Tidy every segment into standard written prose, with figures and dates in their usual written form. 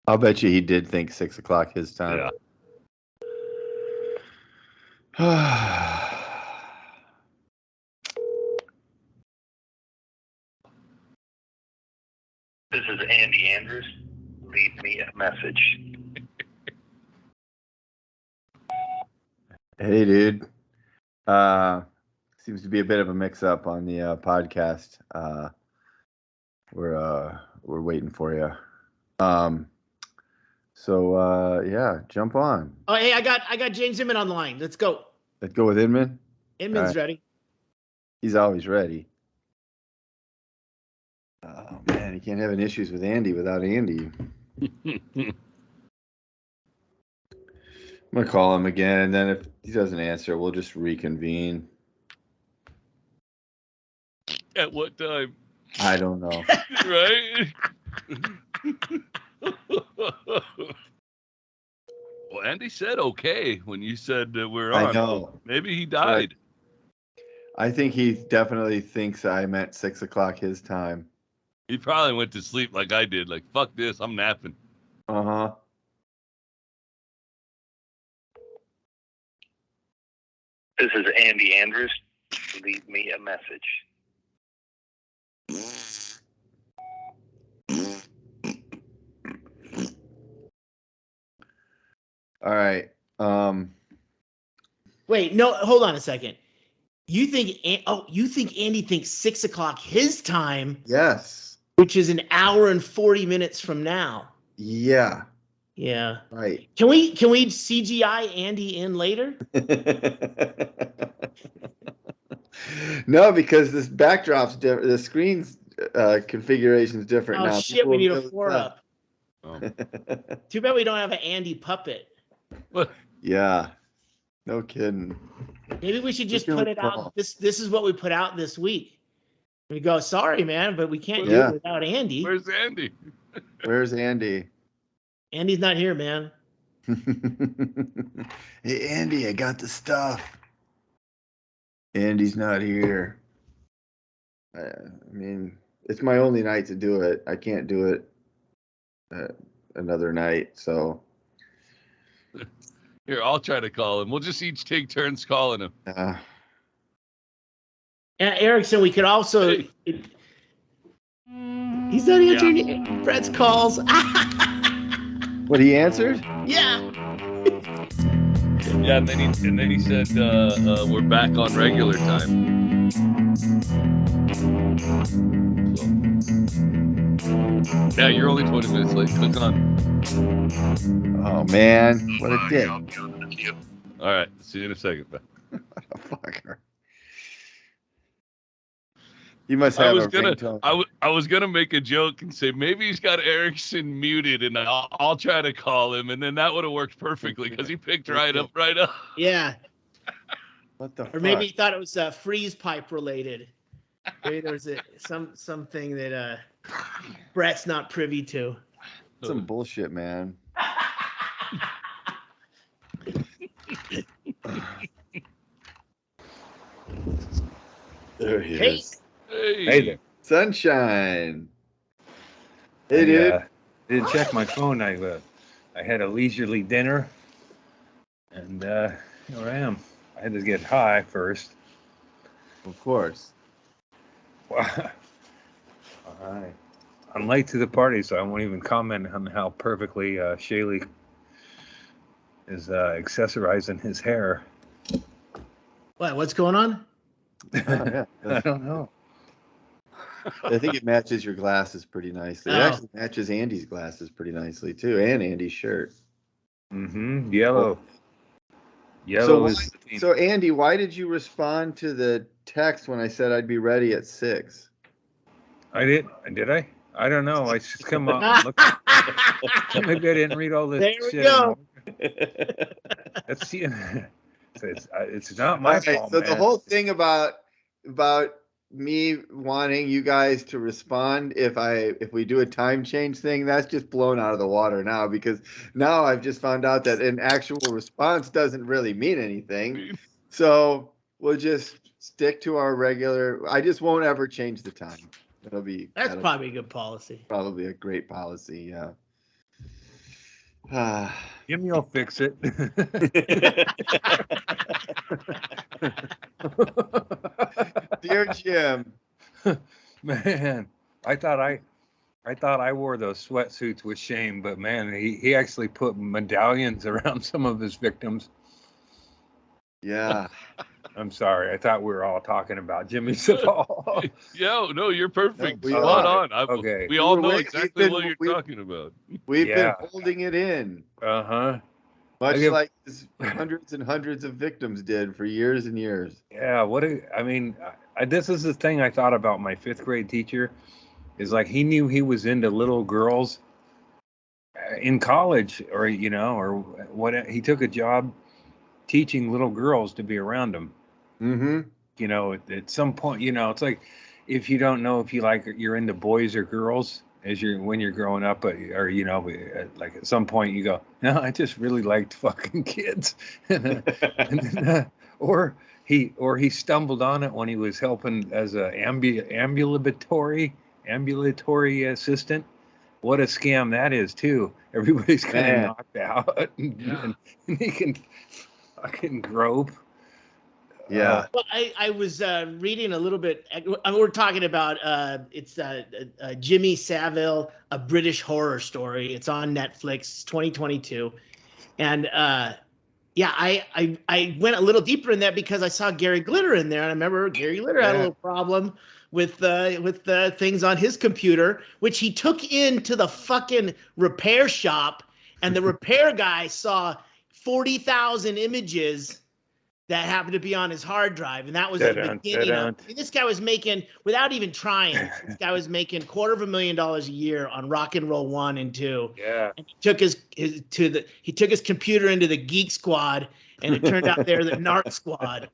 I'll bet you he did think 6 o'clock his time. Yeah. This is Andy Andrist. Leave me a message. Hey, dude. Seems to be a bit of a mix-up on the podcast. We're waiting for you. So yeah, jump on. Oh, hey, I got James Inman on the line. Let's go. Let's go with Inman. Inman's ready. He's always ready. Oh man, he can't have any issues with Andy without Andy. I'm gonna call him again, and then if he doesn't answer, we'll just reconvene. At what time? I don't know. Right? Well, Andy said okay when you said that we're on. I know. Maybe he died. I think he definitely thinks I meant 6 o'clock his time. He probably went to sleep like I did. Like, fuck this, I'm napping. Uh-huh. This is Andy Andrist. Leave me a message. All right. Wait, no, hold on a second. You think Andy thinks 6 o'clock his time? Yes. Which is an hour and 40 minutes from now. Yeah. Yeah. Right. Can we CGI Andy in later? No, because this backdrop's different. The screen's configuration is different now. Oh shit, we need a People 4-up. Oh. Too bad we don't have an Andy puppet. What? Yeah. No kidding. Maybe we should just Who's put gonna it call? out. This is what we put out this week. We go, sorry, man, but we can't do Yeah. it without Andy. Where's Andy? Where's Andy? Andy's not here, man. Hey, Andy, I got the stuff. Andy's not here. I mean, it's my only night to do it. I can't do it another night, so. Here, I'll try to call him. We'll just each take turns calling him. And Erickson, we could also. Hey. He's not answering Brett's calls. What, he answered? Yeah. Yeah, and then he said we're back on regular time. So. Yeah, you're only 20 minutes late. Click on. Oh, man. What a dick. All right. See you in a second. What a fucker. You must have ringtone. I was gonna make a joke and say maybe he's got Erickson muted, and I'll try to call him, and then that would have worked perfectly because he picked right up. Yeah. What the fuck? Or maybe he thought it was freeze pipe related. Maybe there was something that Brett's not privy to. Some bullshit, man. There he is. Hey there. Sunshine. Hey, dude. I didn't check my phone. I had a leisurely dinner, and here I am. I had to get high first. Of course. I'm late to the party, so I won't even comment on how perfectly Chaille is accessorizing his hair. What's going on? Oh, yeah. I don't know. I think it matches your glasses pretty nicely. It Oh. actually matches Andy's glasses pretty nicely, too, and Andy's shirt. Mm-hmm. Yellow. Yellow is... So, Andy, why did you respond to the text when I said I'd be ready at 6? I did. Did I? I don't know. I just come up and look. Maybe I didn't read all this There we shit. go. That's it's not my fault. So man. the whole thing about me wanting you guys to respond if we do a time change thing, that's just blown out of the water now, because now I've just found out that an actual response doesn't really mean anything. So we'll just stick to our regular. I just won't ever change the time. That'll That's probably a good policy. probably a great policy. Yeah. Jimmy will fix it. Dear Jim, Man, I thought I wore those sweatsuits with shame, but man, he actually put medallions around some of his victims. yeah. I'm sorry. I thought we were all talking about Jimmy Savile. Yeah, no, you're perfect. we Spot are. on. Okay. We all know We've exactly been- what you're we- talking about. We've been Yeah. holding it in, Uh-huh. much give- like hundreds and hundreds of victims did for years and years. Yeah, this is the thing I thought about my 5th grade teacher is like he knew he was into little girls in college or what he took a job teaching little girls to be around him. Mm-hmm. At some point, it's like if you don't know if you're into boys or girls when you're growing up, or like at some point you go, no, I just really liked fucking kids, or he stumbled on it when he was helping as a ambulatory assistant. What a scam that is too. Everybody's kind of Man. knocked out, and he can fucking grope. Yeah. Well, I was reading a little bit. We're talking about it's Jimmy Savile, a British horror story. It's on Netflix, 2022, and yeah, I went a little deeper in that because I saw Gary Glitter in there, and I remember Gary Glitter had a little problem with the things on his computer, which he took into the fucking repair shop, and the repair guy saw 40,000 images that happened to be on his hard drive, and that was the beginning of. I mean, this guy was making, without even trying, this guy was making $250,000 a year on Rock and Roll 1 and 2. Yeah. And he took his computer into the Geek Squad, and it turned out they're the Narc Squad.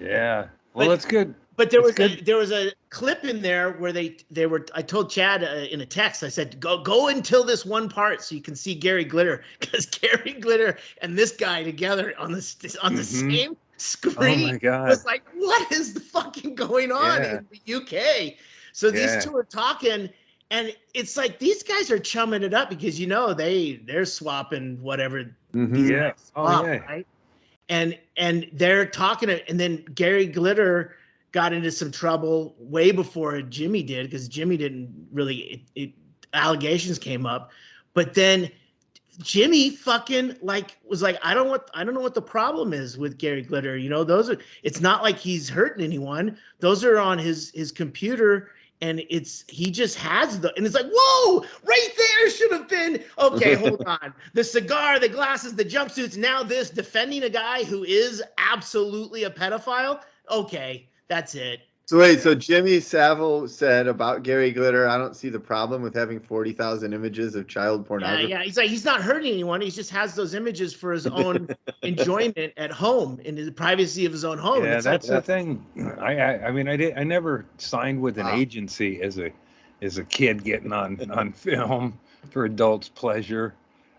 Yeah. Well, that's good. But there was a clip in there where they were. I told Chad in a text. I said, go until this one part so you can see Gary Glitter, because Gary Glitter and this guy together on the same screen. Oh my God. Was like, what is the fucking going on in the UK? So these two are talking, and it's like these guys are chumming it up because they're swapping whatever. Mm-hmm. Yeah. Oh yeah. Right. And they're talking, and then Gary Glitter got into some trouble way before Jimmy did, because Jimmy didn't really, allegations came up, but then Jimmy fucking was like, I don't know what the problem is with Gary Glitter. It's not like he's hurting anyone. Those are on his computer, and he just has and it's like, whoa, right there should have been, okay, hold on. The cigar, the glasses, the jumpsuits, now this, defending a guy who is absolutely a pedophile. Okay. That's it. So wait, so Jimmy Savile said about Gary Glitter, I don't see the problem with having 40,000 images of child pornography. Yeah. He's like, he's not hurting anyone. He just has those images for his own enjoyment at home, in the privacy of his own home. Yeah, and that's the thing. I never signed with an agency as a kid getting on film for adults' pleasure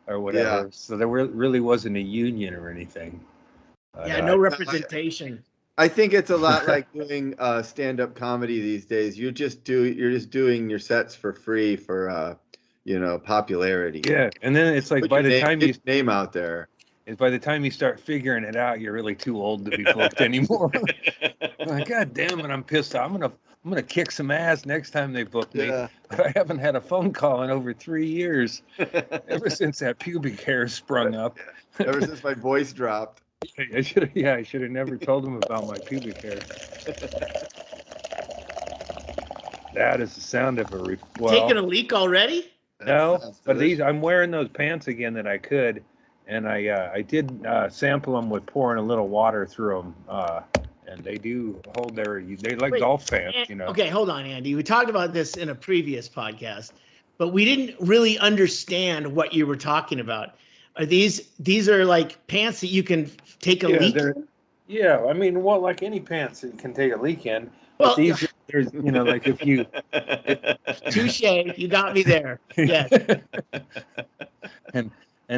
or whatever. Yeah. So there really wasn't a union or anything. No representation. I think it's a lot like doing stand-up comedy these days. You're just doing your sets for free for popularity. Yeah, and then it's like by the time you name out there, and by the time you start figuring it out, you're really too old to be booked anymore. Like, God damn it, I'm pissed off. I'm gonna kick some ass next time they book me. Yeah. But I haven't had a phone call in over 3 years, ever since that pubic hair sprung up. Ever since my voice dropped. I should have never told him about my pubic hair. That is the sound of taking a leak already? No, but I'm wearing those pants again that I could, and I did sample them with pouring a little water through them, and they do hold they like golf pants, Okay, hold on, Andy. We talked about this in a previous podcast, but we didn't really understand what you were talking about. Are these are like pants that you can take a leak in? Yeah, I mean, well, like any pants that you can take a leak in. Well, these, there's, like if you. Touche, you got me there. Yes. And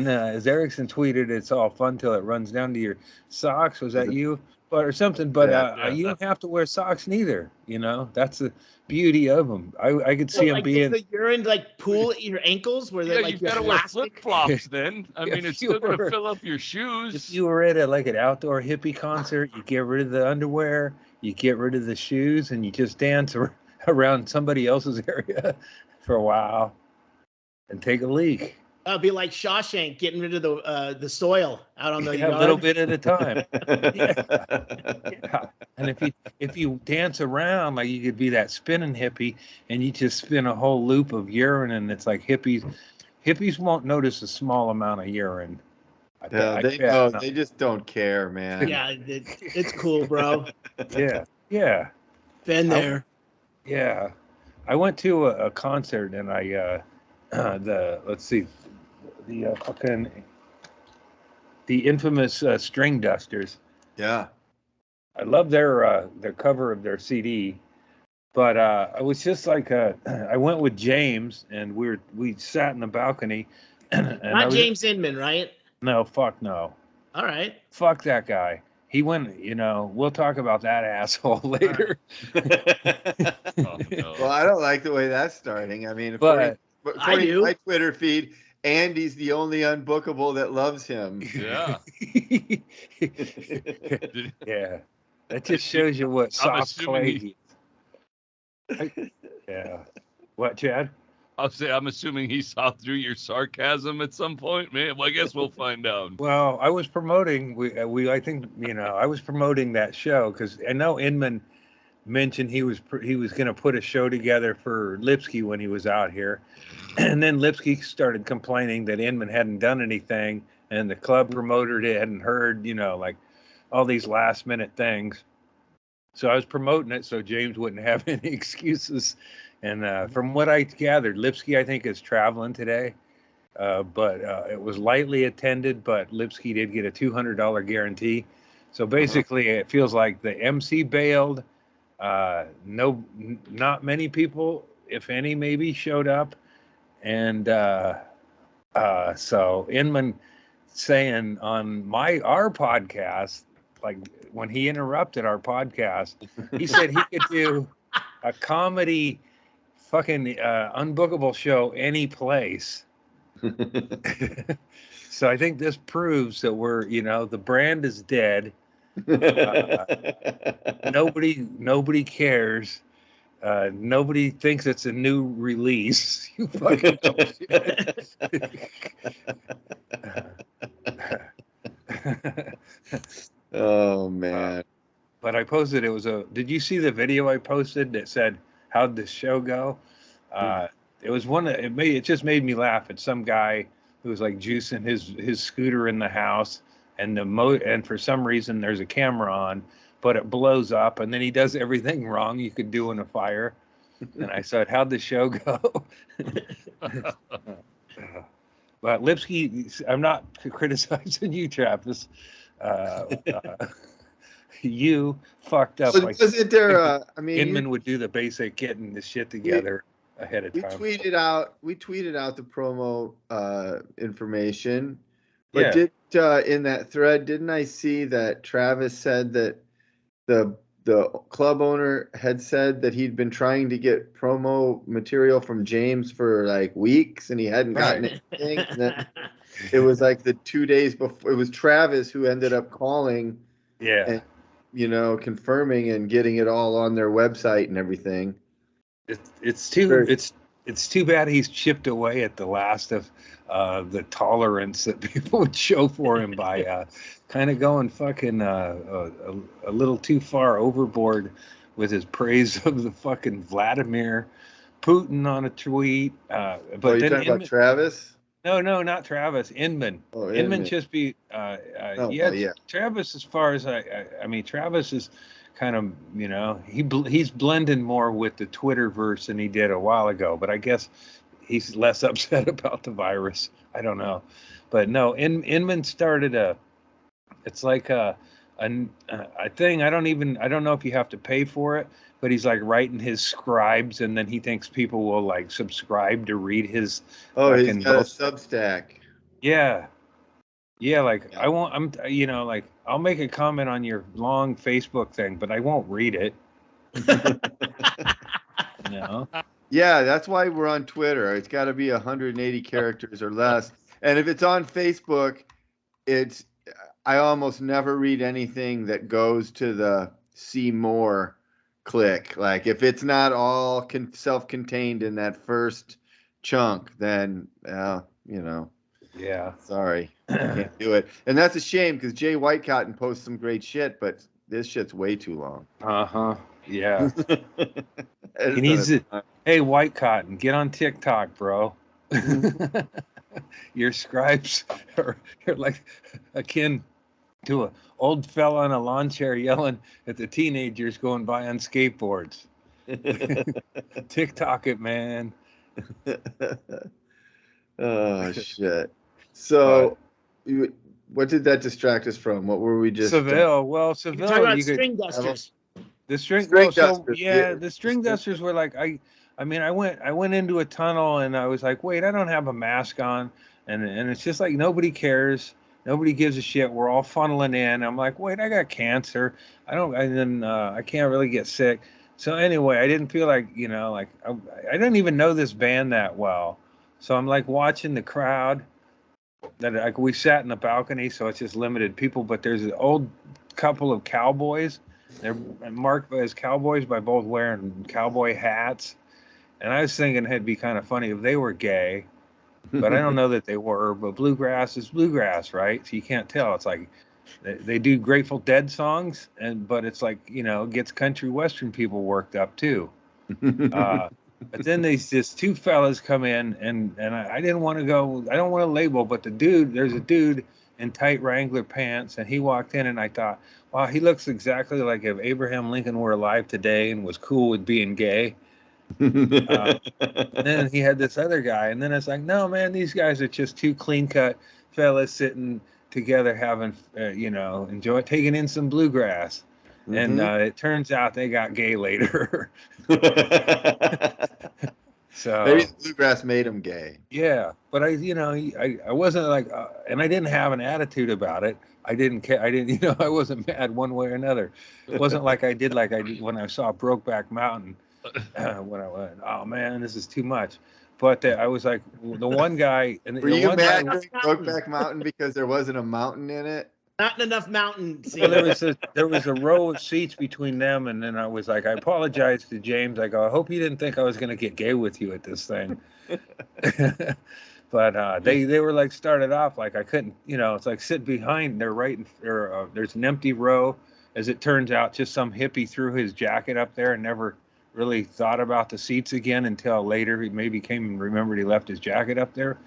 as Erickson tweeted, it's all fun till it runs down to your socks. Was that you? or something. But Yeah. you don't have to wear socks neither. You know, that's the beauty of them. I could see Well, them like, being. does the urine like pool at your ankles where Yeah, like you've your got to wear elastic? flip flops then. I mean, If it's you still going to were- fill up your If shoes. you were at like an outdoor hippie concert, you get rid of the underwear, you get rid of the shoes, and you just dance around somebody else's area for a while and take a leak. It'd be like Shawshank getting rid of the soil out on the Yeah, a yard. little bit at a time. Yeah. Yeah. And if you dance around, like you could be that spinning hippie and you just spin a whole loop of urine, and it's like hippies won't notice a small amount of urine. Yeah, I they bet. know. No. They just don't care, man. Yeah, it's cool, bro. Yeah. Yeah. Been I- there. Yeah. I went to a concert and let's see, the infamous String Dusters. Yeah. I love their cover of their CD, but I was just like I went with James and we sat in the balcony, and I Not was James Inman, right? no, fuck no, All right. fuck that guy. He went, we'll talk about that asshole later. Oh, no. Well, I don't like the way that's starting. I mean, But according to do. my Twitter feed, Andy's the only unbookable that loves him. Yeah. yeah, that just shows you what I'm soft assuming clay he- yeah. What, Chad? I'm assuming he saw through your sarcasm at some point, man. Well, I guess we'll find out. Well, I was promoting. I think I was promoting that show because I know Inman mentioned he was going to put a show together for Lipsky when he was out here, and then Lipsky started complaining that Inman hadn't done anything, and the club promoter hadn't heard, like all these last minute things. So I was promoting it so James wouldn't have any excuses. And from what I gathered, Lipsky I think is traveling today. But it was lightly attended, but Lipsky did get a $200 guarantee. So basically, it feels like the MC bailed. Not many people, if any, maybe showed up, and so Inman saying on our podcast, like when he interrupted our podcast, he said he could do a comedy, fucking unbookable show any place. So I think this proves that the brand is dead. Nobody cares. Nobody thinks it's a new release. You fucking Oh man. But I posted, did you see the video I posted that said, how'd the show go? It was it just made me laugh at some guy who was like juicing his scooter in the house, and and for some reason there's a camera on, but it blows up, and then he does everything wrong you could do in a fire. And I said, how'd the show go? But Lipsky, I'm not criticizing you, Travis. You fucked up. But Like wasn't there? I mean, Inman would do the basic getting the shit together ahead of we time. tweeted out the promo information, but Yeah. in that thread, didn't I see that Travis said that the club owner had said that he'd been trying to get promo material from James for like weeks and he hadn't gotten anything. And then it was like the 2 days before, it was Travis who ended up calling Yeah. and confirming and getting it all on their website and everything. It's too bad he's chipped away at the last of the tolerance that people would show for him by kind of going fucking a little too far overboard with his praise of the fucking Vladimir Putin on a tweet. But You're then talking about Travis? No, not Travis. Inman. Oh, Inman just be. yeah. Travis, as far as I mean, Travis is kind of he's blending more with the Twitterverse than he did a while ago. But I guess he's less upset about the virus. I don't know, but no, Inman started it's like a thing. I don't know if you have to pay for it, but he's like writing his scribes, and then he thinks people will like subscribe to read his. Oh, he's got a Substack. Yeah. Yeah, like I won't. Like I'll make a comment on your long Facebook thing, but I won't read it. You know. Yeah, that's why we're on Twitter. It's got to be 180 characters or less. And if it's on Facebook, it's I almost never read anything that goes to the see more click. Like if it's not all self-contained in that first chunk, then Yeah. sorry, can't do it. And that's a shame because Jay Whitecotton posts some great shit, but this shit's way too long. Uh-huh. Yeah. I He just don't needs have it. time. Hey, White Cotton, get on TikTok, bro. Your scribes are like akin to an old fella in a lawn chair yelling at the teenagers going by on skateboards. TikTok it, man. Oh shit. But So, what did that distract us from? What were we just? Seville, well, You're talking Seville, about you could string dusters. the string. String Well, so dusters. yeah, the string dusters were like I mean, I went into a tunnel and I was like, wait, I don't have a mask on, and it's just like nobody cares. Nobody gives a shit. We're all funneling in. I'm like, wait, I got cancer. I can't really get sick. So anyway, I didn't feel like, like I didn't even know this band that well. So I'm like watching the crowd that like we sat in the balcony, so it's just limited people, but there's an old couple of cowboys. They're marked as cowboys by both wearing cowboy hats. And I was thinking it'd be kind of funny if they were gay, but I don't know that they were. But bluegrass is bluegrass, right? So you can't tell. It's like they do Grateful Dead songs, but it's like gets country western people worked up too. But then these two fellas come in, and I didn't want to go. I don't want to label, but there's a dude in tight Wrangler pants, and he walked in, and I thought, wow, he looks exactly like if Abraham Lincoln were alive today and was cool with being gay. And then he had this other guy, and then it's like, no, man, these guys are just two clean-cut fellas sitting together having, taking in some bluegrass. And it turns out they got gay later. So Maybe the bluegrass made him gay. yeah, but I wasn't like, and I didn't have an attitude about it. I didn't care. I didn't, I wasn't mad one way or another. It wasn't like I did when I saw Brokeback Mountain. When I went, oh man, this is too much. But I was like, the one guy, and Were the you one mad guy. during Brokeback Mountain because there wasn't a mountain in it? Not enough mountain scene. Well, there was a row of seats between them, and then I was like, I apologized to James. I go, I hope you didn't think I was going to get gay with you at this thing. But they were like started off like I couldn't, it's like sit behind. They're right, there's an empty row. As it turns out, just some hippie threw his jacket up there and never really thought about the seats again until later. He maybe came and remembered he left his jacket up there.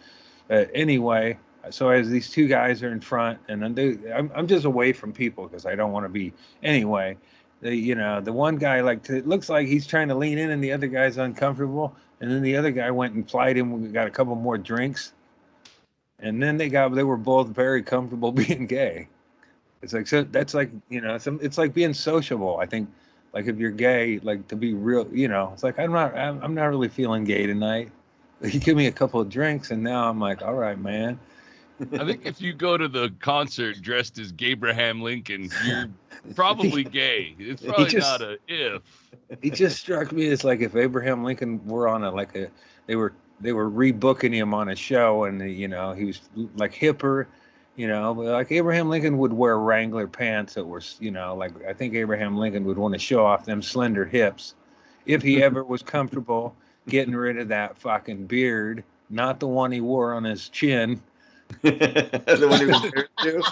Anyway. So as these two guys are in front, and then I'm just away from people because I don't want to be. Anyway, the one guy it looks like he's trying to lean in, and the other guy's uncomfortable. And then the other guy went and plied him. We got a couple more drinks, and then they were both very comfortable being gay. It's like, so that's like it's like being sociable. I think like if you're gay, like to be real, it's like I'm not really feeling gay tonight. You give me a couple of drinks, and now I'm like, all right, man. I think if you go to the concert dressed as Gabraham Lincoln, you're probably gay. It's probably not a if. He just struck me as like if Abraham Lincoln were on they were rebooking him on a show, and he was like hipper, but like Abraham Lincoln would wear Wrangler pants that were, like I think Abraham Lincoln would want to show off them slender hips if he ever was comfortable getting rid of that fucking beard, not the one he wore on his chin. The one he was married to?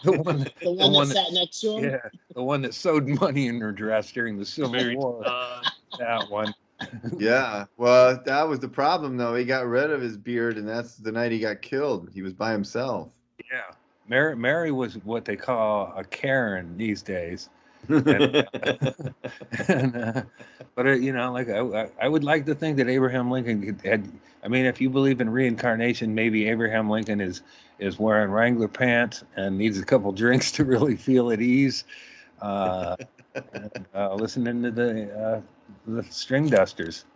The one that sat next to him? Yeah, the one that sewed money in her dress during the Civil War. That one. Yeah, well, that was the problem, though. He got rid of his beard, and that's the night he got killed. He was by himself. Yeah, Mary was what they call a Karen these days. But like I would like to think that Abraham Lincoln had. I mean, if you believe in reincarnation, maybe Abraham Lincoln is wearing Wrangler pants and needs a couple drinks to really feel at ease. Listening to the String Dusters.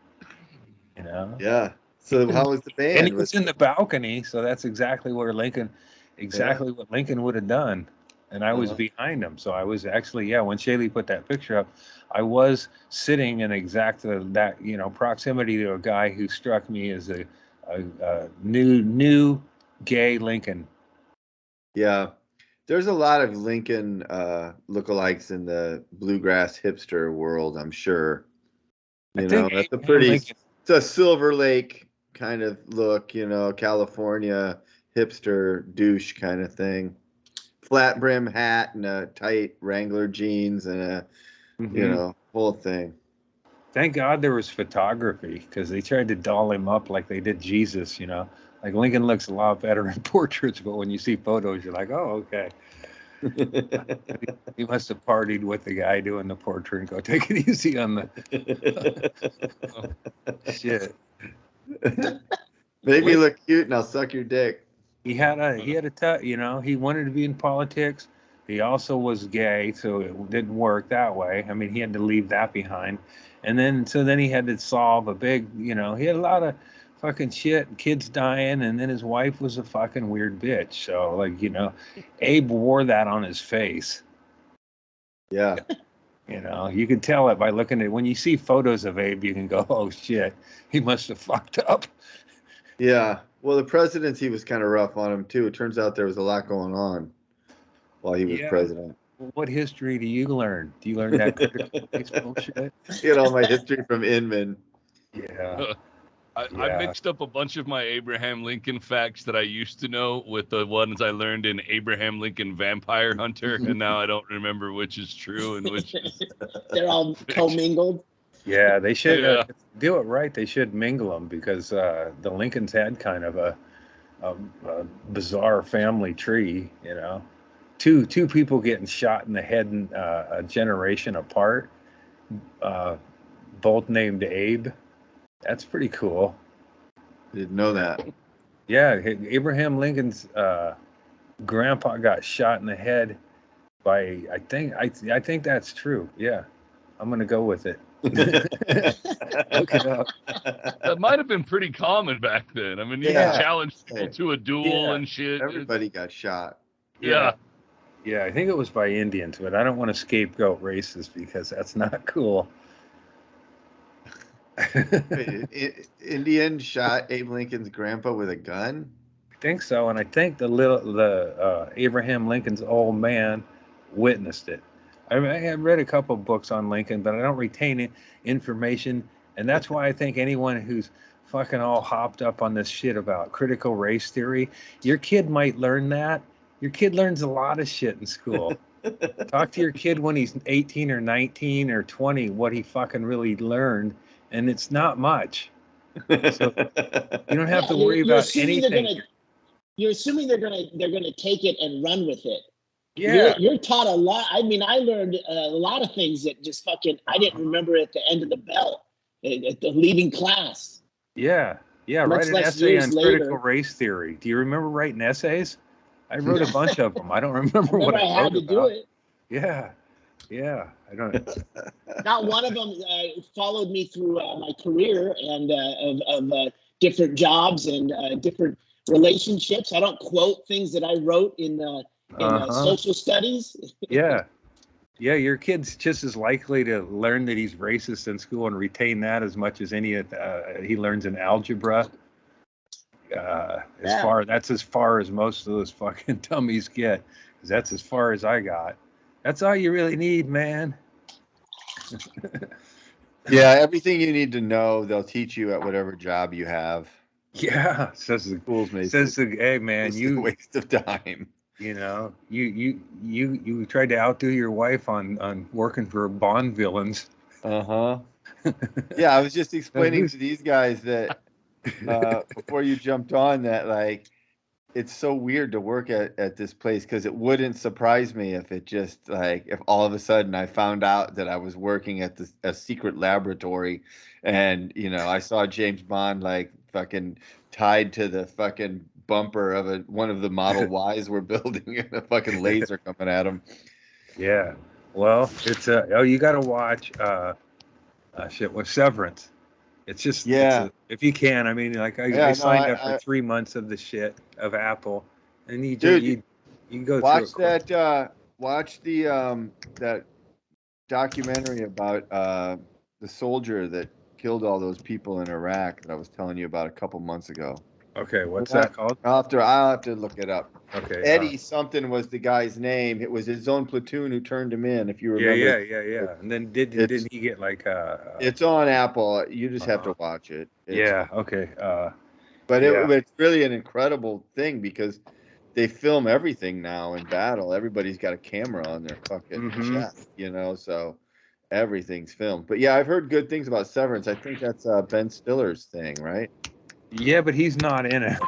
Yeah. So how was the band? And he was in the balcony, so that's exactly where Lincoln. exactly what Lincoln would have done. And I was behind him. So I was actually, when Chaille put that picture up, I was sitting in exact that, proximity to a guy who struck me as a new gay Lincoln. Yeah. There's a lot of Lincoln lookalikes in the bluegrass hipster world, I'm sure. I think That's a Abraham pretty, Lincoln, it's a Silver Lake kind of look, California hipster douche kind of thing. Flat brim hat and a tight Wrangler jeans and a, whole thing. thank God there was photography because they tried to doll him up like they did Jesus, Like Lincoln looks a lot better in portraits, but when you see photos, you're like, oh, okay. He must have partied with the guy doing the portrait and go, take it easy on the shit. Make me look cute and I'll suck your dick. He had a he wanted to be in politics. He also was gay, so it didn't work that way. I mean, he had to leave that behind. And then he had to solve a big, he had a lot of fucking shit, kids dying, and then his wife was a fucking weird bitch. So like, Abe wore that on his face. Yeah. You can tell it by looking at when you see photos of Abe, you can go, oh shit, he must have fucked up. Yeah. Well, the presidency was kind of rough on him too. It turns out there was a lot going on while he was president. What history do you learn? Do you learn that critical race bullshit? Get all my history from Inman. Yeah. I mixed up a bunch of my Abraham Lincoln facts that I used to know with the ones I learned in Abraham Lincoln Vampire Hunter, and now I don't remember which is true and which is. They're all commingled. Yeah, they should do it right. They should mingle them because the Lincolns had kind of a bizarre family tree. Two people getting shot in the head a generation apart, both named Abe. That's pretty cool. I didn't know that. Yeah, Abraham Lincoln's grandpa got shot in the head by I think that's true. Yeah, I'm gonna go with it. Look it up. That might have been pretty common back then. I mean, you could challenge people to a duel and shit. Everybody got shot. Yeah. Yeah, I think it was by Indians, but I don't want to scapegoat racists because that's not cool. Indian shot Abe Lincoln's grandpa with a gun? I think so, and I think the Abraham Lincoln's old man witnessed it. I read a couple of books on Lincoln, but I don't retain information, and that's why I think anyone who's fucking all hopped up on this shit about critical race theory, your kid might learn that. Your kid learns a lot of shit in school. Talk to your kid when he's 18 or 19 or 20 what he fucking really learned, and it's not much. So you don't have to worry about anything. You're assuming they're gonna take it and run with it. Yeah, you're taught a lot. I mean, I learned a lot of things that just fucking I didn't remember at the end of the bell, at the leaving class. Yeah. Write an essay on critical race theory. Do you remember writing essays? I wrote a bunch of them. I don't remember what I had to do it. Yeah. I don't. Not one of them followed me through my career and of different jobs and different relationships. I don't quote things that I wrote in social studies. Yeah, your kid's just as likely to learn that he's racist in school and retain that as much as any he learns in algebra. That's as far as most of those fucking dummies get. 'Cause that's as far as I got. That's all you really need, man. Yeah, everything you need to know, they'll teach you at whatever job you have. Yeah, says the hey man, you a waste of time. You tried to outdo your wife on working for Bond villains. Yeah, I was just explaining to these guys that before you jumped on that, like, it's so weird to work at this place because it wouldn't surprise me if it just like if all of a sudden I found out that I was working at a secret laboratory and I saw James Bond like fucking tied to the fucking bumper of one of the Model Ys we're building and a fucking laser coming at him. Yeah. Well, it's you got to watch shit with Severance. It's just if you can. I mean, like I signed up for 3 months of the shit of Apple, And you Dude, you go watch through it. that. Watch the that documentary about the soldier that killed all those people in Iraq that I was telling you about a couple months ago. Okay, what's that called? I'll have to look it up. Okay. Eddie something was the guy's name. It was his own platoon who turned him in. If you yeah, remember. yeah. And then didn't he get like It's on Apple. You just have to watch it. yeah, okay. But yeah. it's really an incredible thing because they film everything now in battle. Everybody's got a camera on their fucking chest, so everything's filmed. But yeah, I've heard good things about Severance. I think that's Ben Stiller's thing, right? Yeah, but he's not in it.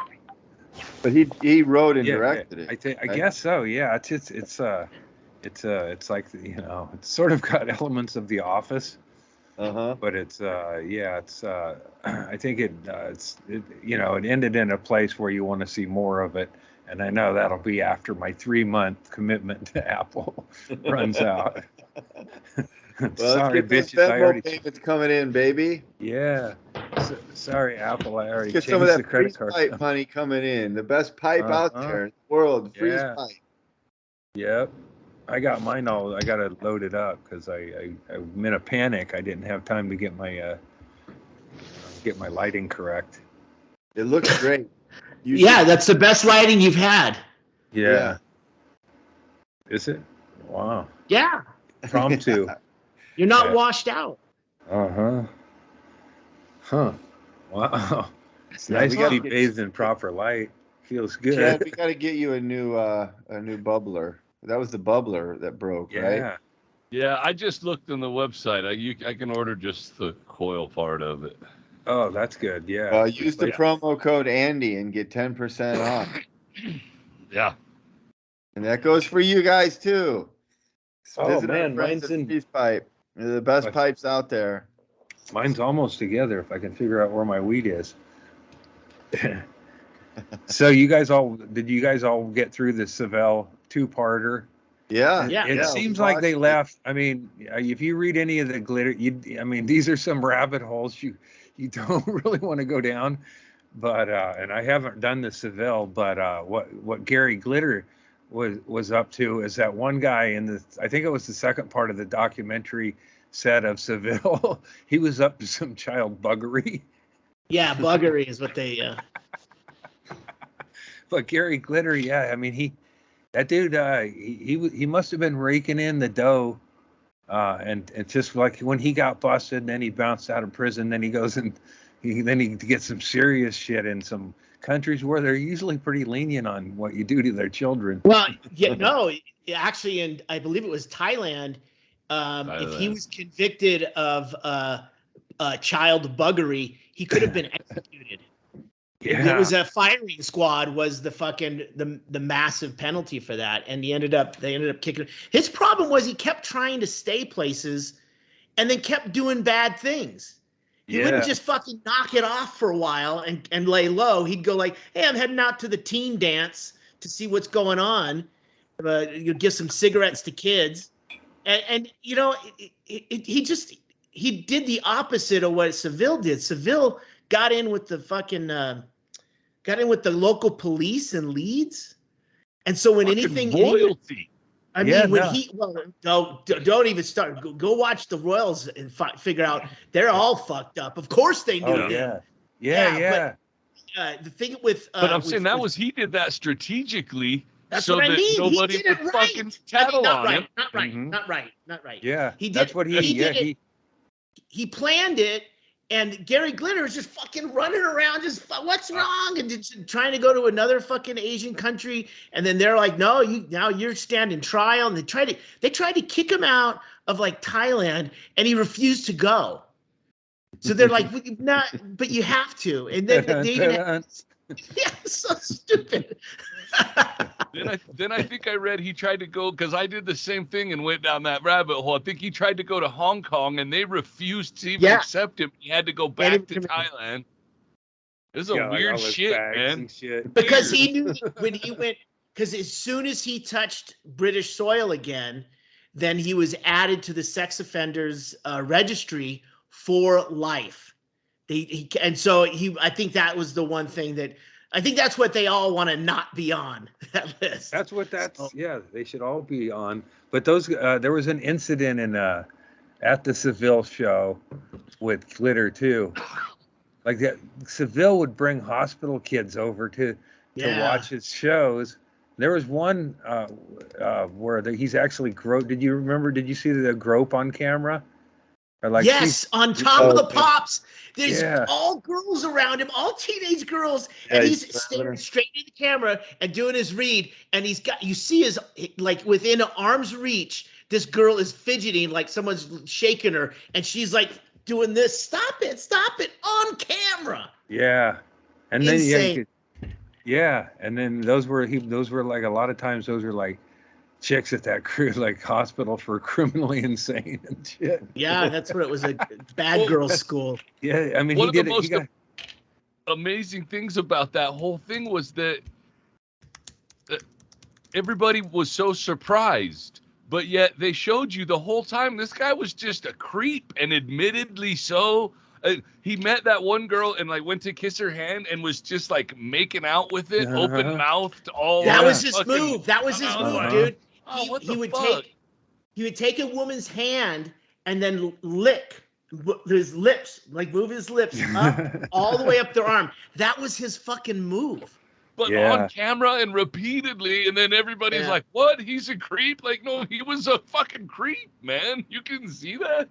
But he wrote and directed it. I guess so. Yeah, it's like it's sort of got elements of The Office. But it's I think it ended in a place where you want to see more of it, and I know that'll be after my 3-month commitment to Apple runs out. Well, sorry, let's get bitches. I already payments coming in, baby. yeah. Sorry, Apple. I already Get changed some of that the credit freeze card. pipe money coming in. The best pipe out there in the world, freeze pipe. Yep. I got mine all. I got to load it up because I'm in a panic. I didn't have time to get my lighting correct. It looks great. That's the best lighting you've had. Yeah. Is it? Wow. Yeah. Promptu. You're not washed out. Huh. Wow. It's nice to be bathed in proper light. Feels good. Chad, we got to get you a new bubbler. That was the bubbler that broke, right? Yeah, I just looked on the website. I can order just the coil part of it. Oh, that's good. Yeah. Well, use the promo code Andy and get 10% off. Yeah. And that goes for you guys too. Visit our friends at Freeze Pipe. They're the best pipes out there. Mine's almost together if I can figure out where my weed is. So did you guys all get through the Savile 2-parter? Yeah. It seems like they left. I mean, if you read any of the glitter, these are some rabbit holes you don't really want to go down. But and I haven't done the Savile, but what Gary Glitter was up to is that one guy I think it was the second part of the documentary said of Savile, he was up to some child buggery. Yeah, buggery is what they. But Gary Glitter, that dude, he must have been raking in the dough, and just like when he got busted, and then he bounced out of prison, then he goes and he gets some serious shit in some countries where they're usually pretty lenient on what you do to their children. Well, actually, and I believe it was Thailand. If he was convicted of child buggery, he could have been executed. Yeah. It was a firing squad was the fucking the massive penalty for that, and they ended up kicking. His problem was he kept trying to stay places, and then kept doing bad things. He wouldn't just fucking knock it off for a while and lay low. He'd go like, "Hey, I'm heading out to the teen dance to see what's going on. You give some cigarettes to kids," and he did the opposite of what Savile did. Savile got in with the fucking. Got in with the local police and leads, and so when royalty. Don't even start. Go watch the Royals and figure out they're all fucked up. Of course they knew him. Yeah. But the thing with but I'm saying he did that strategically. That's so what I that mean. Nobody He did would it right. fucking tattle on him. Not right. Yeah, he did. That's what he did it. He planned it. And Gary Glitter is just fucking running around, just what's wrong, and just trying to go to another fucking Asian country. And then they're like, no, you're standing trial. And they tried to kick him out of like Thailand, and he refused to go. So they're like, but you have to. And then they even, so stupid. Then I think I read he tried to go, because I did the same thing and went down that rabbit hole. I think he tried to go to Hong Kong and they refused to even accept him. He had to go back to Thailand. This is a weird shit, man. Because he knew when he went, because as soon as he touched British soil again, then he was added to the sex offenders registry for life. I think that was the one thing that I think that's what they all want to not be on that list. That's what So, yeah, they should all be on. But those there was an incident in at the Savile show with Glitter too. Like that, Savile would bring hospital kids over to watch his shows. There was one where he's actually Did you remember? Did you see the grope on camera? Or like yes, on top of the pops. There's all girls around him, all teenage girls, and he's staring straight into the camera and doing his read. And you see his, like within arm's reach, this girl is fidgeting like someone's shaking her, and she's like doing this. Stop it on camera. Yeah, and then insane. And then those were like a lot of times those were like chicks at that crew, like hospital for criminally insane and shit. Yeah, that's what it was, a bad girls' school. Yeah, I mean, one of the most amazing things about that whole thing was that everybody was so surprised, but yet they showed you the whole time this guy was just a creep, and admittedly so. He met that one girl and like went to kiss her hand and was just like making out with it, open mouthed. All that was his move. That was his move, dude. He would take a woman's hand and then lick his lips, like move his lips up all the way up their arm. That was his fucking move. But on camera and repeatedly, and then everybody's like, "What? He's a creep?" Like, no, he was a fucking creep, man. You can see that.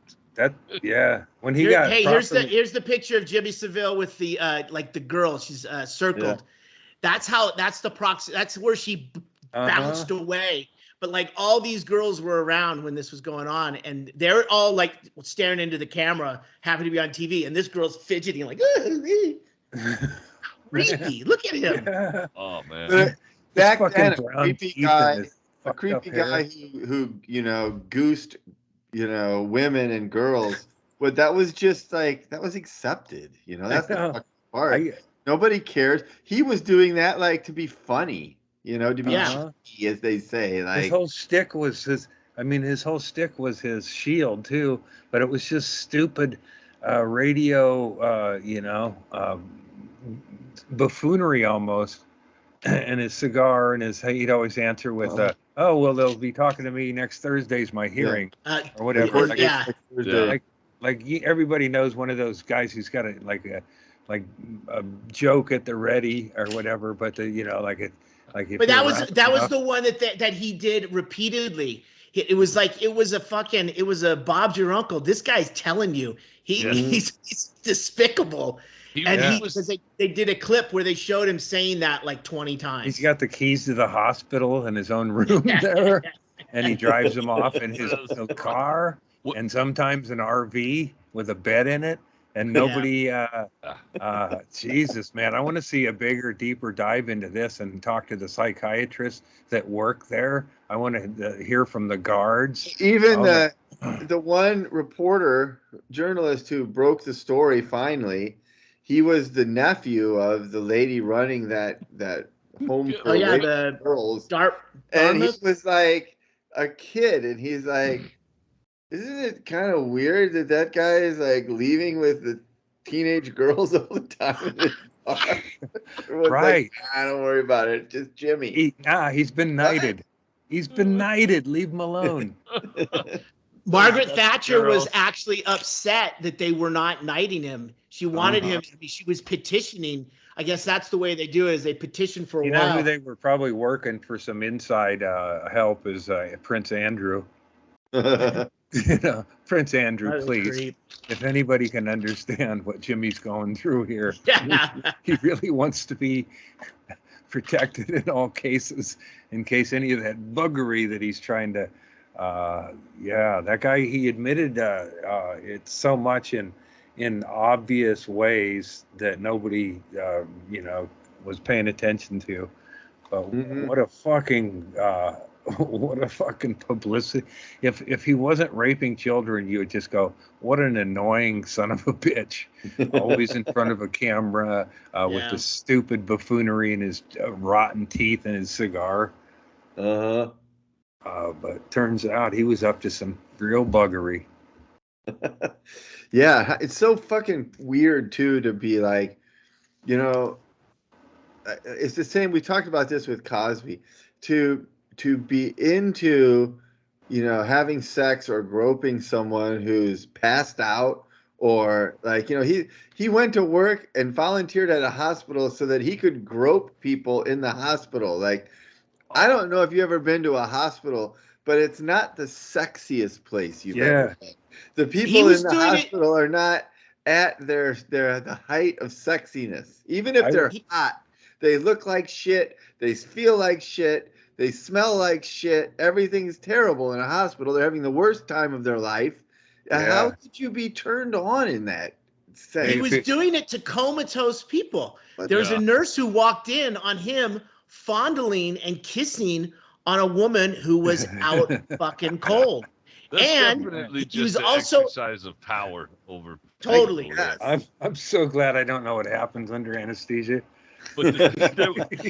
When he got here's the picture of Jimmy Savile with the like the girl. She's circled. That's the proxy. That's where she bounced away. But like all these girls were around when this was going on, and they're all like staring into the camera, happy to be on TV, and this girl's fidgeting like, creepy. Look at him. Yeah. Oh man. But back then, a creepy guy who goosed women and girls. But that was just like, that was accepted. That's the fucking part. Nobody cares. He was doing that like to be funny. To be cheeky, as they say. Like his whole shtick was his shield too, but it was just stupid radio, buffoonery almost. And his cigar and he'd always answer with, "Oh well, they'll be talking to me next Thursday's my hearing," or whatever. Everybody knows one of those guys who's got a joke at the ready or whatever, but But that was the one that he did repeatedly. It was a Bob's your uncle. This guy's telling you he's despicable. Because they did a clip where they showed him saying that like 20 times. He's got the keys to the hospital in his own room there, and he drives them off in his car and sometimes an RV with a bed in it. And nobody, Jesus, man, I want to see a bigger, deeper dive into this and talk to the psychiatrists that work there. I want to hear from the guards. Even the one journalist who broke the story finally, he was the nephew of the lady running that home for the girls. And he was like a kid, and he's like, isn't it kind of weird that guy is like leaving with the teenage girls all the time in his car? Right. Like, don't worry about it. Just Jimmy. He's been knighted. He's been knighted. Leave him alone. Margaret Thatcher was actually upset that they were not knighting him. She wanted him to be. She was petitioning. I guess that's the way they do it. Is they petition for a while. You know who they were probably working for some inside help is Prince Andrew. Prince Andrew, please. If anybody can understand what Jimmy's going through here, he really wants to be protected in all cases, in case any of that buggery that he's trying to. That guy, he admitted it's so much in obvious ways that nobody, was paying attention to. But what a fucking publicity. If he wasn't raping children, you would just go, what an annoying son of a bitch. Always in front of a camera with the stupid buffoonery and his rotten teeth and his cigar. But turns out he was up to some real buggery. Yeah, it's so fucking weird too to be like, it's the same. We talked about this with Cosby. To be into, having sex or groping someone who's passed out, or like, he went to work and volunteered at a hospital so that he could grope people in the hospital. Like, I don't know if you've ever been to a hospital, but it's not the sexiest place you've ever been. The people in the hospital are not at the height of sexiness. Even if they're hot, they look like shit. They feel like shit. They smell like shit. Everything's terrible in a hospital. They're having the worst time of their life. How could you be turned on in that? He was doing it to comatose people. There was a nurse who walked in on him fondling and kissing on a woman who was out fucking cold. That's and definitely he was just an also exercise of power over totally. people. I'm so glad I don't know what happens under anesthesia. But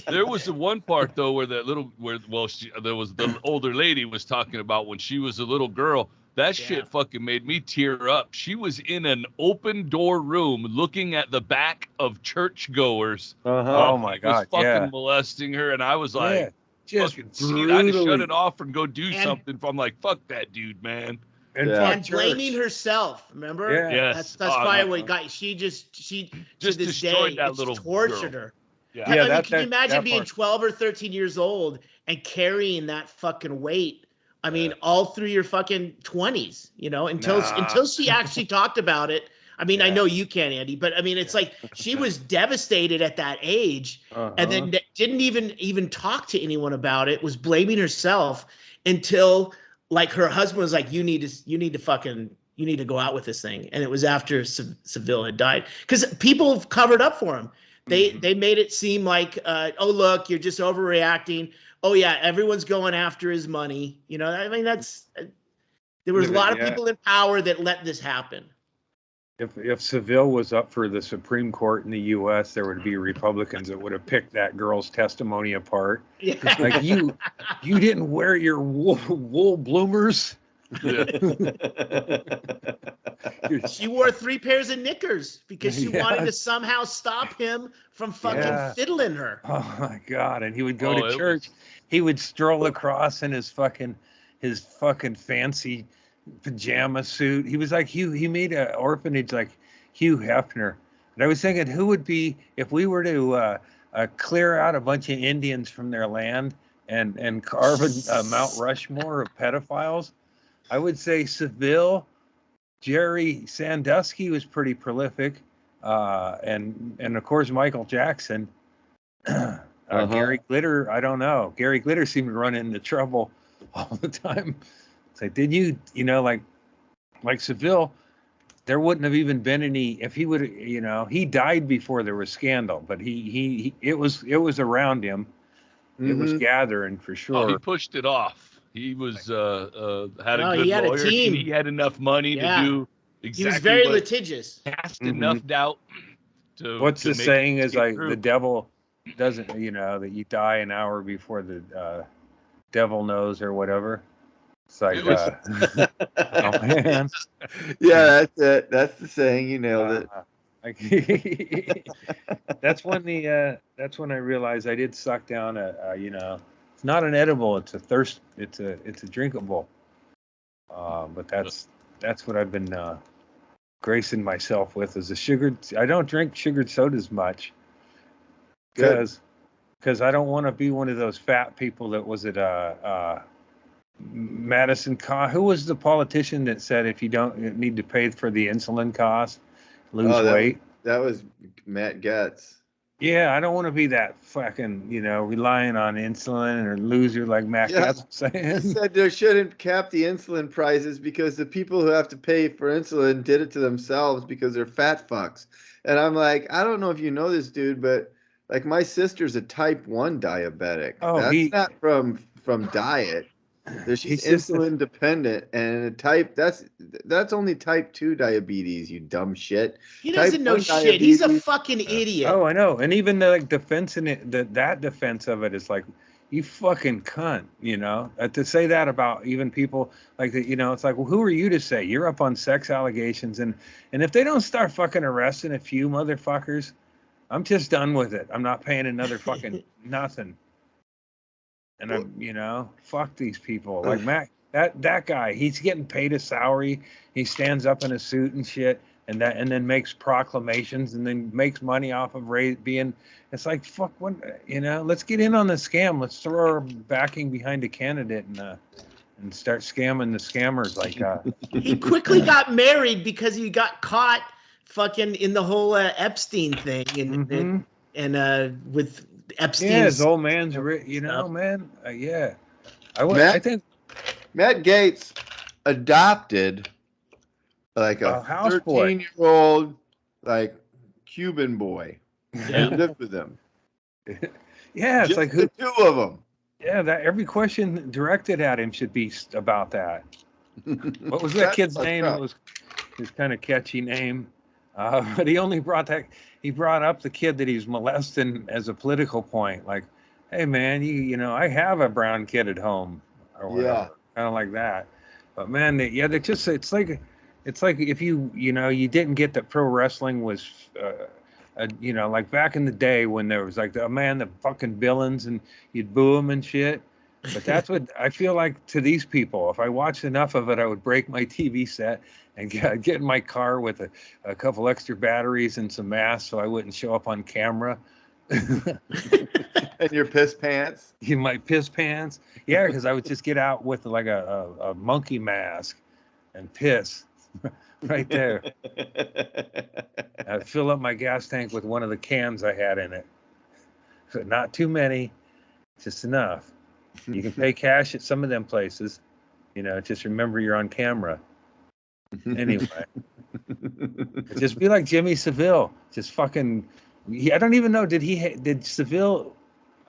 there was the one part though where there was the older lady was talking about when she was a little girl. That shit fucking made me tear up. She was in an open door room looking at the back of churchgoers. Oh my God! Was fucking molesting her, and I was like, just fucking I had to shut it off and go do something. I'm like, fuck that dude, man. And blaming herself, remember? Yeah. That's probably what got she just to this destroyed day, that it's little tortured girl. her. Yeah. I mean, can you imagine being 12 or 13 years old and carrying that fucking weight? I mean, all through your fucking 20s, until she actually talked about it. I mean, I know you can't, Andy, but I mean, it's like she was devastated at that age, and then didn't even talk to anyone about it. Was blaming herself until like her husband was like, "You need to go out with this thing," and it was after Savile had died because people have covered up for him. They made it seem like, oh look, you're just overreacting. Oh yeah, everyone's going after his money. I mean, there was a lot of people in power that let this happen. If Savile was up for the Supreme Court in the U.S., there would be Republicans that would have picked that girl's testimony apart. Yeah. Like you didn't wear your wool bloomers. Yeah. She wore 3 pairs of knickers because she wanted to somehow stop him from fucking fiddling her. Oh my God! And he would go to church. He would stroll across in his fucking fancy pajama suit. He was like he made an orphanage like Hugh Hefner. And I was thinking, who would be if we were to clear out a bunch of Indians from their land and carve a Mount Rushmore of pedophiles? I would say Savile. Jerry Sandusky was pretty prolific, and of course Michael Jackson. Gary Glitter, I don't know. Gary Glitter seemed to run into trouble all the time. It's like, did you like Savile? There wouldn't have even been any if he would. He died before there was scandal, but it was around him. It was gathering for sure. Oh, he pushed it off. He was had a good he had lawyer. a team. He had enough money to do exactly. He was very litigious. Cast enough doubt to. What's the saying is like through. The devil doesn't, that you die an hour before the devil knows or whatever. It's like, oh man. Yeah, that's it. That's the saying. You nailed it. That's when I realized I did suck down it's not an edible, it's a thirst, it's a drinkable. But that's what I've been gracing myself with is I don't drink sugared sodas much because I don't want to be one of those fat people that was at Madison who was the politician that said if you don't need to pay for the insulin cost, lose weight? That was Matt Getz. Yeah, I don't want to be that fucking, relying on insulin or loser like Matt Getz was saying. He said there shouldn't cap the insulin prices because the people who have to pay for insulin did it to themselves because they're fat fucks. And I'm like, I don't know if you know this dude, but like my sister's a type 1 diabetic. Oh, that's not from diet. She's insulin dependent, and that's only type 2 diabetes, you dumb shit. He doesn't know shit. He's a fucking idiot. Oh, I know. And even the defense in it, that defense of it is like, you fucking cunt, to say that about even people like that, it's like, well, who are you to say? You're up on sex allegations, and if they don't start fucking arresting a few motherfuckers, I'm just done with it. I'm not paying another fucking nothing. And fuck these people. Like Mac, that guy, he's getting paid a salary. He stands up in a suit and shit, and then makes proclamations, and then makes money off of being. It's like fuck. What Let's get in on the scam. Let's throw our backing behind a candidate and start scamming the scammers. Like he quickly got married because he got caught fucking in the whole Epstein thing, and with Epstein's. Yeah, his old man's, man. Yeah. I think Matt Gates adopted like a 13-year-old like Cuban boy. Yeah. He lived with him. Yeah, it's just like the two of them. Yeah, that every question directed at him should be about that. What was that kid's name? It was his kind of catchy name, but he only brought up the kid that he's molesting as a political point. Like, hey man, I have a brown kid at home, or whatever, kind of like that. But man, they're just it's like if you didn't get that pro wrestling was. Like back in the day when there was like the fucking villains and you'd boo them and shit. But that's what I feel like to these people. If I watched enough of it, I would break my TV set and get in my car with a couple extra batteries and some masks so I wouldn't show up on camera. And your piss pants? In my piss pants? Yeah, because I would just get out with like a monkey mask and piss. Right there. I'd fill up my gas tank with one of the cans I had in it. So not too many, just enough. You can pay cash at some of them places. Just remember you're on camera. Anyway. Just be like Jimmy Savile. Just fucking... I don't even know, did Savile...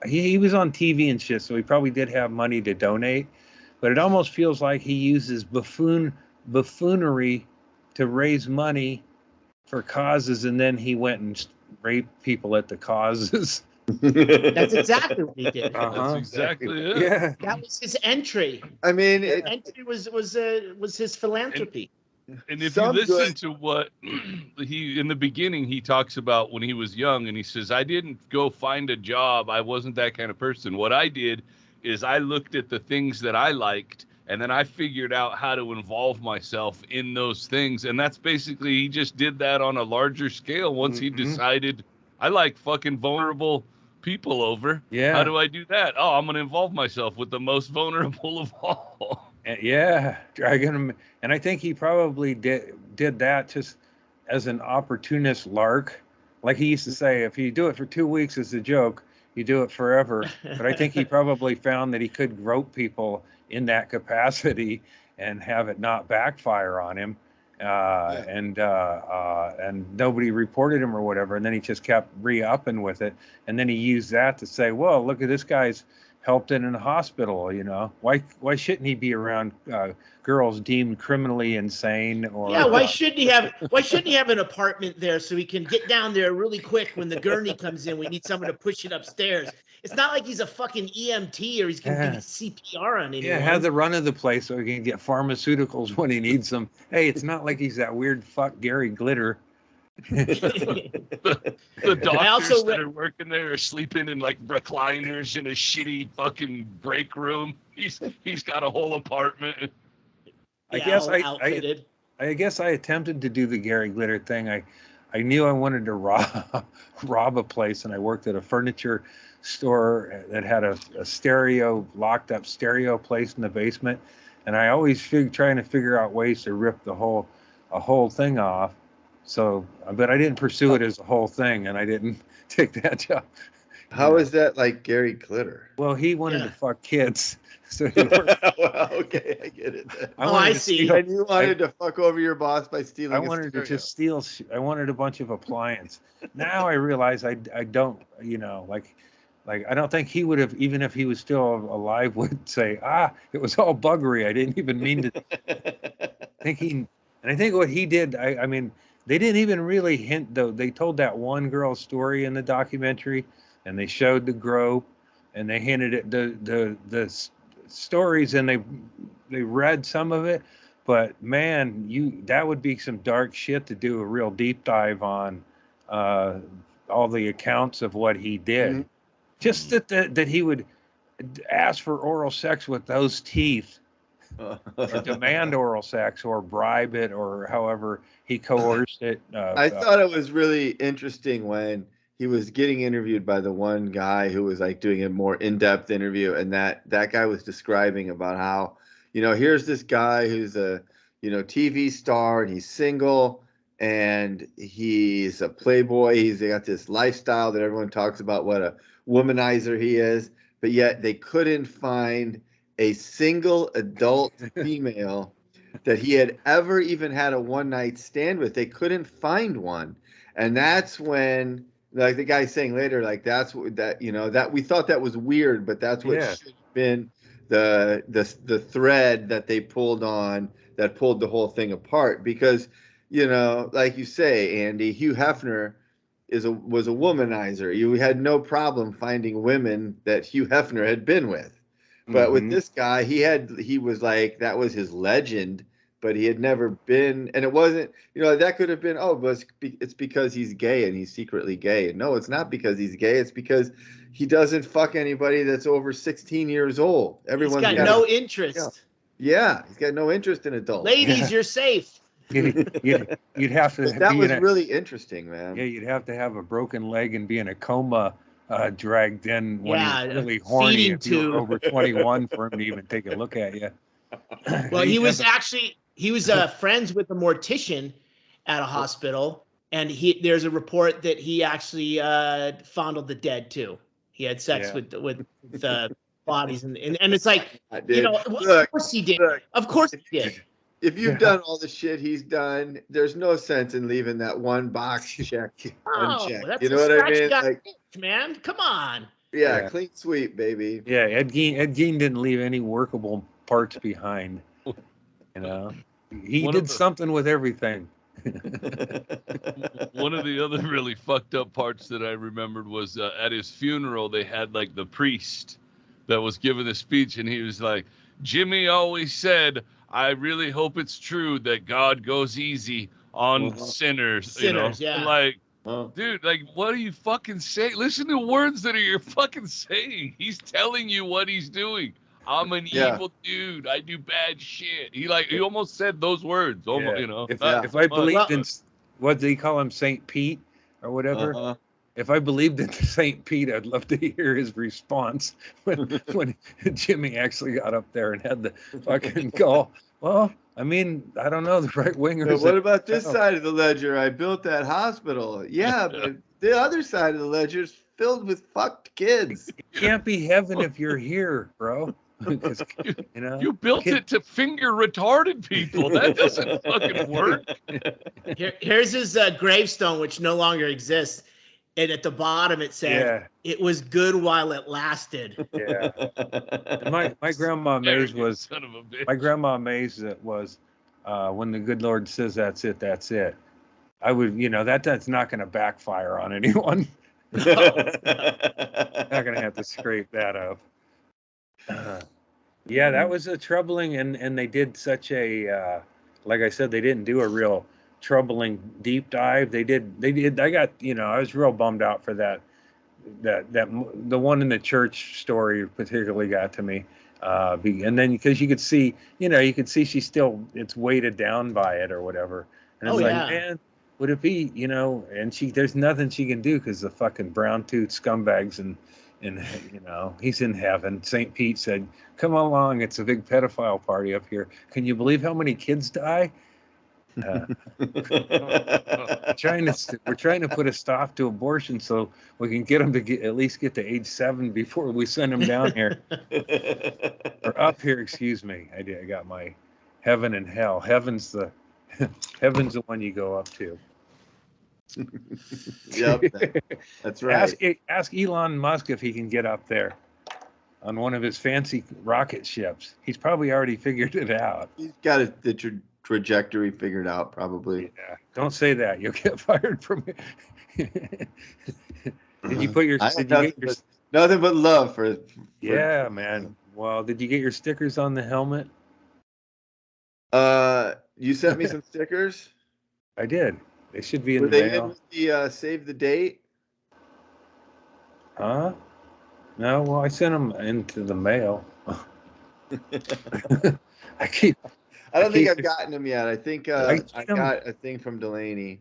He was on TV and shit, so he probably did have money to donate. But it almost feels like he uses buffoonery to raise money for causes, and then he went and raped people at the causes. That's exactly what he did. That's exactly it. Yeah, that was his entry. I mean, entry was his philanthropy. And if you listen to what he in the beginning, he talks about when he was young, and he says, I didn't go find a job. I wasn't that kind of person. What I did is I looked at the things that I liked, and then I figured out how to involve myself in those things. And that's basically, he just did that on a larger scale once he decided, I like fucking vulnerable people over. Yeah. How do I do that? Oh, I'm going to involve myself with the most vulnerable of all. Yeah, dragging him. And I think he probably did that just as an opportunist lark. Like he used to say, if you do it for 2 weeks as a joke, you do it forever. But I think he probably found that he could grope people in that capacity and have it not backfire on him. And nobody reported him or whatever. And then he just kept re-upping with it. And then he used that to say, well, look at this guy's helped in a hospital, why shouldn't he be around girls deemed criminally insane? Or why shouldn't he have an apartment there so he can get down there really quick when the gurney comes in? We need someone to push it upstairs. It's not like he's a fucking EMT or he's gonna do CPR on anyone. Yeah, have the run of the place so he can get pharmaceuticals when he needs them. Hey, it's not like he's that weird fuck Gary Glitter. The doctors that are working there are sleeping in like recliners in a shitty fucking break room. He's got a whole apartment. I guess I attempted to do the Gary Glitter thing. I knew I wanted to rob a place, and I worked at a furniture store that had a locked up stereo place in the basement, and I always trying to figure out ways to rip a whole thing off. So, but I didn't pursue it as a whole thing, and I didn't take that job. How is that like Gary Glitter? Well, he wanted to fuck kids. So well, okay, I get it. I see. And you wanted to fuck over your boss by stealing. I wanted to just steal. I wanted a bunch of appliance. Now I realize I don't. Like I don't think he would have, even if he was still alive, would say, it was all buggery. I didn't even mean to. And I think what he did. I mean. They didn't even really hint, though. They told that one girl's story in the documentary, and they showed the grope, and they hinted at the stories, and they read some of it. But that would be some dark shit to do a real deep dive on, all all the accounts of what he did. Mm-hmm. Just that he would ask for oral sex with those teeth, or demand oral sex, or bribe it, or however he coerced it. I thought it was really interesting when he was getting interviewed by the one guy who was like doing a more in-depth interview, and that guy was describing about how, here's this guy who's a, TV star, and he's single, and he's a playboy. He's got this lifestyle that everyone talks about, what a womanizer he is, but yet they couldn't find a single adult female that he had ever even had a one night stand with. They couldn't find one. And that's when, like the guy saying later, like that's what that, that we thought that was weird, but that's what should have been the thread that they pulled on, that pulled the whole thing apart. Because, like you say, Andy, Hugh Hefner was a womanizer. You had no problem finding women that Hugh Hefner had been with. But with this guy, he was like, that was his legend, but he had never been, and it wasn't, that could have been, it's because he's gay and he's secretly gay. And no, it's not because he's gay. It's because he doesn't fuck anybody that's over 16 years old. Everyone's got no interest. Yeah, he's got no interest in adults. Ladies, you're safe. You'd have to. That was really interesting, man. Yeah, you'd have to have a broken leg and be in a coma, dragged in when you're really horny if you were over 21 for him to even take a look at you. Well, he was friends with a mortician at a hospital, and there's a report that he actually fondled the dead too. He had sex with the bodies, and it's like, of course he did. Of course he did. If you've done all the shit he's done, there's no sense in leaving that one box checked unchecked. That's you know what I mean? Like, man, come on. Yeah, clean sweep, baby. Yeah, Ed Gein didn't leave any workable parts behind. He did something with everything. One of the other really fucked up parts that I remembered was at his funeral, they had like the priest that was giving the speech, and he was like, Jimmy always said, I really hope it's true that God goes easy on sinners. Yeah. Like, dude, like, what are you fucking saying? Listen to words that you're fucking saying. He's telling you what he's doing. I'm an evil dude. I do bad shit. He almost said those words. Almost, If I believed in, what do they call him, Saint Pete or whatever? If I believed in Saint Pete, I'd love to hear his response when Jimmy actually got up there and had the fucking call. Well, I mean, I don't know, the right wingers. What about this side of the ledger? I built that hospital. Yeah, but the other side of the ledger is filled with fucked kids. It can't be heaven if you're here, bro. Because, you built it to finger retarded people. That doesn't fucking work. Here's his gravestone, which no longer exists. And at the bottom it said, "It was good while it lasted." Yeah. My grandma Mays was. My grandma Mays was, when the good Lord says that's it, that's it. I would, that's not going to backfire on anyone. Not going to have to scrape that up. That was a troubling, and they did such a, like I said, they didn't do a real troubling deep dive. They did. I got, I was real bummed out for that the one in the church story particularly got to me. And then because you could see it's weighted down by it or whatever. And it's man, would it be, and there's nothing she can do because the fucking brown tooth scumbags and he's in heaven. St. Pete said, come along, it's a big pedophile party up here. Can you believe how many kids die? We're trying to put a stop to abortion so we can get them to at least get to age 7 before we send them down here or up here. Excuse me. I got my heaven and hell. Heaven's the one you go up to. Yep, that's right. Ask Elon Musk if he can get up there on one of his fancy rocket ships. He's probably already figured it out. He's got the trajectory figured out, probably. Yeah. Don't say that. You'll get fired from it. Did you put your? Nothing but love for. Yeah, man. Well, did you get your stickers on the helmet? You sent me some stickers. I did. They should be in the the mail. Were they in the save the date? Huh? No, well, I sent them into the mail. I keep. I don't think keep I've gotten them yet. I think I I get 'em- got a thing from Delaney.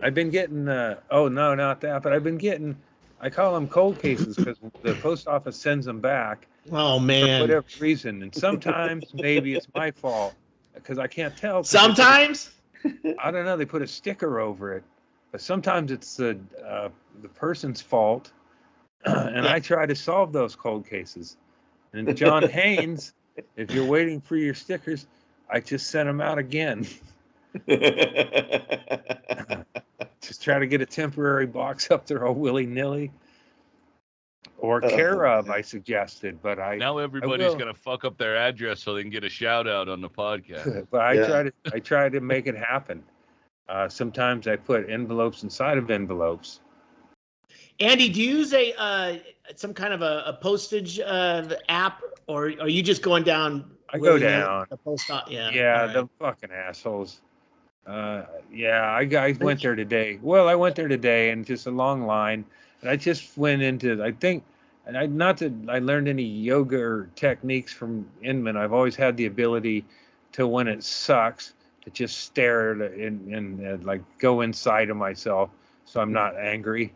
I've been getting. Oh no, not that. But I've been getting. I call them cold cases because the post office sends them back Oh for man. whatever reason, and sometimes maybe it's my fault because I can't tell. 'Cause Sometimes. I don't know. They put a sticker over it, but sometimes it's the person's fault, and Yeah. I try to solve those cold cases. And John Haynes, if you're waiting for your stickers, I just sent them out again. Just try to get a temporary box up there all willy-nilly. Or care of, I suggested, but Now I everybody's will. gonna fuck up their address so they can get a shout out on the podcast. But Yeah. I try to make it happen. Sometimes I put envelopes inside of envelopes. Andy, do you use a some kind of a postage app, or are you just going down I go willy-nilly down. the post office? Yeah. Yeah, All right. the fucking assholes. Yeah, I went there today. Well, I went there today and just a long line. And I just went into, I think, and I not that I learned any yoga or techniques from Inman. I've always had the ability to, when it sucks, to just stare at it and like go inside of myself so I'm not angry.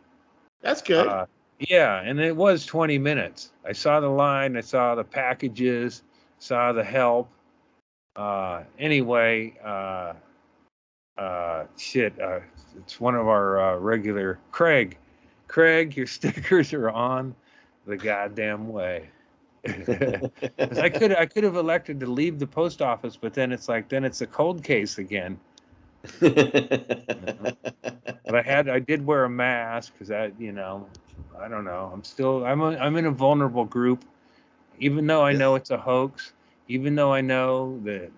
That's good. Yeah, and it was 20 minutes. I saw the line, I saw the packages, saw the help. Anyway, it's one of our regular Craig, your stickers are on the goddamn way. Because I could have elected to leave the post office, but then it's a cold case again. But I did wear a mask because I don't know, I'm in a vulnerable group, even though I know it's a hoax, even though I know that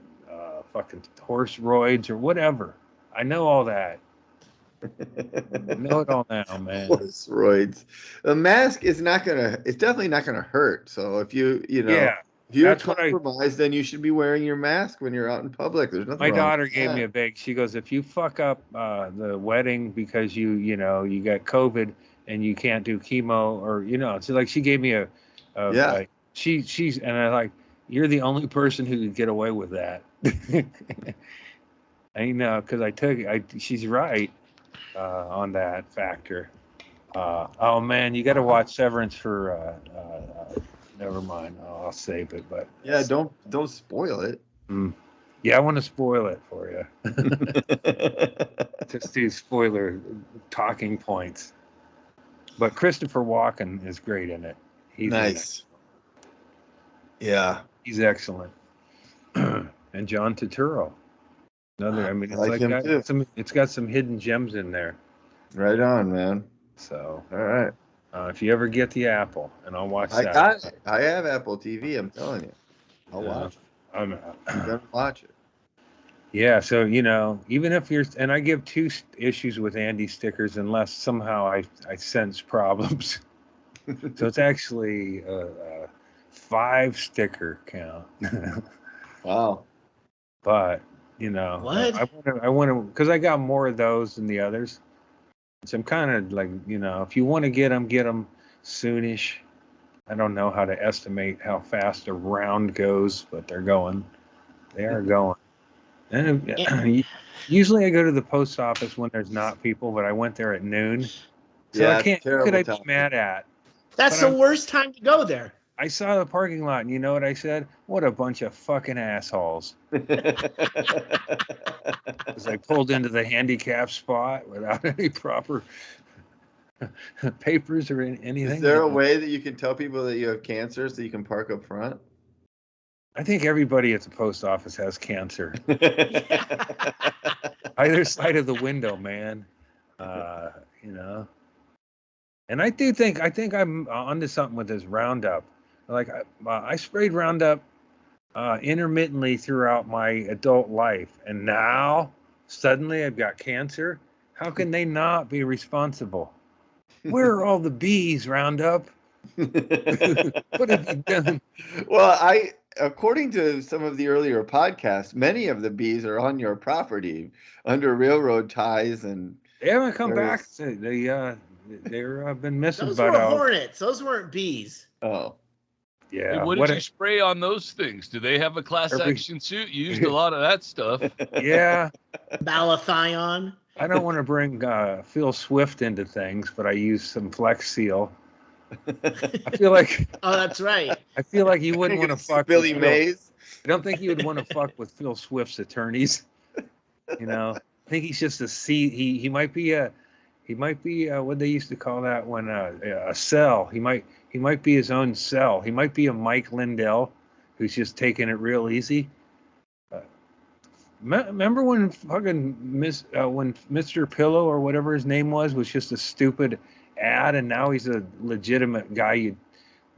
fucking horse roids or whatever. I know all that. I know it all now, man. Horse roids. A mask is not gonna. It's definitely not gonna hurt. So if Yeah, if you're that's what compromised, then you should be wearing your mask when you're out in public. There's nothing my wrong daughter with gave me that. a big. She goes, if you fuck up the wedding because you got COVID and you can't do chemo or so like she gave me Yeah. she's and I like you're the only person who could get away with that. I know because she's right on that factor. Oh man, you got to watch Severance for. Never mind, I'll save it. But Yeah. Don't spoil it. yeah, I want to spoil it for you. Just these spoiler talking points. But Christopher Walken is great in it. Nice. Yeah. He's excellent. And John Turturro. Another. I mean, I it's like him too. it's got some hidden gems in there. Right on, man. So, All right. if you ever get the Apple, and I'll watch I that. got it. I have Apple TV. I'm telling you. I'll watch it. I'm Gonna watch it. Yeah, so even if and I give 2 issues with Andy stickers unless somehow I sense problems. So it's actually a 5 sticker count. Wow. But What? I want to because I got more of those than the others. So I'm kind of like if you want to get them soonish. I don't know how to estimate how fast a round goes, but they're going. They are going. And usually I go to the post office when there's not people, but I went there at noon. So I Yeah, it's can't. Who could terrible I be time. mad at? That's But the worst time to go there. I saw the parking lot, and you know what I said? What a bunch of fucking assholes. As I pulled into the handicap spot without any proper papers or anything. Is there a way that you can tell people that you have cancer so you can park up front? I think everybody at the post office has cancer. Either side of the window, man. And I think I'm onto something with this Roundup. Like I sprayed Roundup intermittently throughout my adult life, and now suddenly I've got cancer. How can they not be responsible? Where are all the bees, Roundup? What have you done? Well, according to some of the earlier podcasts, many of the bees are on your property under railroad ties and They haven't come back. various. they're been missing. Those But were hornets. Those weren't bees. Oh. Yeah. Hey, what did you spray on those things? Do they have a class action suit? You used a lot of that stuff. Yeah. Malathion. I don't want to bring Phil Swift into things, but I use some Flex Seal. I feel like. Oh, that's right. I feel like you wouldn't want to fuck Billy with Mays. I don't think you would want to fuck with Phil Swift's attorneys. You know, I think he's just a C. He might be what they used to call that when a cell. He might be his own cell. He might be a Mike Lindell, who's just taking it real easy. Remember when fucking when Mr. Pillow or whatever his name was just a stupid ad, and now he's a legitimate guy you'd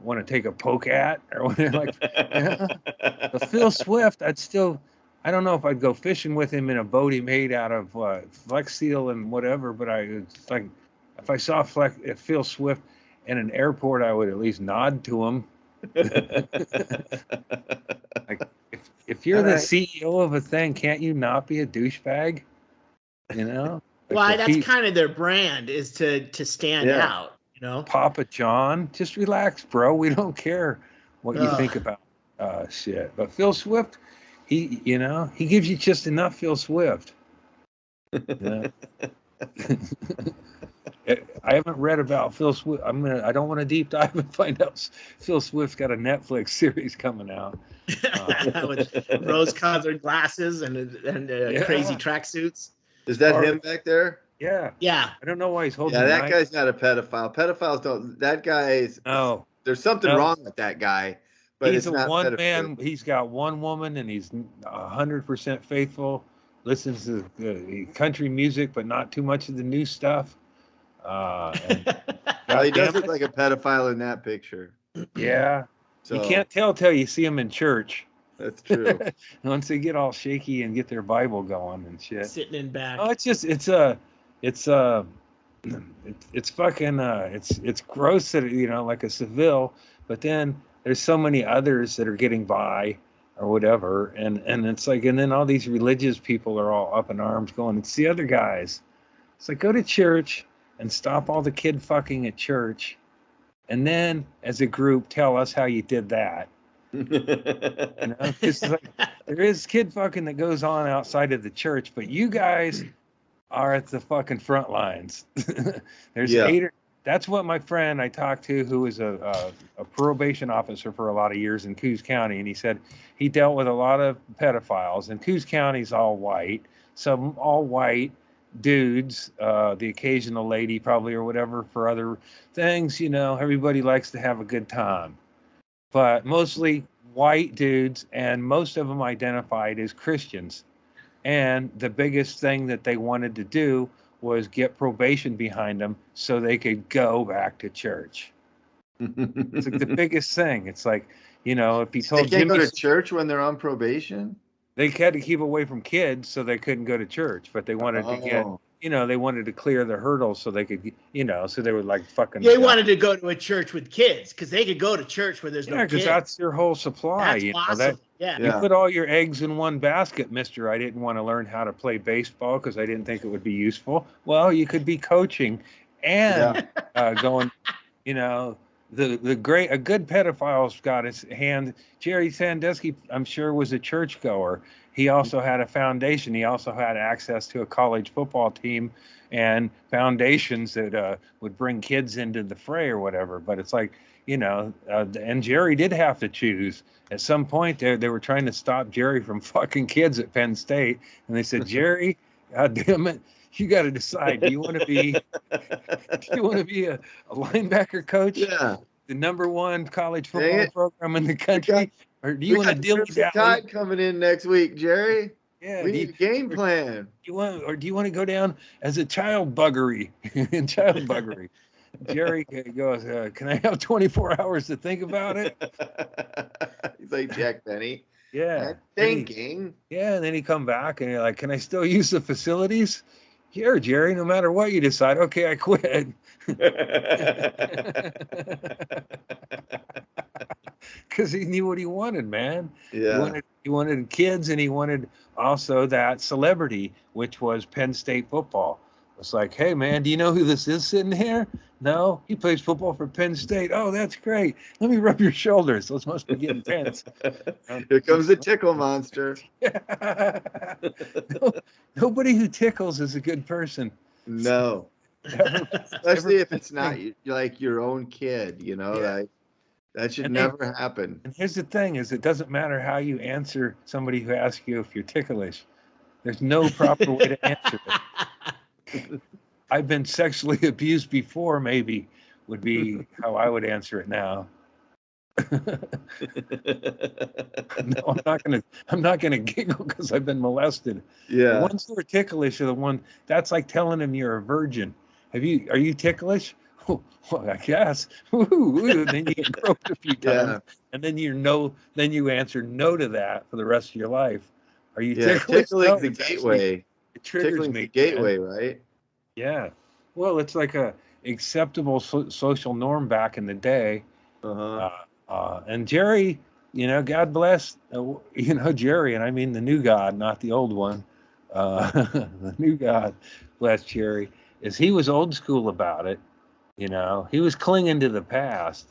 want to take a poke at or whatever. Like, yeah. But Phil Swift, I don't know if I'd go fishing with him in a boat he made out of Flex Seal and whatever. But it's like if I saw Phil Swift in an airport, I would at least nod to him. Like if you're the CEO of a thing, can't you not be a douchebag? You know? Why? That's kind of their brand, is to stand out. You know, Papa John, just relax, bro. We don't care what you think about shit. But Phil Swift, he gives you just enough Phil Swift. Yeah. I haven't read about Phil Swift. I don't want to deep dive and find out Phil Swift's got a Netflix series coming out. With rose-colored glasses and crazy tracksuits. Is that him back there? Yeah. Yeah. I don't know why he's holding. Yeah, that guy's not a pedophile. Pedophiles don't. That guy's. No. There's something wrong with that guy. But He's it's not one man. He's got one woman, and he's 100% faithful. Listens to the country music, but not too much of the new stuff. Well, he does look like a pedophile in that picture. Yeah. So, you can't tell till you see him in church. That's true. Once they get all shaky and get their Bible going and shit. Sitting in back. Oh, it's fucking it's gross that like a Savile, but then there's so many others that are getting by or whatever, and it's like, and then all these religious people are all up in arms going, it's the other guys. It's like, go to church and stop all the kid fucking at church, and then as a group tell us how you did that. Like, there is kid fucking that goes on outside of the church, but you guys are at the fucking front lines. There's 8 that's what my friend I talked to, who was a probation officer for a lot of years in Coos County, and he said he dealt with a lot of pedophiles, and Coos County's all white, some all white dudes, the occasional lady probably or whatever for other things, everybody likes to have a good time, but mostly white dudes, and most of them identified as Christians. And the biggest thing that they wanted to do was get probation behind them so they could go back to church. It's like the biggest thing. It's like, if you told they can't go to church when they're on probation. They had to keep away from kids, so they couldn't go to church. But they wanted to get, they wanted to clear the hurdles so they could, so they were like fucking. They wanted to go to a church with kids because they could go to church where there's no kids. Yeah, because that's your whole supply. That's awesome. You put all your eggs in one basket, mister. I didn't want to learn how to play baseball because I didn't think it would be useful. Well, you could be coaching and going, a good pedophile's got his hand. Jerry Sandusky, I'm sure, was a churchgoer. He also had a foundation. He also had access to a college football team and foundations that would bring kids into the fray or whatever. But it's like, and Jerry did have to choose. At some point, they were trying to stop Jerry from fucking kids at Penn State. And they said, Jerry, God damn it, you got to decide. Do you want to be a linebacker coach? Yeah. The number 1 college football program in the country? Or do you want to deal with that? Tide coming in next week, Jerry. Yeah, we need a game plan. Do you want to go down as a child buggery? Child buggery. Jerry goes, can I have 24 hours to think about it? He's like Jack Benny. Yeah. Thinking. And then he come back and you're like, can I still use the facilities? Here, Jerry, no matter what you decide. Okay, I quit. Because he knew what he wanted, man. Yeah. He wanted kids, and he wanted also that celebrity, which was Penn State football. It's like, hey man, do you know who this is sitting here? No, he plays football for Penn State. Oh, that's great. Let me rub your shoulders. Those must be getting tense. Here comes the tickle monster. Nobody who tickles is a good person. No. Especially if it's not like your own kid, like that should never happen. And here's the thing is it doesn't matter how you answer somebody who asks you if you're ticklish. There's no proper way to answer it. I've been sexually abused before, maybe would be how I would answer it now. No, I'm not gonna giggle because I've been molested. Yeah. The ones who are ticklish are the one that's like telling them you're a virgin. Are you ticklish? Well, I guess. And then you get groped a few times, and then then you answer no to that for the rest of your life. Are you ticklish? Tickling the gateway. It triggers me. The gateway, right? Yeah. Well, it's like a acceptable social norm back in the day. And Jerry, God bless, Jerry, and I mean the new God, not the old one. The new God, bless Jerry, is he was old school about it. He was clinging to the past.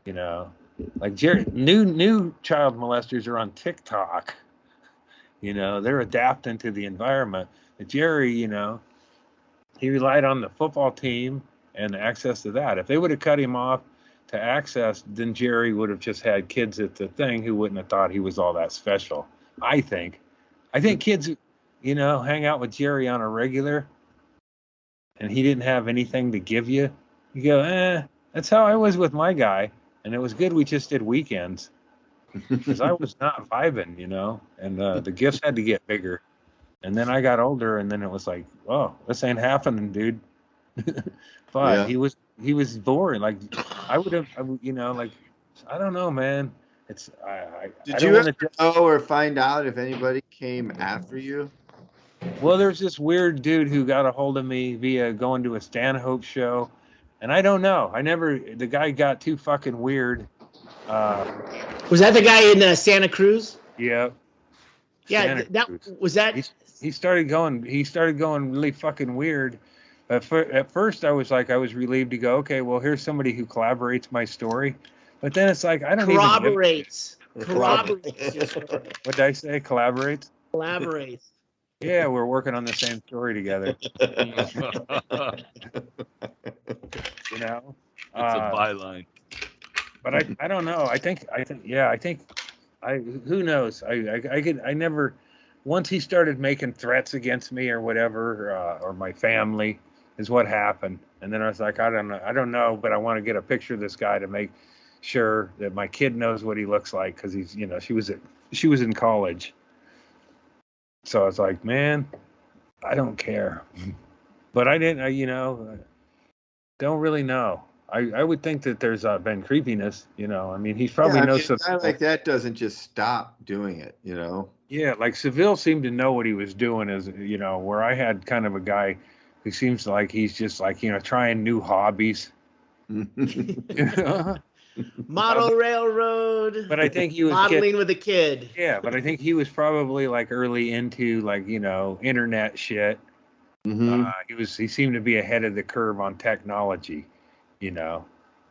Like Jerry, new child molesters are on TikTok. They're adapting to the environment. But Jerry, he relied on the football team and access to that. If they would have cut him off to access, then Jerry would have just had kids at the thing who wouldn't have thought he was all that special. I think kids, hang out with Jerry on a regular and he didn't have anything to give you. You go, that's how I was with my guy. And it was good we just did weekends because I was not vibing, and the gifts had to get bigger. And then I got older and then it was like, oh, this ain't happening, dude. But he was boring. Like I don't know, man. Did you ever know or find out if anybody came after you? Well, there's this weird dude who got a hold of me via going to a Stanhope show, and I don't know. The guy got too fucking weird. Was that the guy in Santa Cruz? Yeah. Yeah, was that. He started going really fucking weird. At first, I was relieved to go, okay, well, here's somebody who collaborates my story. But then it's like, I don't corroborates. What did I say? Collaborates? Collaborates. Yeah, we're working on the same story together. It's a byline. But I don't know. Who knows? I never, once he started making threats against me or whatever, or my family is what happened. And then I was like, I don't know, but I want to get a picture of this guy to make sure that my kid knows what he looks like. Cause he's, she was in college. So I was like, man, I don't care, but I didn't, don't really know. I would think that there's been creepiness, I mean, he probably knows something. A guy like that doesn't just stop doing it, Yeah, like Savile seemed to know what he was doing, where I had kind of a guy who seems like he's just like, trying new hobbies. Model railroad. But I think he was modeling with a kid. Yeah, but I think he was probably like early into like, internet shit. He seemed to be ahead of the curve on technology.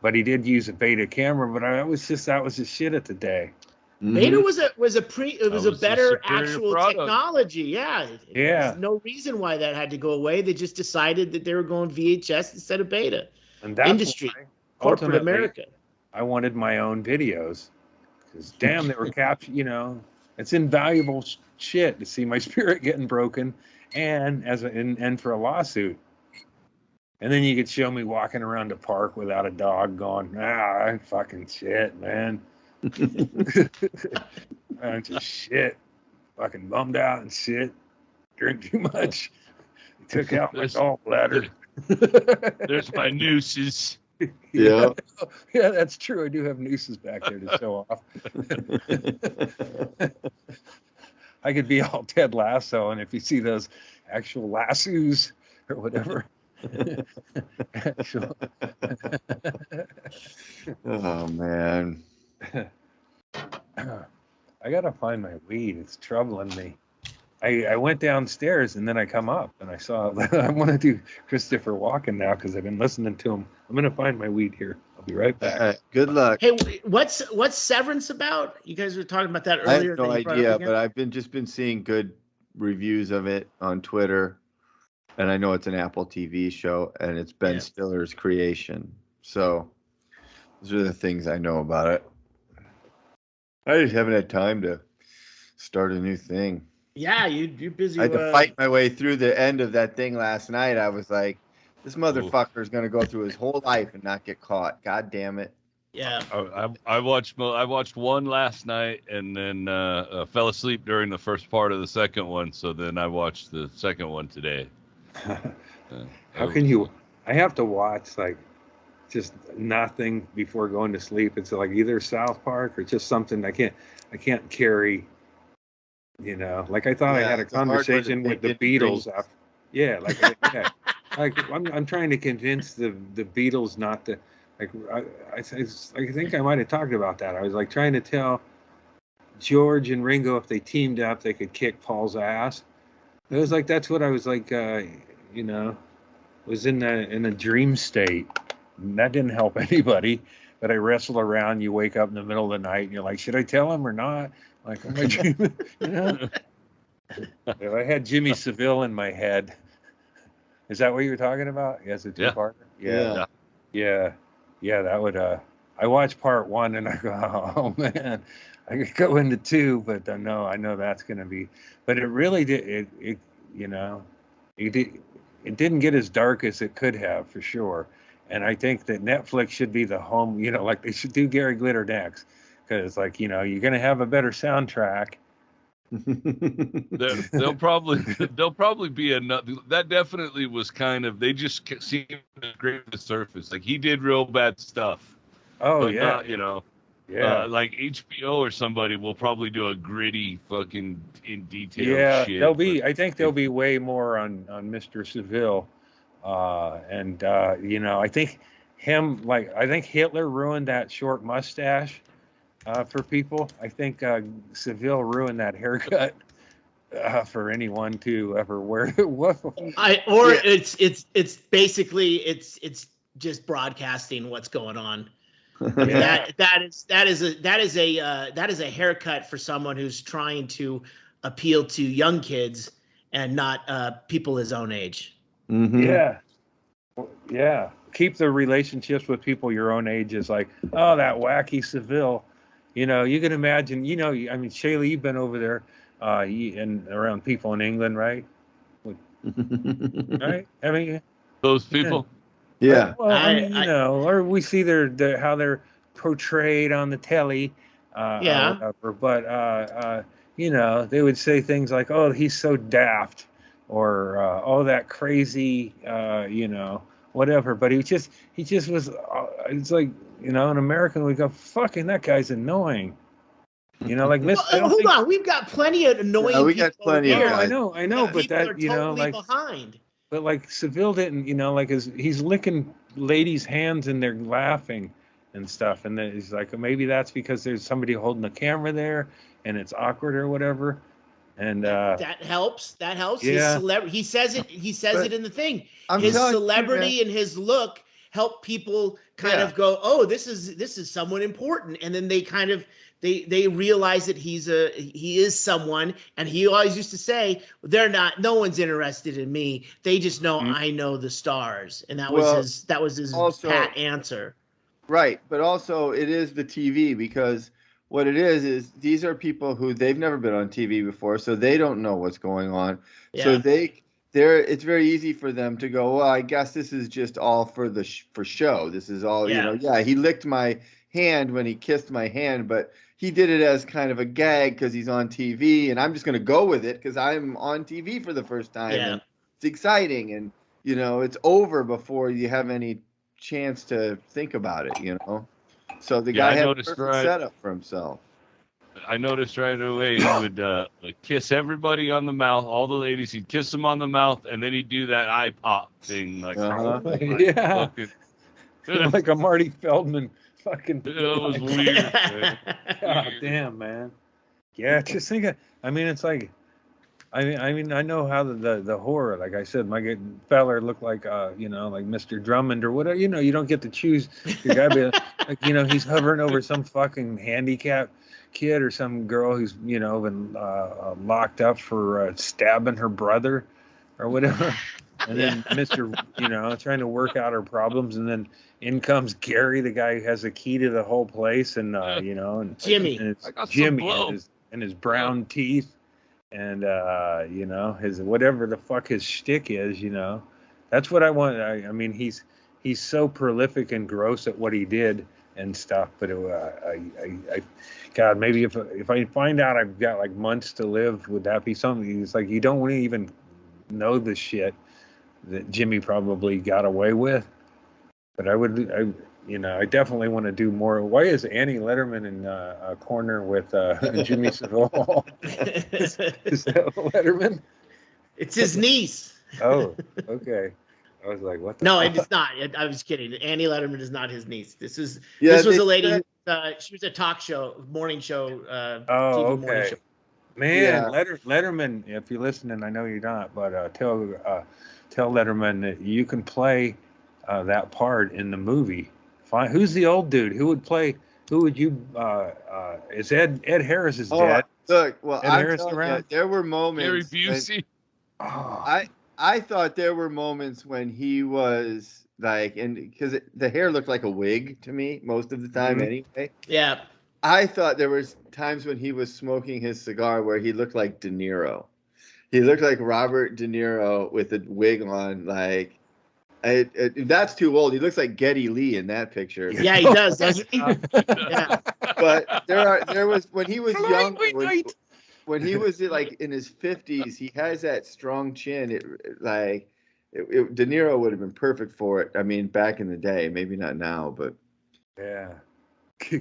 But he did use a beta camera, but that was the shit at the day. Beta was a better actual technology. Yeah. Yeah. There's no reason why that had to go away. They just decided that they were going VHS instead of beta. And that's industry, corporate America. I wanted my own videos because damn, they were captured. It's invaluable shit to see my spirit getting broken, and for a lawsuit. And then you could show me walking around the park without a dog going, fucking shit, man. I'm just shit. Fucking bummed out and shit. Drink too much. Took out my gallbladder. There's my nooses. Yeah. Yeah, that's true. I do have nooses back there to show off. I could be all Ted Lasso, and if you see those actual lassos or whatever. Oh man. I gotta find my weed. It's troubling me. I went downstairs and then I come up and I saw I want to do Christopher Walken now because I've been listening to him. I'm gonna find my weed here. I'll be right back. Good luck. Hey, what's Severance about? You guys were talking about that I have earlier. no that you brought up idea, again? but I've been seeing good reviews of it on Twitter, and I know it's an Apple TV show, and it's Ben Stiller's creation. So those are the things I know about it. I just haven't had time to start a new thing. Yeah, you're busy. I had to fight my way through the end of that thing last night. I was like, this motherfucker is going to go through his whole life and not get caught. God damn it. Yeah. I watched one last night and then fell asleep during the first part of the second one. So then I watched the second one today. How can you? I have to watch like just nothing before going to sleep. It's like either South Park or just something I can't carry. You know, like I thought I had a conversation with the Beatles after. Yeah, like I'm trying to convince the Beatles not to. Like I think I might have talked about that. I was like trying to tell George and Ringo if they teamed up, they could kick Paul's ass. It was like that's what I was like. You know, was in a dream state. And that didn't help anybody. But I wrestle around. You wake up in the middle of the night and you're like, should I tell him or not? Like, am I dreaming? You know? I had Jimmy Savile in my head. Is that what you were talking about? Yes, a two-parter? Yeah. That would. I watched part one and I go, oh man, I could go into two, but no, I know that's going to be. But it really did. It you know, it didn't get as dark as it could have for sure. And I think that Netflix should be the home. You know, like they should do Gary Glitter next, because like you know you're going to have a better soundtrack. They'll probably be another. That definitely was kind of. They just seemed to scrape the surface. Like he did real bad stuff. Oh but yeah, not, you know. Yeah, like HBO or somebody will probably do a gritty fucking in detail. Yeah, shit, I think there'll be way more on Mr. Savile, and you know I think I think Hitler ruined that short mustache for people. I think Savile ruined that haircut for anyone to ever wear it. It's basically it's just broadcasting what's going on. I mean that is a haircut for someone who's trying to appeal to young kids and not people his own age. Mm-hmm. Yeah. Keep the relationships with people your own age is like, oh, that wacky Savile. You know, you can imagine. You know, I mean, Chaille, you've been over there and around people in England, right? Right? I mean, those people. Yeah. Well, I mean, you know, or we see how they're portrayed on the telly, or whatever. But you know, they would say things like, "Oh, he's so daft," or "Oh, that crazy," you know, whatever. But he just was. It's like, you know, in American we go, "Fucking that guy's annoying." You know, like hold on, we've got plenty of annoying we people got plenty over of here. guys. I know, but that, you know, totally like behind. But like Savile didn't, you know, like he's licking ladies' hands and they're laughing and stuff, and then he's like, maybe that's because there's somebody holding the camera there and it's awkward or whatever. And that helps. That helps. Yeah. His celebrity. He says it in the thing. His celebrity and his look help people kind of go, oh, this is someone important, and then they kind of they realize that he is someone. And he always used to say, no one's interested in me, they just know I know the stars. And that was his also, pat answer. Right, but also it is the TV, because what it is these are people who they've never been on TV before, so they don't know what's going on. So it's very easy for them to go, well, I guess this is just all for for show. This is all, you know, he licked my hand when he kissed my hand, but he did it as kind of a gag because he's on TV, and I'm just going to go with it because I'm on TV for the first time. Yeah. And it's exciting, and, you know, it's over before you have any chance to think about it, you know? So the guy had a perfect setup for himself. I noticed right away he would kiss everybody on the mouth, all the ladies. He'd kiss them on the mouth, and then he'd do that eye pop thing, like yeah, like a Marty Feldman fucking. It was weird. God damn, man. Yeah, just think of. I mean, it's like I know how the horror. Like I said, my feller looked like like Mr. Drummond or whatever. You don't get to choose your guy, but like he's hovering over some fucking handicapped kid or some girl who's been locked up for stabbing her brother or whatever. And then Mr. trying to work out her problems, and then in comes Gary, the guy who has the key to the whole place, and and Jimmy, and it's I got some Jimmy blow. and his brown teeth. And his whatever the fuck his shtick is, that's what I want. I mean, he's so prolific and gross at what he did and stuff. But God, maybe if I find out I've got like months to live, would that be something? It's like you don't want to even know the shit that Jimmy probably got away with. But I definitely want to do more. Why is Annie Letterman in a corner with Jimmy Savile? Is that Letterman? it's his niece. Oh, okay. I was like, what the No, fuck? it's not. I was kidding. Annie Letterman is not his niece. This was a lady. She was a talk show, morning show. Oh, TV morning okay. show. Man, Letterman, if you're listening, I know you're not, but tell Letterman that you can play that part in the movie. Fine. Who's the old dude? Who would you? Is Ed Harris is dead? Look, well, Ed I'm Harris telling around? you, there were Gary moments when Busey. Oh, I thought there were moments when he was like, and because the hair looked like a wig to me most of the time anyway. Yeah. I thought there was times when he was smoking his cigar where he looked like De Niro. He looked like Robert De Niro with a wig on. Like, that's too old. He looks like Geddy Lee in that picture. Yeah, he does, doesn't he? Yeah. But there was when he was younger, when he was like in his 50s, he has that strong chin. De Niro would have been perfect for it. I mean, back in the day, maybe not now, but yeah.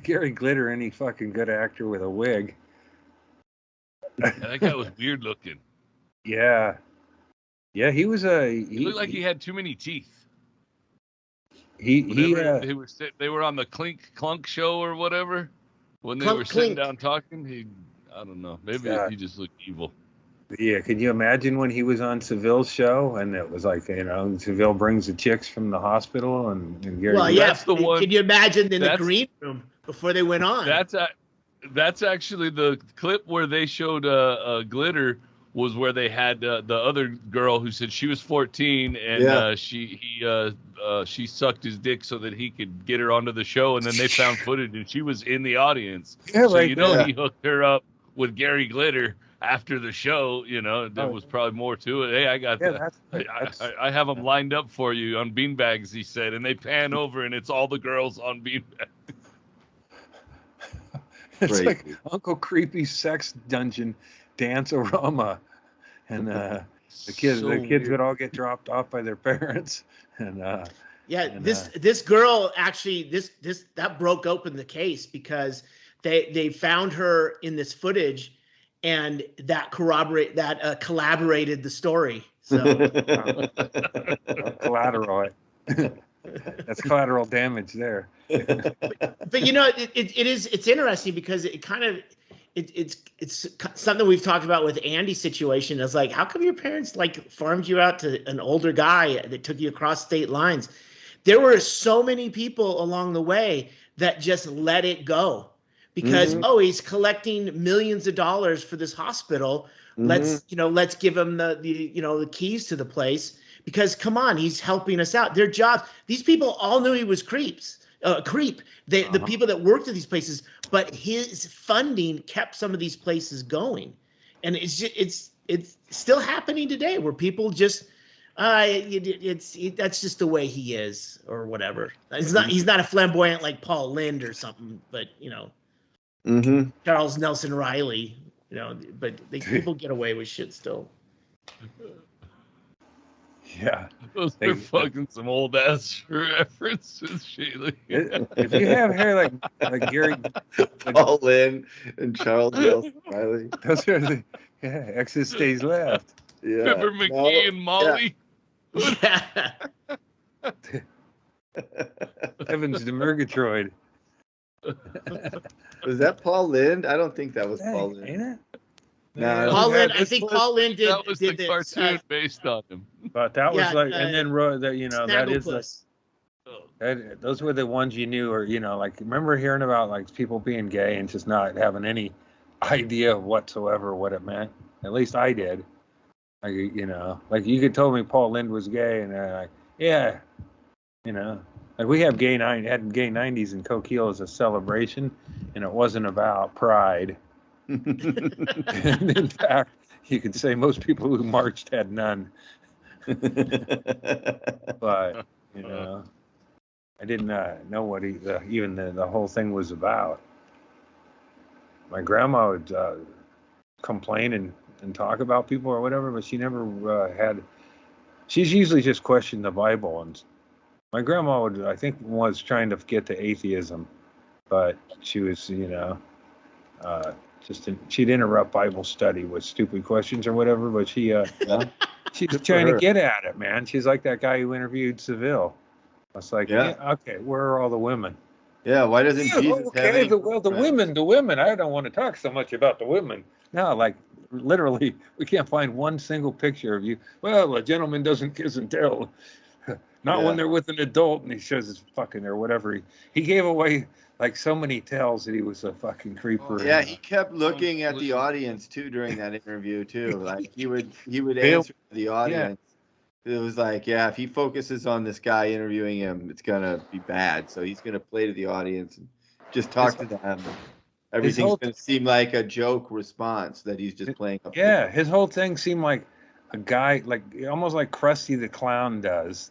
Gary Glitter, any fucking good actor with a wig. Yeah, that guy was weird looking. Yeah. Yeah, he was He looked like he had too many teeth. They were on the Clink Clunk show or whatever when they were sitting down talking. I don't know. Maybe he just looked evil. Yeah, can you imagine when he was on Savile's show and it was like, Savile brings the chicks from the hospital and Gary. Well, yeah. That's the one. Can you imagine in the green room before they went on? That's actually the clip where they showed Glitter was where they had the other girl who said she was 14 and she sucked his dick so that he could get her onto the show, and then they found footage and she was in the audience. Yeah, so he hooked her up with Gary Glitter after the show. There was probably more to it. Hey, I got that. I have them lined up for you on beanbags, he said, and they pan over and it's all the girls on beanbags. It's like Uncle Creepy's sex dungeon dance-orama, and the kids would all get dropped off by their parents, and this girl actually that broke open the case because they found her in this footage, and that collaborated the story. So collateral. That's collateral damage there. but it's interesting because it's something we've talked about with Andy's situation. It's like, how come your parents like farmed you out to an older guy that took you across state lines? There were so many people along the way that just let it go because he's collecting millions of dollars for this hospital. Let's give him the keys to the place. Because come on, he's helping us out. Their jobs. These people all knew he was a creep. The people that worked at these places, but his funding kept some of these places going, and it's still happening today where people just that's just the way he is or whatever. He's not a flamboyant like Paul Lynde or something, but Charles Nelson Riley, but people get away with shit still. Yeah, those are fucking some old ass references, Chaille. If you have hair like Gary, Paul Lynde and Charles Nelson Riley, those are the X's stays left. Yeah, Pepper McGee and Molly. Yeah. Heavens to Murgatroyd. Was that Paul Lynde? I don't think that was Paul Lynde. Ain't it? No, Paul Lynde, I this think was- Paul Lynde That was the did this. cartoon based on him. But that was Yeah, like, and then that that is the, Snagglepuss. those were the ones you knew, or like remember hearing about like people being gay and just not having any idea whatsoever what it meant. At least I did. Like like you could tell me Paul Lynde was gay, and like yeah, like we have had gay 90s in Coquille as a celebration, and it wasn't about pride. And in fact, you could say most people who marched had none. But I didn't know what even the whole thing was about. My grandma would complain and talk about people or whatever, but she never had. She's usually just questioned the Bible, and my grandma I think, was trying to get to atheism, but she was, she'd interrupt Bible study with stupid questions or whatever, but she's trying to get at it, man. She's like that guy who interviewed Savile. I was like, yeah, okay, where are all the women? Yeah, why doesn't Jesus have any? The women. I don't want to talk so much about the women. No, like literally, we can't find one single picture of you. Well, a gentleman doesn't kiss and tell. Not when they're with an adult and he shows his fucking or whatever. He gave away like so many tells that he was a fucking creeper. Yeah, he kept looking at the audience too during that interview too. Like he would answer the audience. It was like, yeah, if he focuses on this guy interviewing him, it's gonna be bad. So he's gonna play to the audience and just talk to them. Everything's gonna seem like a joke response that he's just playing up. Yeah, his whole thing seemed like a guy, like almost like Krusty the Clown does.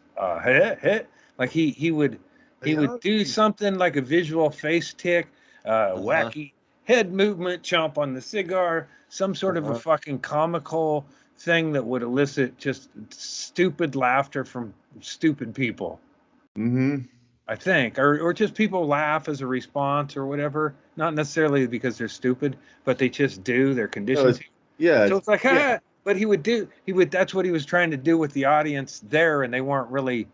Like he would do something like a visual face tick, wacky head movement, chomp on the cigar, some sort of a fucking comical thing that would elicit just stupid laughter from stupid people. Mm-hmm. I think, or just people laugh as a response or whatever. Not necessarily because they're stupid, but they just do. They're conditioned. So it's like, but he would. That's what he was trying to do with the audience there, and they weren't really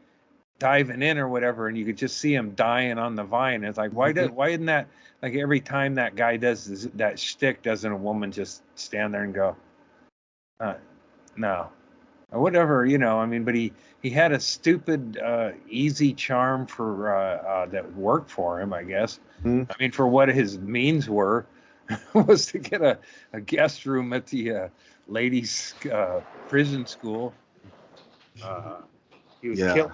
diving in or whatever, and you could just see him dying on the vine. It's like, why isn't that like every time that guy does that shtick, doesn't a woman just stand there and go, no, or whatever, I mean, but he had a stupid, easy charm for that worked for him, I guess. I mean, for what his means were, was to get a guest room at the ladies' prison school. He would kill.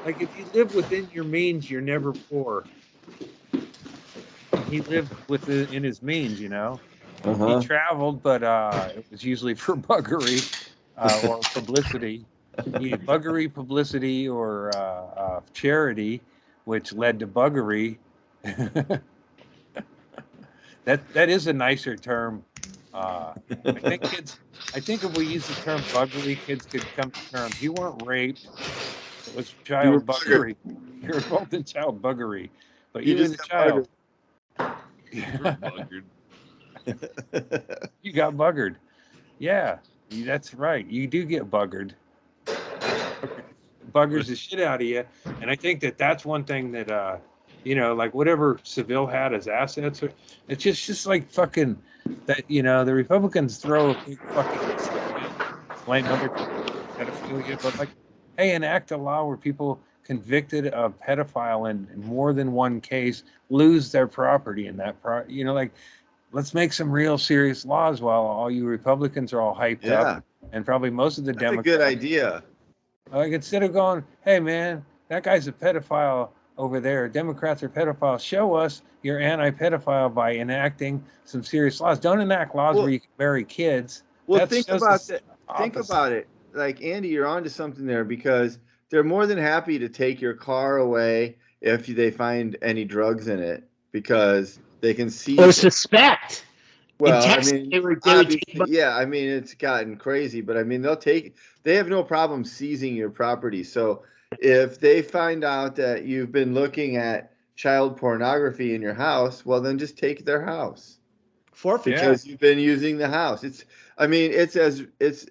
Like if you live within your means, you're never poor. He lived in his means, He traveled, but it was usually for buggery or publicity. Buggery, publicity, or charity, which led to buggery. That is a nicer term. I think if we use the term buggery, kids could come to terms. You weren't raped. It was child buggery. You're involved in child buggery, but you were the child. Buggered. You got buggered. Yeah, that's right. You do get buggered. Buggers the shit out of you, and I think that's one thing that like whatever Savile had as assets, it's just like fucking that. The Republicans throw a big fucking blame other pedophilia, but like, hey, enact a law where people convicted of pedophile in more than one case lose their property in that like, let's make some real serious laws while all you Republicans are all hyped up, and probably most of the Democrats. That's a good idea. Like, instead of going, hey man, that guy's a pedophile over there, Democrats are pedophiles, show us you're anti-pedophile by enacting some serious laws. Don't enact laws where you can bury kids. Well, think about it. Think about it. Like, Andy, you're onto something there, because they're more than happy to take your car away if they find any drugs in it, because they can see or suspect. Well, I mean, I mean, it's gotten crazy, but I mean, they have no problem seizing your property. So if they find out that you've been looking at child pornography in your house, well, then just take their house. Forfeit. Because you've been using the house. It's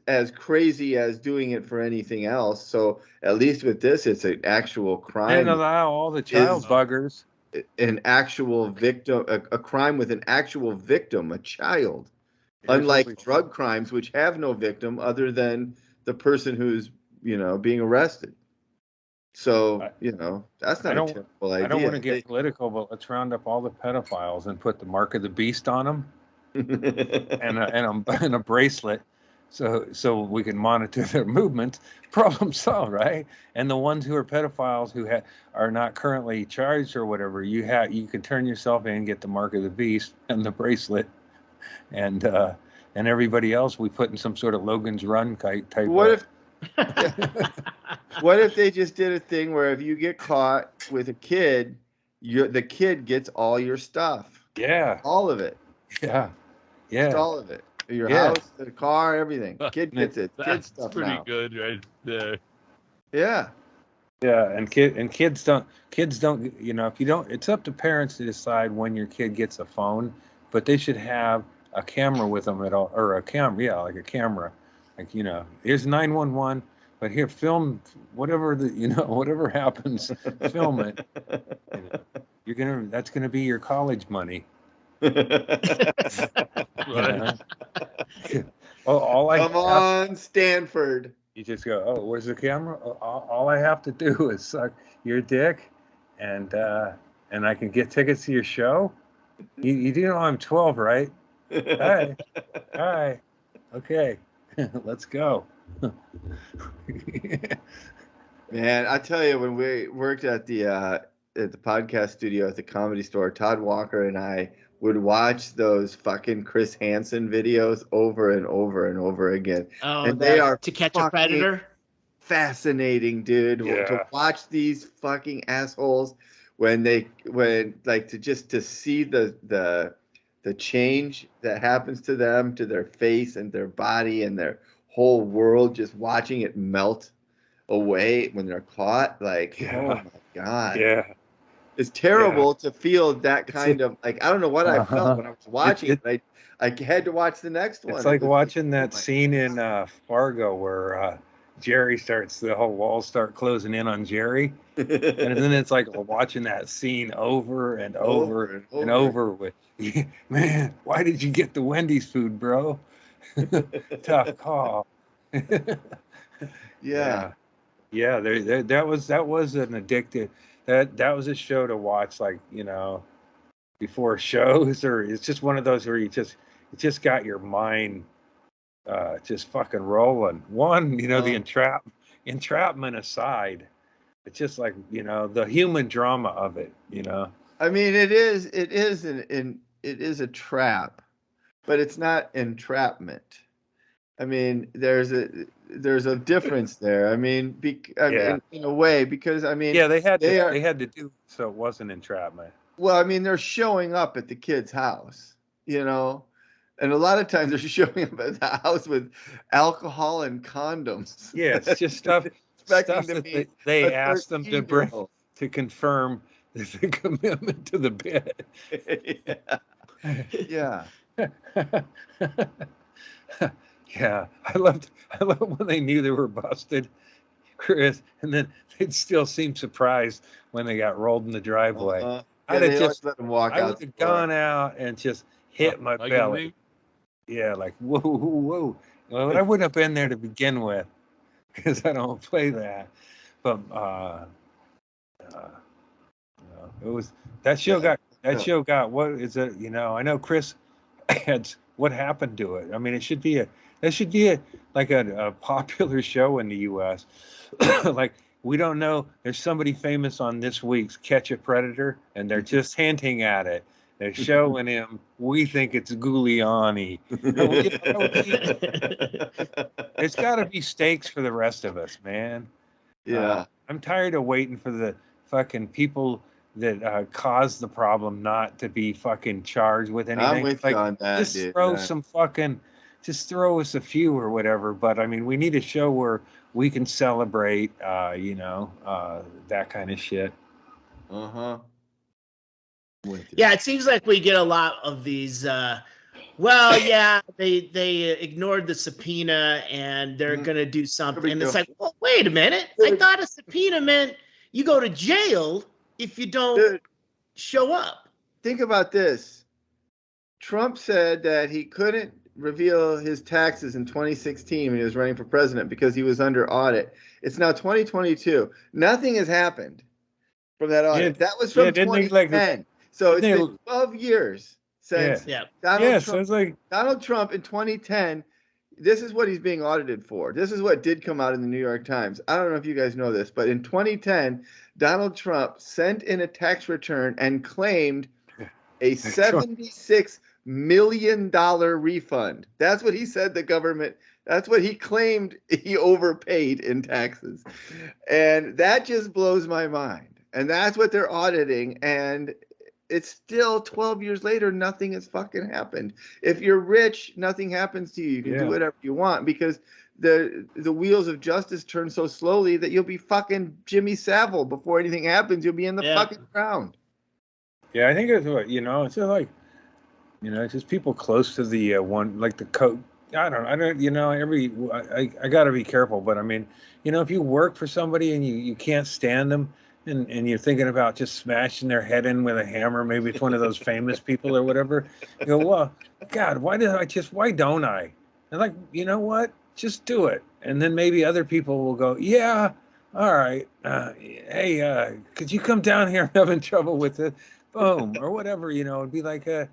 as crazy as doing it for anything else. So at least with this, it's an actual crime. And allow all the child buggers. An actual victim, a crime with an actual victim, a child. Unlike drug crimes, which have no victim other than the person who's, being arrested. So, that's not a terrible idea. I don't want to get political, but let's round up all the pedophiles and put the mark of the beast on them and a bracelet so we can monitor their movements. Problem solved, right? And the ones who are pedophiles who are not currently charged or whatever, you can turn yourself in, get the mark of the beast and the bracelet, and everybody else we put in some sort of Logan's Run type. What if they just did a thing where if you get caught with a kid, the kid gets all your stuff? Yeah. All of it. Yeah. Just all of it. Your house, the car, everything. Kid gets it. Kid stuff pretty now. good right there. Yeah. Yeah, and kids don't, if you don't, it's up to parents to decide when your kid gets a phone, but they should have a camera with them at all, or a camera, like a camera. Like, here's 911, but here, film whatever whatever happens, film it. That's gonna be your college money. Right. Come on, Stanford. You just go, oh, where's the camera? All I have to do is suck your dick, and I can get tickets to your show. You do know I'm 12, right? Hi. Okay, let's go. Man, I tell you, when we worked at the podcast studio at the Comedy Store, Todd Walker and I would watch those fucking Chris Hansen videos over and over and over again. Oh, and they are To Catch a Predator. Fascinating, dude. Yeah. To watch these fucking assholes to see the change that happens to them, to their face and their body and their whole world, just watching it melt away when they're caught. Like, oh my God. Yeah. It's terrible to feel that kind of, like, I don't know what I felt when I was watching it. I had to watch the next one. It's like watching that scene in Fargo where Jerry the whole walls start closing in on Jerry. And then it's like watching that scene over and over and over with, man, why did you get the Wendy's food, bro? Tough call. Yeah. Yeah, that was an addictive. That was a show to watch, like, before shows, or it's just one of those where it just got your mind just fucking rolling. The entrapment aside, it's just like, the human drama of it, I mean, it is a trap, but it's not entrapment. I mean, there's a difference there. I mean, in a way, because I mean, they had to do so it wasn't entrapment. Well, I mean, they're showing up at the kid's house, and a lot of times they're showing up at the house with alcohol and condoms. Yeah, it's just stuff that they asked them to bring to confirm the commitment to the bit. Yeah. Yeah, I love when they knew they were busted, Chris, and then they'd still seem surprised when they got rolled in the driveway. I'd have just let them walk out. I would have gone out and just hit my belly. Yeah, like whoa. Well, I wouldn't have been there to begin with because I don't play that. But it was that show got what is it? I know Chris had what happened to it. I mean, it should be a popular show in the U.S. Like, we don't know. There's somebody famous on this week's Catch a Predator, and they're just hinting at it. They're showing him. We think it's Giuliani. There's got to be stakes for the rest of us, man. Yeah. I'm tired of waiting for the fucking people that caused the problem not to be fucking charged with anything. I'm with you on that, just dude. Just throw us a few or whatever. But I mean, we need a show where we can celebrate, that kind of shit. Yeah, it seems like we get a lot of these. They ignored the subpoena and they're gonna do something. And it's like, well, wait a minute. I thought a subpoena meant you go to jail if you don't show up. Think about this. Trump said that he couldn't reveal his taxes in 2016 when he was running for president because he was under audit. It's now 2022. Nothing has happened from that audit. Yeah, That was from didn't they 2010. So it's didn't been 12 years since Yeah. Donald Trump. So it's like Donald Trump in 2010. This is what he's being audited for. This is what did come out in the New York Times. I don't know if you guys know this, but in 2010, Donald Trump sent in a tax return and claimed a $76 million refund. That's what he said the government, that's what he claimed he overpaid in taxes. And that just blows my mind. And that's what they're auditing. And it's still 12 years later, nothing has fucking happened. If you're rich, nothing happens to you. You can do whatever you want because the wheels of justice turn so slowly that you'll be fucking Jimmy Savile before anything happens. You'll be in the fucking ground. Yeah, I think it's what, it's just like, it's just people close to the one, like the coat. I got to be careful, but I mean, if you work for somebody and you can't stand them and you're thinking about just smashing their head in with a hammer, maybe it's one of those famous people or whatever, you go, well, God, why don't I? And like, you know what? Just do it. And then maybe other people will go, yeah, all right. Hey, could you come down here? I'm having trouble with it. Boom, or whatever, it'd be like the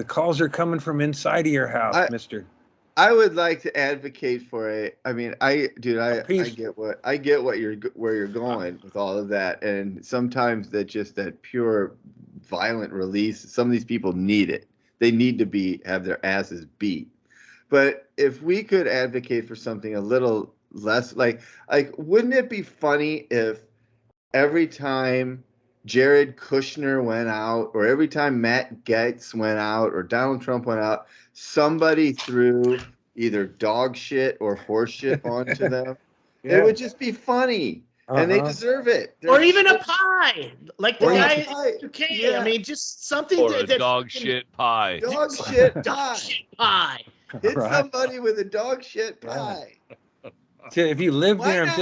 calls are coming from inside of your house, mister. I would like to advocate for I get where you're going with all of that. And sometimes that pure violent release, some of these people need it. They need to have their asses beat. But if we could advocate for something a little less like wouldn't it be funny if every time Jared Kushner went out, or every time Matt Gaetz went out, or Donald Trump went out, somebody threw either dog shit or horse shit onto them? It would just be funny. And they deserve it. Or even a pie, like the guy at Chaille. Yeah. I mean, just something or a dog shit pie. Dog shit pie. Dog shit pie. Hit somebody with a dog shit pie. So if you live there,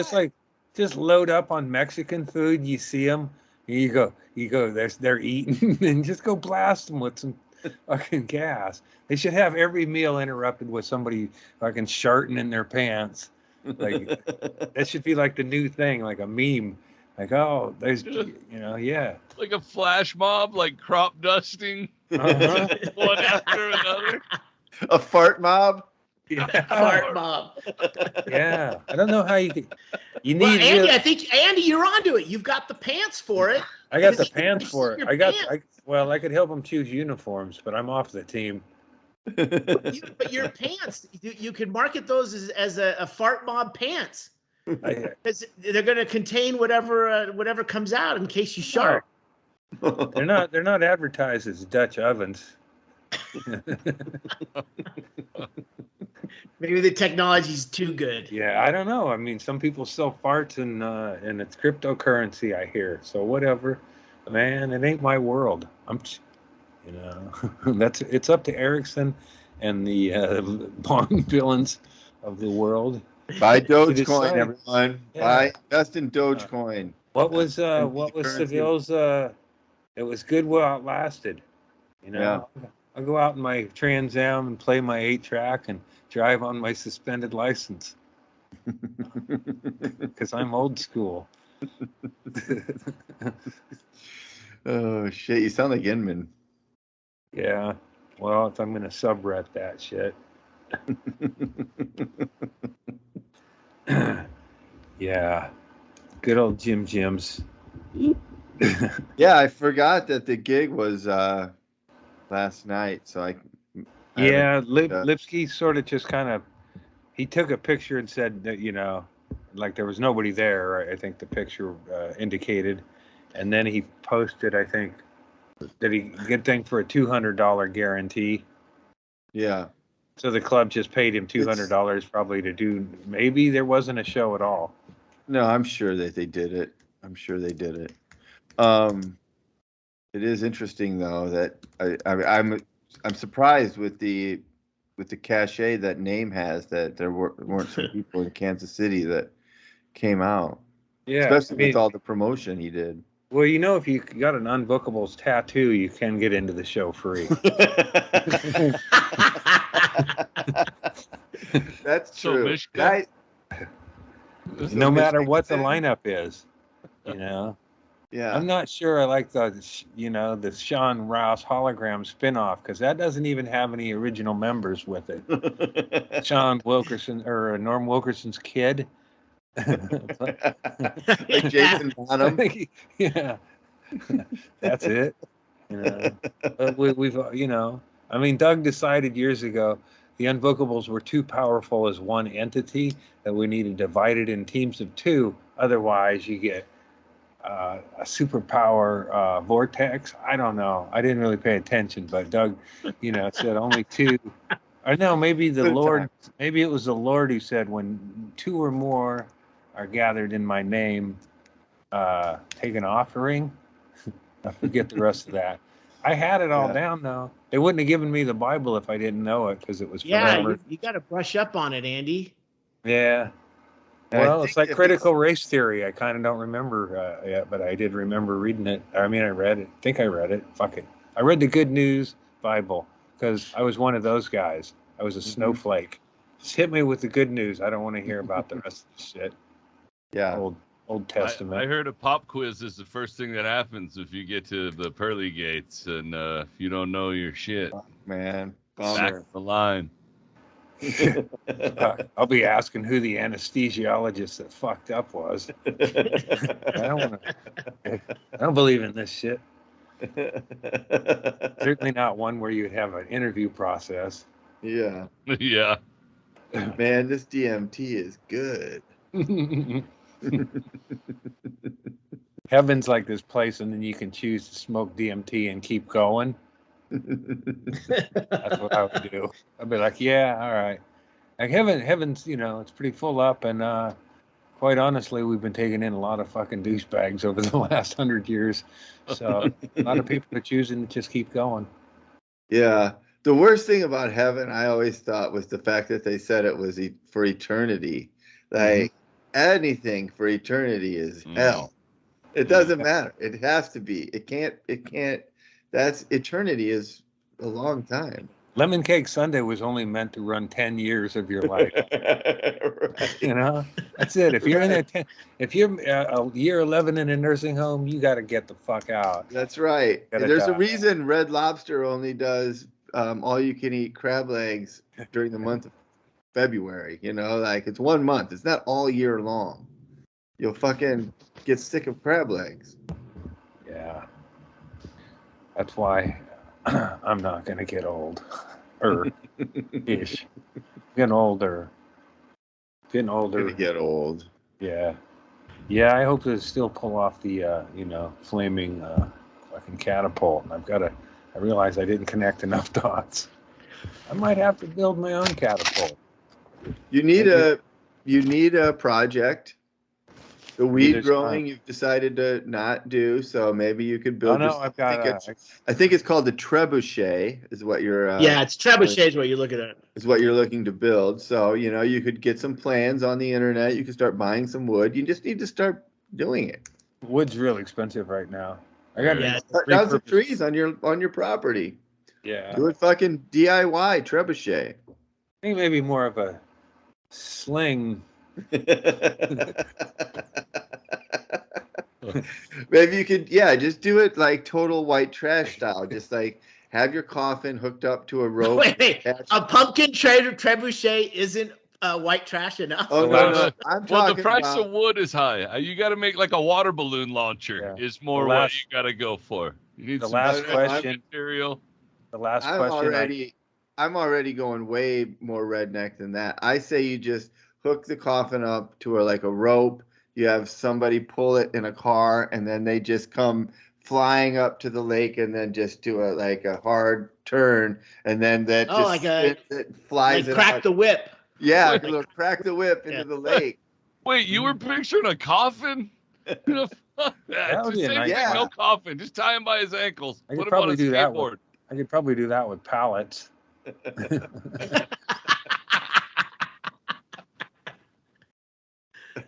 just load up on Mexican food. You see them, you go. They're eating, and just go blast them with some fucking gas. They should have every meal interrupted with somebody fucking sharting in their pants. Like that should be like the new thing, like a meme. Like, oh, there's, like a flash mob, like crop dusting, one after another. A fart mob. Yeah. Fart mob. Yeah, I don't know how you need. Well, Andy, I think Andy, you're onto it. You've got the pants for it. I got the pants for it. I could help them choose uniforms, but I'm off the team. But your pants, you could market those as a fart mob pants. Because they're going to contain whatever comes out in case you shart. They're not advertised as Dutch ovens. Maybe the technology's too good. Yeah, I don't know. I mean, some people sell farts and it's cryptocurrency, I hear. So whatever, man, it ain't my world. It's up to Erickson and the Bond villains of the world. Buy Dogecoin, everyone. Yeah. Invest in Dogecoin. What was Savile's? It was good while it lasted. I'll go out in my Trans Am and play my 8-track and drive on my suspended license because I'm old school. Oh shit! You sound like Inman. Yeah. Well, I'm gonna subret that shit. Yeah. Good old Jim's. Yeah, I forgot that the gig was last night, so Lipsky sort of just kind of he took a picture and said that like there was nobody there. I think the picture indicated, and then he posted. I think that he good thing for a $200 guarantee. Yeah. So the club just paid him $200 probably to do. Maybe there wasn't a show at all. No, I'm sure that they did it. It is interesting though that I'm surprised with the cachet that name has, that there weren't some people in Kansas City that came out. Yeah, especially with all the promotion he did. Well, you know, if you got an Unbookables tattoo, you can get into the show free. That's So, true. Mishka? Guys, No matter Mishka what the said- lineup is, you know. Yeah. I'm not sure I like the Sean Rouse hologram spinoff because that doesn't even have any original members with it. Sean Wilkerson or Norm Wilkerson's kid. Like Jason Bonham. Yeah, that's it. You know, but we've I mean, Doug decided years ago the Unbookables were too powerful as one entity that we need to divide it in teams of two. Otherwise, you get a superpower vortex. I don't know. I didn't really pay attention, but Doug, said only two. Or no, maybe the Lord. Maybe it was the Lord who said, "When two or more are gathered in my name, take an offering." I forget the rest of that. I had it all down though. They wouldn't have given me the Bible if I didn't know it because it was from you got to brush up on it, Andy. Yeah. Well, it's like critical race theory. I kind of don't remember yet, but I did remember reading it. I mean, I read it. I think I read it. Fuck it. I read the Good News Bible because I was one of those guys. I was a snowflake. Just hit me with the good news. I don't want to hear about the rest of the shit. Yeah. Old Testament. I heard a pop quiz is the first thing that happens if you get to the pearly gates, and if you don't know your shit, man, back the line. I'll be asking who the anesthesiologist that fucked up was. I don't believe in this shit. Certainly not one where you'd have an interview process. Yeah. Yeah. Man, this DMT is good. Heaven's like this place, and then you can choose to smoke DMT and keep going. That's what I would do. I'd be like, yeah, all right. Like heaven's, it's pretty full up, and quite honestly, we've been taking in a lot of fucking douchebags over the last 100 years. So a lot of people are choosing to just keep going. Yeah. The worst thing about heaven, I always thought, was the fact that they said it was for eternity. Like anything for eternity is hell. It doesn't matter. It has to be. It can't. That's eternity is a long time. Lemon Cake Sunday was only meant to run 10 years of your life. Right. That's it. If you're in that, if you're a year 11 in a nursing home, you got to get the fuck out. That's right. There's a reason Red Lobster only does all you can eat crab legs during the month of February. Like it's 1 month. It's not all year long. You'll fucking get sick of crab legs. Yeah. That's why I'm not going to get old. Ish. Getting older. Gonna get old. Yeah. Yeah, I hope to still pull off the, flaming fucking catapult. And I realized I didn't connect enough dots. I might have to build my own catapult. You need a project. The weed growing you've decided to not do, so maybe you could build. Oh no, I've got. I think it's called the trebuchet. Is what you're. Yeah, it's trebuchet is what you're looking at. Is what you're looking to build. So you could get some plans on the internet. You could start buying some wood. You just need to start doing it. Wood's real expensive right now. I got cut down some trees on your property. Yeah. Do it fucking DIY trebuchet. I think maybe more of a sling. Maybe you could, just do it like total white trash style. Just like have your coffin hooked up to a rope. Wait. A pumpkin trebuchet isn't white trash enough? Oh no! The price of wood is high. You got to make like a water balloon launcher. Is more what you got to go for. You need the some last question. Material. The last question. I'm already going way more redneck than that. I say you just hook the coffin up to a rope. You have somebody pull it in a car, and then they just come flying up to the lake, and then just do a hard turn, and then that it flies. Like crack the whip. Yeah, crack the whip into the lake. Wait, you were picturing a coffin? No coffin. Just tie him by his ankles. Put him on a skateboard. I could probably do that with pallets.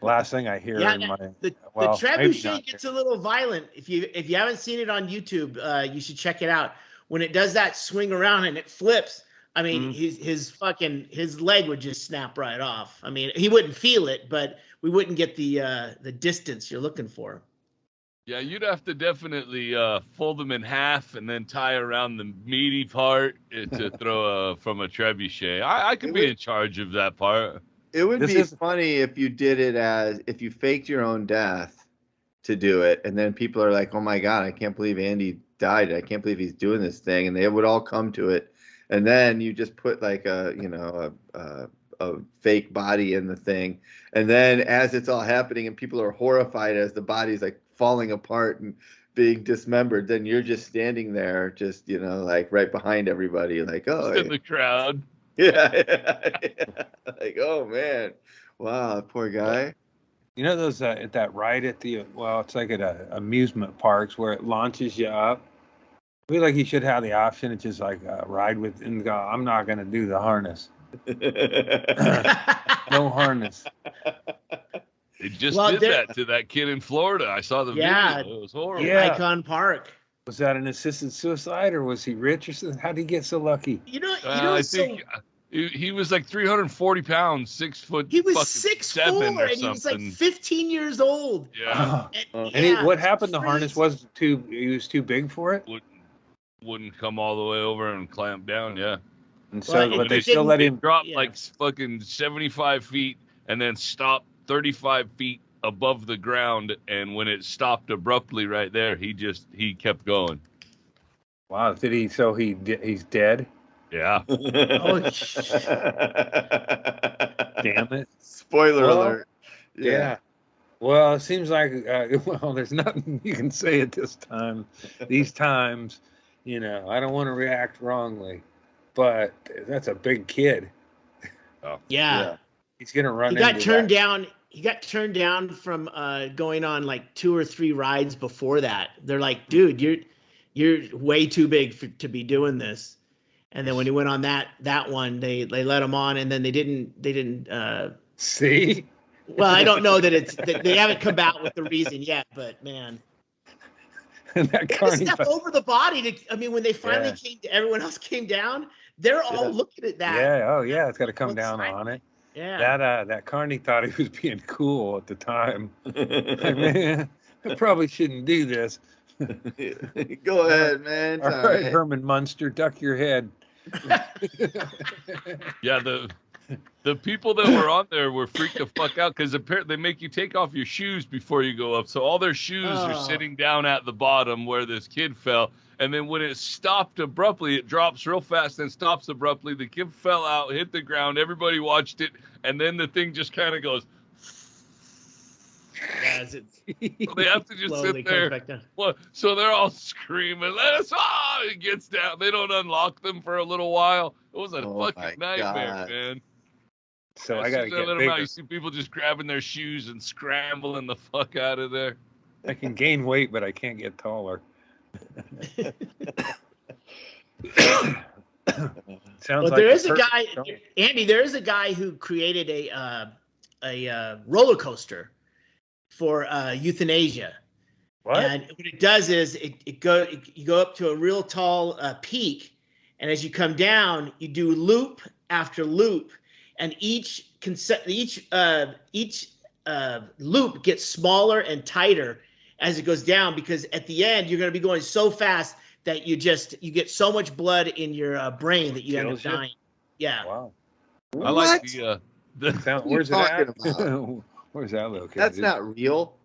last thing I hear in my the well, maybe trebuchet not. gets a little violent. If you haven't seen it on YouTube, you should check it out. When it does that swing around and it flips, I mean, his leg would just snap right off. I mean, he wouldn't feel it, but we wouldn't get the distance you're looking for. Yeah, you'd have to definitely fold them in half and then tie around the meaty part to throw from a trebuchet. I could be in charge of that part. It would be funny if you did it if you faked your own death to do it, and then people are like, "Oh my God, I can't believe Andy died. I can't believe he's doing this thing," and they would all come to it, and then you just put like a fake body in the thing, and then as it's all happening and people are horrified as the body's like falling apart and being dismembered, then you're just standing there, just like right behind everybody, like just in the crowd. Yeah. Like, oh man, wow, poor guy. You know those at that ride at it's like at amusement parks where it launches you up. I feel like you should have the option to just like ride with and go. I'm not gonna do the harness. No harness. They just did that to that kid in Florida. I saw the video. It was horrible. Yeah. Icon Park. Was that an assisted suicide or was he rich or something? How did he get so lucky? I think he was like 340 pounds, 6 foot. He was 6'4", and he was like 15 years old. Yeah. What happened? The harness he was too big for it. Wouldn't come all the way over and clamp down. Yeah. And so, but they still let him drop like fucking 75 feet and then stop 35 feet above the ground. And when it stopped abruptly right there, he kept going. Wow. Did he? So he's dead. Yeah. Oh, damn it. Spoiler alert. Yeah. Well, it seems like, there's nothing you can say at this time. These times, I don't want to react wrongly, but that's a big kid. Oh. Yeah. He's going to run into that. He got turned down from going on like 2 or 3 rides before that. They're like, dude, you're way too big to be doing this. And then when he went on that one, they let him on, and then they didn't see. Well, I don't know that they haven't come out with the reason yet, but man, and that car step over the body when they finally everyone else came down, they're all looking at that. Yeah, oh yeah, it's got to come down on it. Yeah, that Carney thought he was being cool at the time. Man, I probably shouldn't do this. Go ahead, man. All right, Herman Munster, duck your head. Yeah, the people that were on there were freaked the fuck out because apparently they make you take off your shoes before you go up. So all their shoes are sitting down at the bottom where this kid fell. And then when it stopped abruptly, it drops real fast and stops abruptly. The kid fell out, hit the ground. Everybody watched it. And then the thing just kind of goes. So they have to just sit there. Well, so they're all screaming, "Let us off!" It gets down. They don't unlock them for a little while. It was a fucking nightmare, man. So I gotta get bigger. You see people just grabbing their shoes and scrambling the fuck out of there. I can gain weight, but I can't get taller. Sounds there is a guy, Andy. There is a guy who created a roller coaster for euthanasia. What? And what it does is you go up to a real tall peak, and as you come down, you do loop after loop, and each loop gets smaller and tighter as it goes down, because at the end you're going to be going so fast that you get so much blood in your brain that you end up dying. Yeah. Wow. I like the where's it at? Where's that located? That's not real.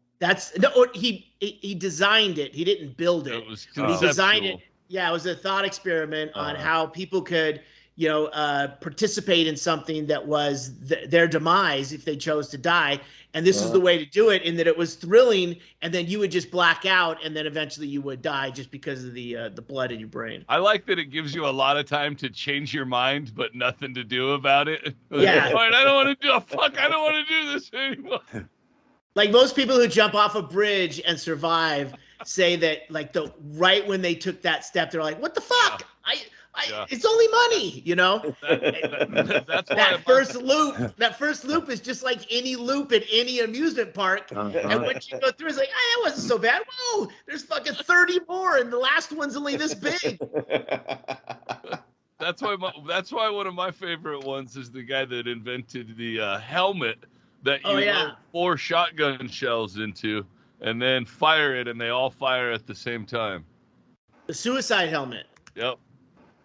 He designed it. He didn't build it. He designed it. Yeah, it was a thought experiment on how people could, participate in something that was their demise if they chose to die. And this was the way to do it, in that it was thrilling, and then you would just black out, and then eventually you would die just because of the blood in your brain. I like that it gives you a lot of time to change your mind, but nothing to do about it. Yeah. All right, I don't want to do. Fuck, I don't want to do this anymore. Like most people who jump off a bridge and survive say that, like, right when they took that step, they're like, "What the fuck? It's only money, you know. That's why That first loop is just like any loop at any amusement park. And once you go through, it's like, that wasn't so bad. Whoa, there's fucking 30 more, and the last one's only this big. That's why one of my favorite ones is the guy that invented the helmet that you load 4 shotgun shells into and then fire it, and they all fire at the same time. The suicide helmet. Yep.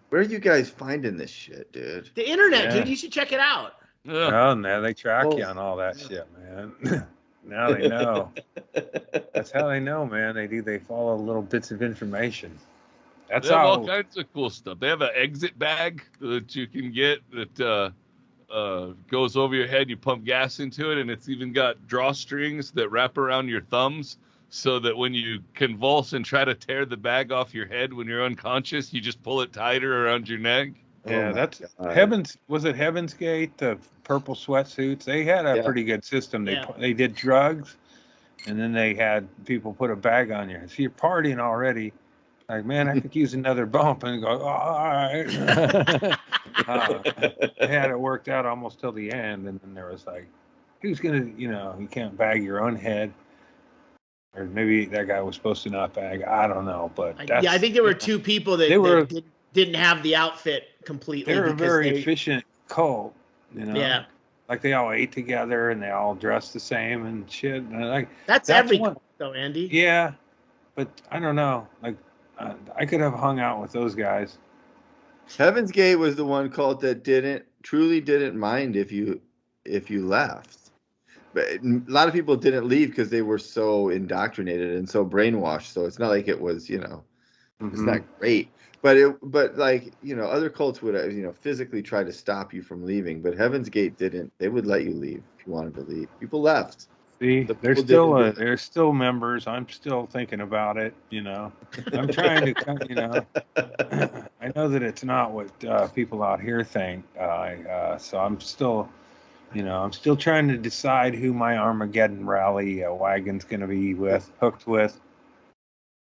Where are you guys finding this shit, dude? The internet, dude. You should check it out. Oh, now they track you on all that shit, man. Now they know. That's how they know, man. They follow little bits of information. That's they have how all kinds of cool stuff. They have an exit bag that you can get that goes over your head. You pump gas into it, and it's even got drawstrings that wrap around your thumbs, so that when you convulse and try to tear the bag off your head when you're unconscious, you just pull it tighter around your neck. Yeah, that's Heaven's. Was it Heaven's Gate? The purple sweatsuits. They had a pretty good system. They did drugs, and then they had people put a bag on you. So you're partying already. Like, man, I could use another bump, and go, all right. They had it worked out almost till the end, and then there was like, who's gonna, you can't bag your own head. Or maybe that guy was supposed to not bag. I don't know, but I think there were 2 people that didn't have the outfit completely. They were a very efficient cult, Yeah. Like they all ate together and they all dressed the same and shit. And like that's every cult, though, Andy. Yeah, but I don't know. Like I could have hung out with those guys. Heaven's Gate was the one cult that truly didn't mind if you left. But a lot of people didn't leave because they were so indoctrinated and so brainwashed. So it's not like it was, it's not great. But other cults would, physically try to stop you from leaving. But Heaven's Gate didn't. They would let you leave if you wanted to leave. People left. See, there's still members. I'm still thinking about it. I'm trying to, I know that it's not what people out here think. So I'm still. I'm still trying to decide who my Armageddon rally wagon's going to be hooked with.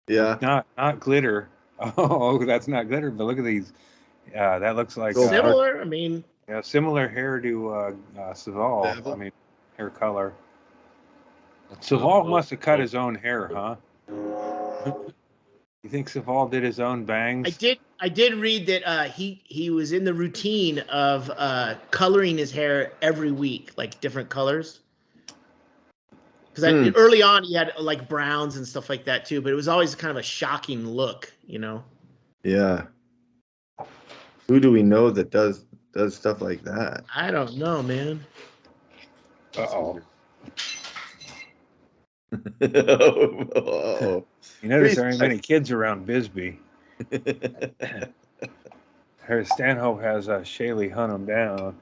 Yeah. Not glitter. Oh, that's not glitter. But look at these. That looks like similar. Similar hair to Savile. Hair color. Savile must have cut his own hair, huh? You think Savile did his own bangs? I did read that he was in the routine of coloring his hair every week, like different colors. Because early on he had like browns and stuff like that too, but it was always kind of a shocking look, Yeah. Who do we know that does stuff like that? I don't know, man. Uh-oh. Oh. You notice there ain't many kids around Bisbee. Stanhope has Chaille hunt them down.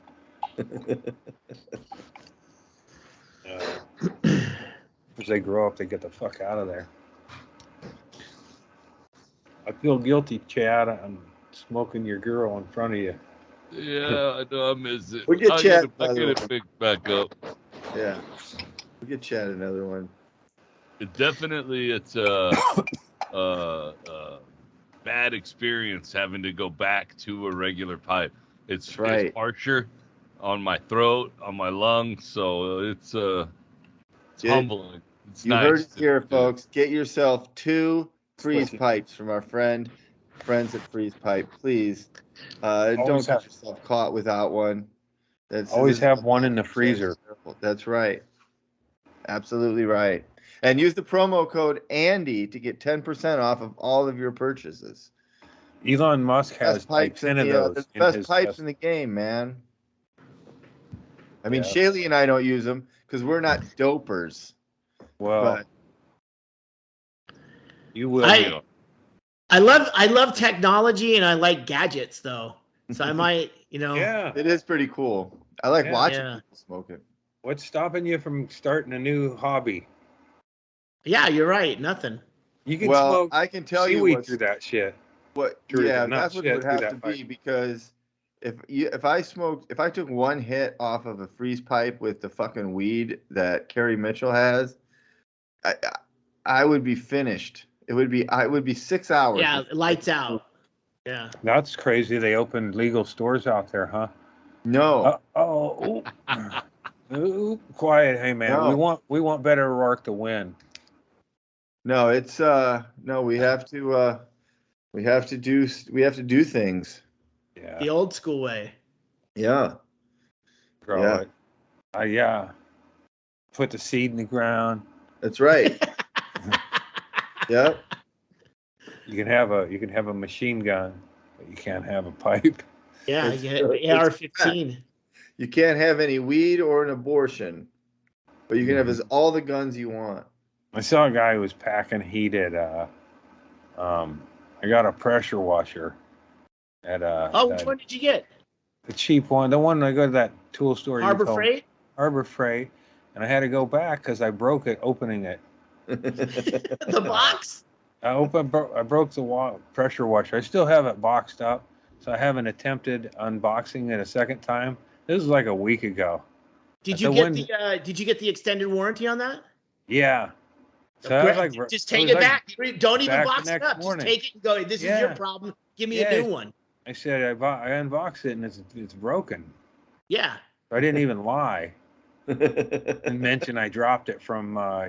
As they grow up, they get the fuck out of there. I feel guilty, Chad. I'm smoking your girl in front of you. Yeah, I know. I miss it. We'll get Chad. I'll get it picked back up. Yeah. We'll get Chad another one. It's bad experience having to go back to a regular pipe. It's harsher on my throat, on my lungs, so it's humbling. It's you heard it here, folks. Get yourself 2 freeze pipes from our friends at Freeze Pipe, please. Don't get yourself caught without one. Always have one in the freezer. That's right. Absolutely right. And use the promo code Andy to get 10% off of all of your purchases. Elon Musk has like 10 of those. The best pipes in the game, man. Chaille and I don't use them because we're not dopers. Well, you will. I love technology and I like gadgets though. So I might, Yeah, it is pretty cool. I like watching people smoke it. What's stopping you from starting a new hobby? Yeah, you're right. Nothing. You can smoke. I can tell you through that shit. That's what it would have to be because if I took one hit off of a freeze pipe with the fucking weed that Carrie Mitchell has, I would be finished. It would be 6 hours. Yeah, lights out. Yeah. That's crazy. They opened legal stores out there, huh? No, Oh, ooh, quiet, hey man. no, We want better work to win. no. It's no. We have to do things. Yeah, The old school way. Yeah, grow yeah. it. Yeah. Put the seed in the ground. That's right. Yep. You can have a machine gun, but you can't have a pipe. Yeah, It's yeah, it's correct. AR-15. You can't have any weed or an abortion, but you can have Mhm. all the guns you want. I saw a guy who was packing heated. I got a pressure washer at Oh, which one did you get? the cheap one, the one I go to that tool store you Harbor told me, Freight? Harbor Freight, and I had to go back because I broke it opening it. The box? I broke the pressure washer. I still have it boxed up, so I haven't attempted unboxing it a second time. This was like a week ago. Did At you the get window, did you get the extended warranty on that? yeah. So I was like, Just I take was it like back. Don't even back the box it next up. Just morning. take it and go, this is your Yeah, problem. Give me a yeah. new one. I said I unboxed it and it's broken. Yeah. I didn't even lie and mention I dropped it from a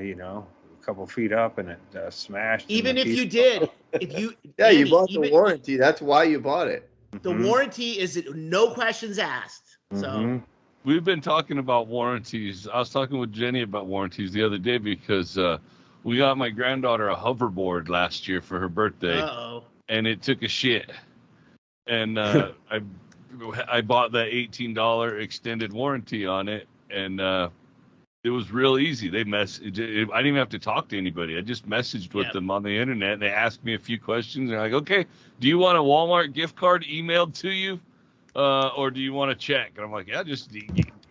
couple feet up and it smashed and the Even if piece you fell did, off. if you Yeah, you Andy, bought the even warranty. That's why you bought it. the Mm-hmm. warranty is no questions asked. So Mm-hmm. We've been talking about warranties. I was talking with Jenny about warranties the other day because we got my granddaughter a hoverboard last year for her birthday, uh-oh. and it took a shit. And I bought that $18 extended warranty on it, and it was real easy. I didn't even have to talk to anybody. I just messaged with Yep. them on the internet, and they asked me a few questions. They're like, "Okay, do you want a Walmart gift card emailed to you, or do you want a check?" And I'm like, "Yeah, just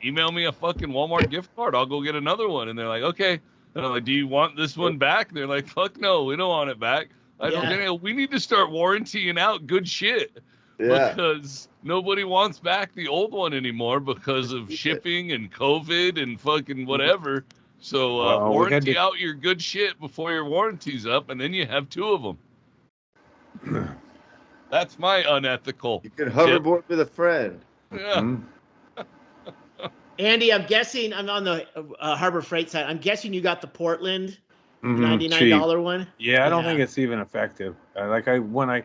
email me a fucking Walmart gift card. I'll go get another one." And they're like, "Okay." And I'm like, "Do you want this one back?" And they're like, "Fuck no, we don't want it back." I don't. Yeah. We need to start warrantying out good shit Yeah. because nobody wants back the old one anymore because of Keep it. shipping and COVID and fucking whatever. So Well, we had warranty out your good shit before your warranty's up, and then you have two of them. to. That's my unethical You can tip. hoverboard with a friend. Yeah. Mhm. Andy, I'm guessing I'm on the Harbor Freight side. I'm guessing you got the Portland, the Mhm. $99 Cheap. one. Yeah, I don't think it's even effective. When I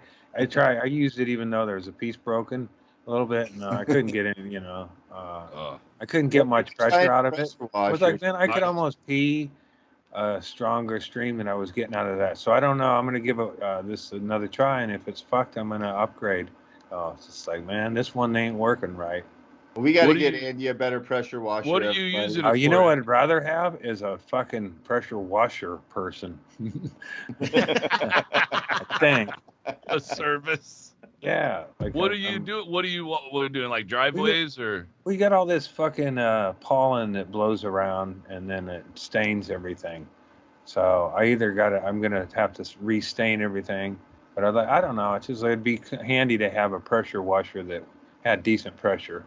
used it even though there was a piece broken a little bit. No, I couldn't get any. I couldn't Yeah, get but much try pressure out of it. pressure It was like, washers. man, I could I, almost pee a stronger stream than I was getting out of that. So I don't know. I'm gonna give this another try, and if it's fucked, I'm gonna upgrade. Oh, it's just like, man, this one ain't working right. We got to what do get you Andy a better pressure what washer, are you everybody. using it You know for? what I'd rather have is a fucking pressure washer person. I think. A service. Yeah, like What are you doing? What are you doing? Like we got, driveways or? we got all this fucking pollen that blows around and then it stains everything. So I'm gonna have to restain everything. But I don't know. It's just like, it'd be handy to have a pressure washer that had decent pressure.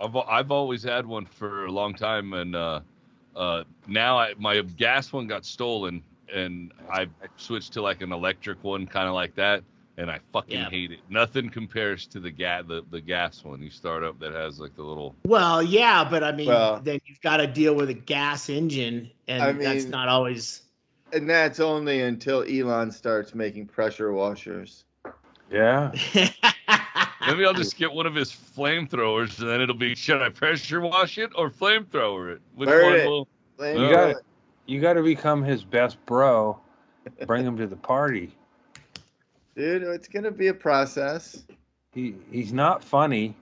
I've always had one for a long time, and now my gas one got stolen, and I switched to like an electric one, kind of like that, and I fucking Yeah. hate it. Nothing compares to the gas one you start up that has like the little. Well, yeah, but I mean, Well, then you've got to deal with a gas engine, and I that's mean, not always. and that's only until Elon starts making pressure washers. Yeah. Maybe I'll just get one of his flamethrowers, and then it'll be: should I pressure wash it or flamethrower it? Which Burn one it. will? You Oh, Flamethrower. got you got to become his best bro. Bring him to the party. Dude, it's gonna be a process. He's not funny,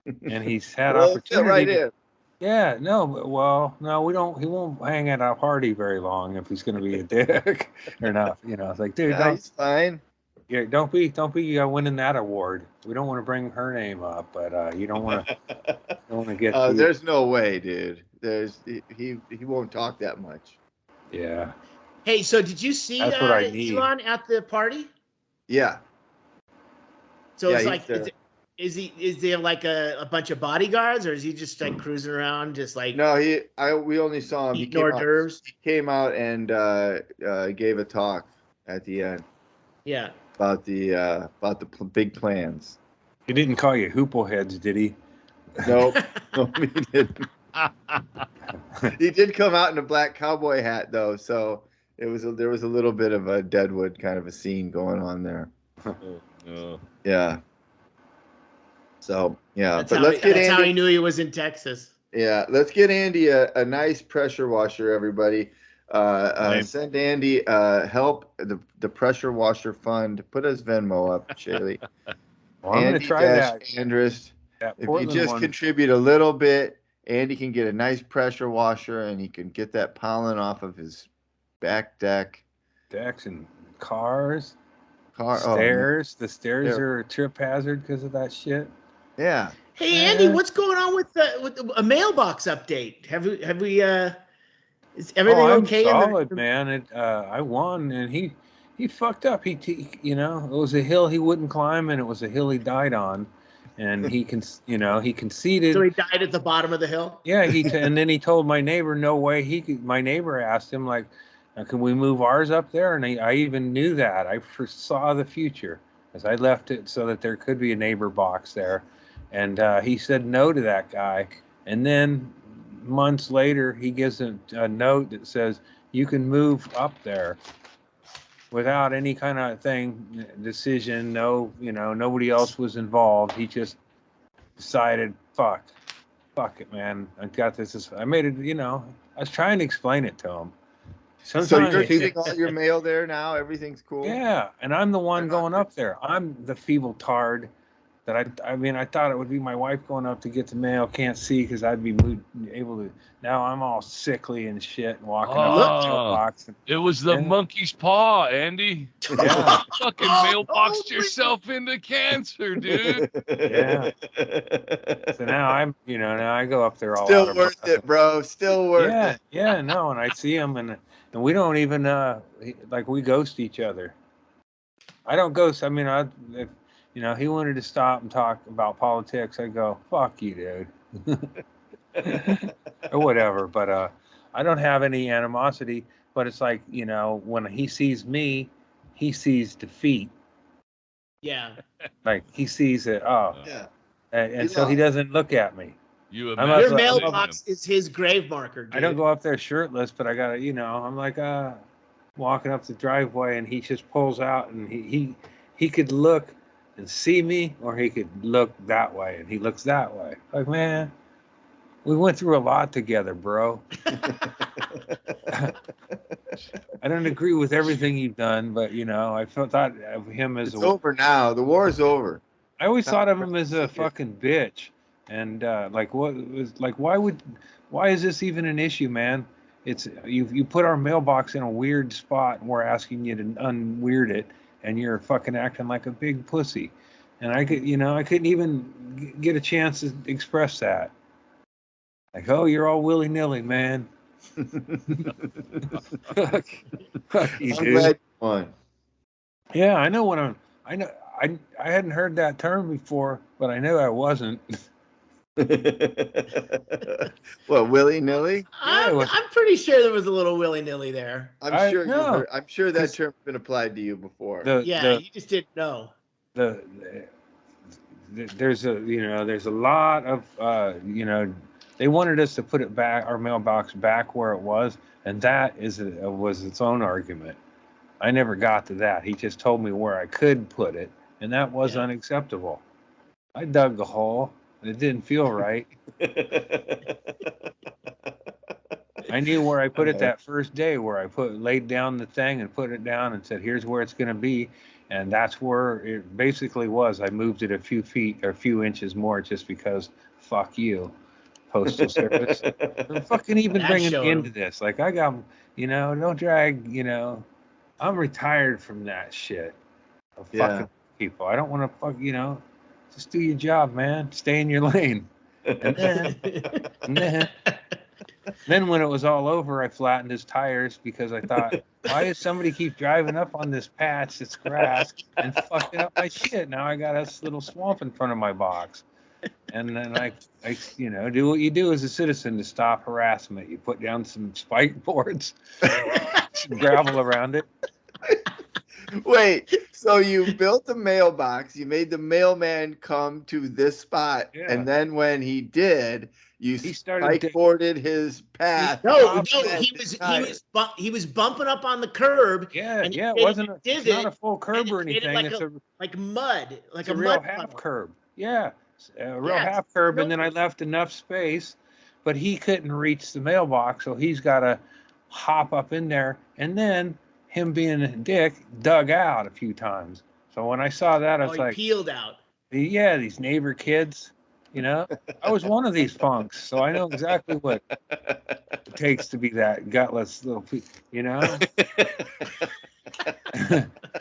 and he's had Well, fit opportunity right to. in. Yeah, no, well, no, we don't. He won't hang at our party very long if he's going to be a dick or not. It's like, dude, Yeah, he's fine. don't be winning that award. We don't want to bring her name up, but you don't want to get the. There's no way, dude. He won't talk that much. Yeah, Hey, so did you see that's what I need. Elon at the party? Yeah, So yeah, it's he's like, there. is there like a bunch of bodyguards, or is he just like cruising around, just like No, we only saw him. He eating came hors out. d'oeuvres? He came out and gave a talk at the end. Yeah. about the big plans. He didn't call you hoople heads, did he? Nope. No, he didn't. He did come out in a black cowboy hat though, so there was a little bit of a Deadwood kind of a scene going on there. Oh, no. Yeah. So yeah, That's but how let's get that's how Andy. he knew he was in Texas. Yeah, let's get Andy a nice pressure washer, everybody. Send Andy help the pressure washer fund. Put his Venmo up, Chaille. Well, I'm going to try that. Andrist. That If you Portland just one. contribute a little bit, Andy can get a nice pressure washer and he can get that pollen off of his back deck. Decks and cars. Stairs. The stairs are a trip hazard because of that shit. Yeah. Hey Andy, what's going on with a mailbox update? Have we is everything I'm okay? solid, man. I won, and he fucked up. He it was a hill he wouldn't climb, and it was a hill he died on, and he conceded. So he died at the bottom of the hill. Yeah, and then he told my neighbor, no way he could. My neighbor asked him like, can we move ours up there? And I even knew that. I foresaw the future as I left it so that there could be a neighbor box there, and he said no to that guy, and then months later, he gives a note that says you can move up there without any kind of decision. No, nobody else was involved. He just decided, fuck it, man. I got this. I made it. I was trying to explain it to him. So Sometimes you're keeping all your mail there now. Everything's cool. Yeah, and I'm the one going up there. I'm the feeble tard. That I thought it would be my wife going up to get the mail. Can't see because I'd be able to. Now I'm all sickly and shit and walking up the mailbox. It was the monkey's paw, Andy. Yeah. Fucking mailboxed yourself into cancer, dude. Yeah. So now now I go up there all Still out of worth breath. it, bro. Still worth it. Yeah, no, and I see him and we don't even we ghost each other. I don't ghost. I mean, if he wanted to stop and talk about politics, I'd go, fuck you, dude. Or whatever. But I don't have any animosity. But it's like, when he sees me, he sees defeat. Yeah. Like he sees it. Oh. Yeah. And so he doesn't look at me. Your mailbox is his grave marker, dude. I don't go up there shirtless, but I gotta, I'm like walking up the driveway and he just pulls out and he could look and see me, or he could look that way and he looks that way. Like, man, we went through a lot together, bro. I don't agree with everything you've done, but I thought of him as it's over now. The war is over. I always thought of him as a fucking bitch, and why is this even an issue, man? It's you put our mailbox in a weird spot, and we're asking you to unweird it, and you're fucking acting like a big pussy, and I couldn't even get a chance to express that. Like, oh, you're all willy nilly, man. Fuck you, I'm dude. glad you won. Yeah, I know I hadn't heard that term before, but I knew I wasn't. What, willy nilly? I'm pretty sure there was a little willy nilly there. I'm sure that term's been applied to you before. You just didn't know. There's a lot of they wanted us to put it back, our mailbox back where it was, and that was its own argument. I never got to that. He just told me where I could put it, and that was unacceptable. I dug the hole, and it didn't feel right. I knew where I put it that first day, where I laid down the thing and put it down and said, here's where it's going to be. And that's where it basically was. I moved it a few feet or a few inches more just because fuck you, Postal Service. They're fucking even bringing me into this. Like, I got, don't drag, I'm retired from that shit. Of fucking people. I don't want to fuck, just do your job, man. Stay in your lane. And then when it was all over, I flattened his tires because I thought, why does somebody keep driving up on this patch that's grass and fucking up my shit? Now I got a little swamp in front of my box. And then I do what you do as a citizen to stop harassment. You put down some spike boards, some gravel around it. Wait, so you built the mailbox, you made the mailman come to this spot, Yeah. and then when he did, you He started spikeboarded his path. No, and he was bumping up on the curb. Yeah, and yeah, it's not a full curb or and it created anything. like mud, like It's a a real mud half puddle. curb. Yeah, a real Yeah, half curb, and then I left enough space, but he couldn't reach the mailbox, so he's got to hop up in there, and then him being a dick dug out a few times. So when I saw that, I was he like, peeled out. yeah, these neighbor kids, you know, I was one of these punks, so I know exactly what it takes to be that gutless little, you know.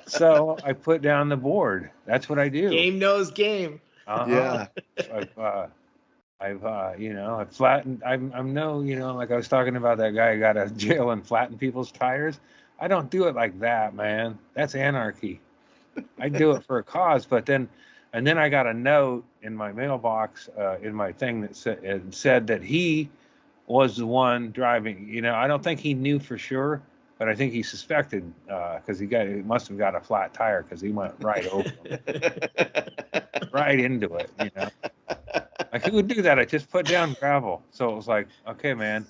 So I put down the board. That's what I do. Game knows game. Yeah. I've flattened. I'm no, like I was talking about that guy who got out of jail and flattened people's tires. I don't do it like that, man. That's anarchy. I do it for a cause, and then I got a note in my mailbox, in my thing that said that he was the one driving. I don't think he knew for sure, but I think he suspected, because he must have got a flat tire because he went right over him, right into it. Like, who would do that? I just put down gravel. So it was like, okay, man,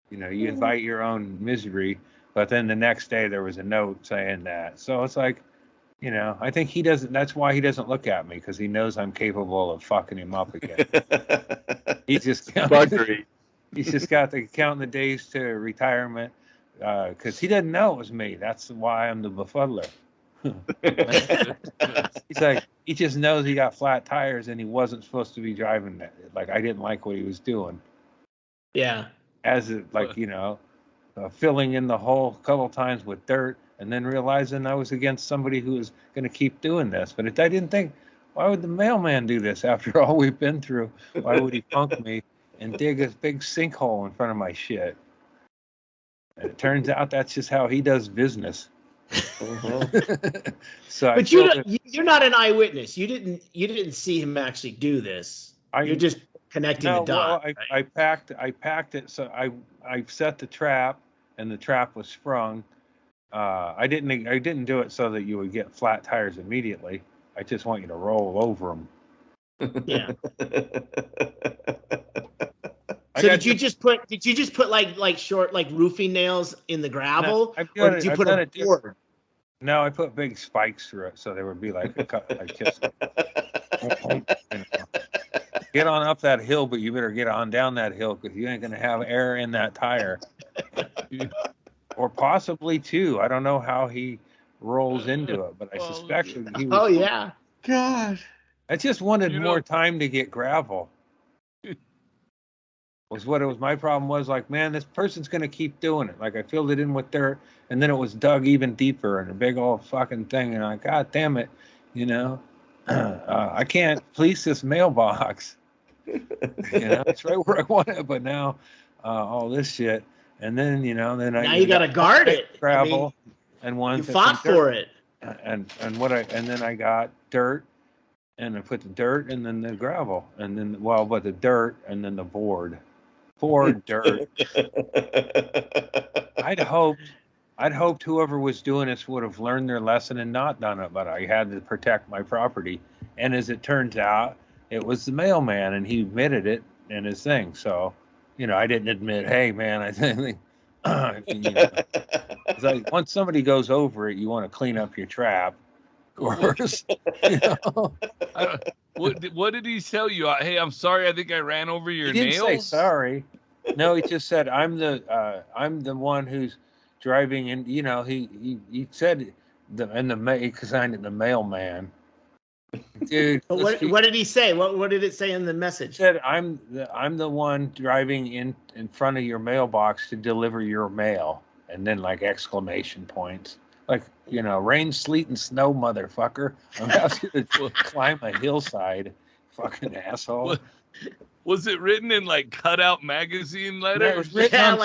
you invite your own misery. But then the next day there was a note saying that. So it's like, I think he doesn't. That's why he doesn't look at me, because he knows I'm capable of fucking him up again. He's just Buggery. He's just got to count the days to retirement, because he doesn't know it was me. That's why I'm the befuddler. He's like, he just knows he got flat tires and he wasn't supposed to be driving that. Like, I didn't like what he was doing. Yeah. As it, like, filling in the hole a couple times with dirt, and then realizing I was against somebody who was going to keep doing this. But I didn't think, why would the mailman do this after all we've been through? Why would he punk me and dig a big sinkhole in front of my shit? And it turns out that's just how he does business. So, but you're not an eyewitness. You didn't see him actually do this. You're just connecting the dots. Well, I packed it. So I set the trap, and the trap was sprung. I didn't do it so that you would get flat tires immediately. I just want you to roll over them. Yeah. So did you just put like short like roofing nails in the gravel, or did you put a board? No, I put big spikes through it, so there would be like a cut, like just get on up that hill, but you better get on down that hill, because you ain't gonna have air in that tire, or possibly two. I don't know how he rolls into it, but I suspect that he was. Oh yeah, God! I just wanted more time to get gravel. Was what it was. My problem was, like, man, this person's gonna keep doing it. Like, I filled it in with dirt, and then it was dug even deeper and a big old fucking thing. And I'm like, God damn it, I can't police this mailbox. It's right where I want it, but now all this shit, and then now you gotta guard it. Gravel, and you fought for it, and then I got dirt, and I put the dirt and then the gravel, and then but the dirt and then the board. Poor dirt. I'd hoped whoever was doing this would have learned their lesson and not done it, but I had to protect my property. And as it turns out, it was the mailman, and he admitted it in his thing. So, I didn't admit, hey, man, I think, it's like, once somebody goes over it, you want to clean up your trap, of course. What did he tell you? Hey, I'm sorry. I think I ran over your nails. He didn't say sorry. No, he just said, I'm the one who's driving, and he said he signed it the mailman. Dude, what did he say? What did it say in the message? He said, I'm the one driving in front of your mailbox to deliver your mail, and then like exclamation points. Like, rain, sleet, and snow, motherfucker. I'm asking you to climb a hillside, fucking asshole. Was it written in like cutout magazine letters? No, it was written on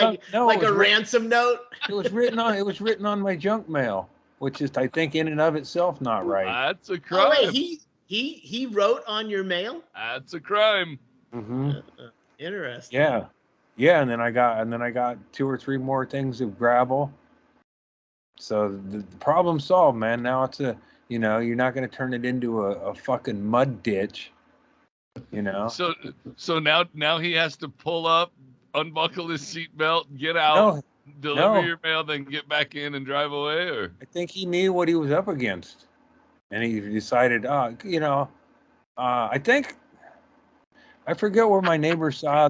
like a ransom note. It was written on my junk mail, which is, I think, in and of itself not right. That's a crime. Oh, wait, he wrote on your mail? That's a crime. Mm-hmm. Interesting. Yeah, and then I got 2 or 3 more things of gravel, So the problem solved, man. Now it's you're not going to turn it into a fucking mud ditch. So now he has to pull up, unbuckle his seatbelt, get out, No, deliver your mail, then get back in and drive away. Or I think he knew what he was up against, and he decided, I think I forget where my neighbor saw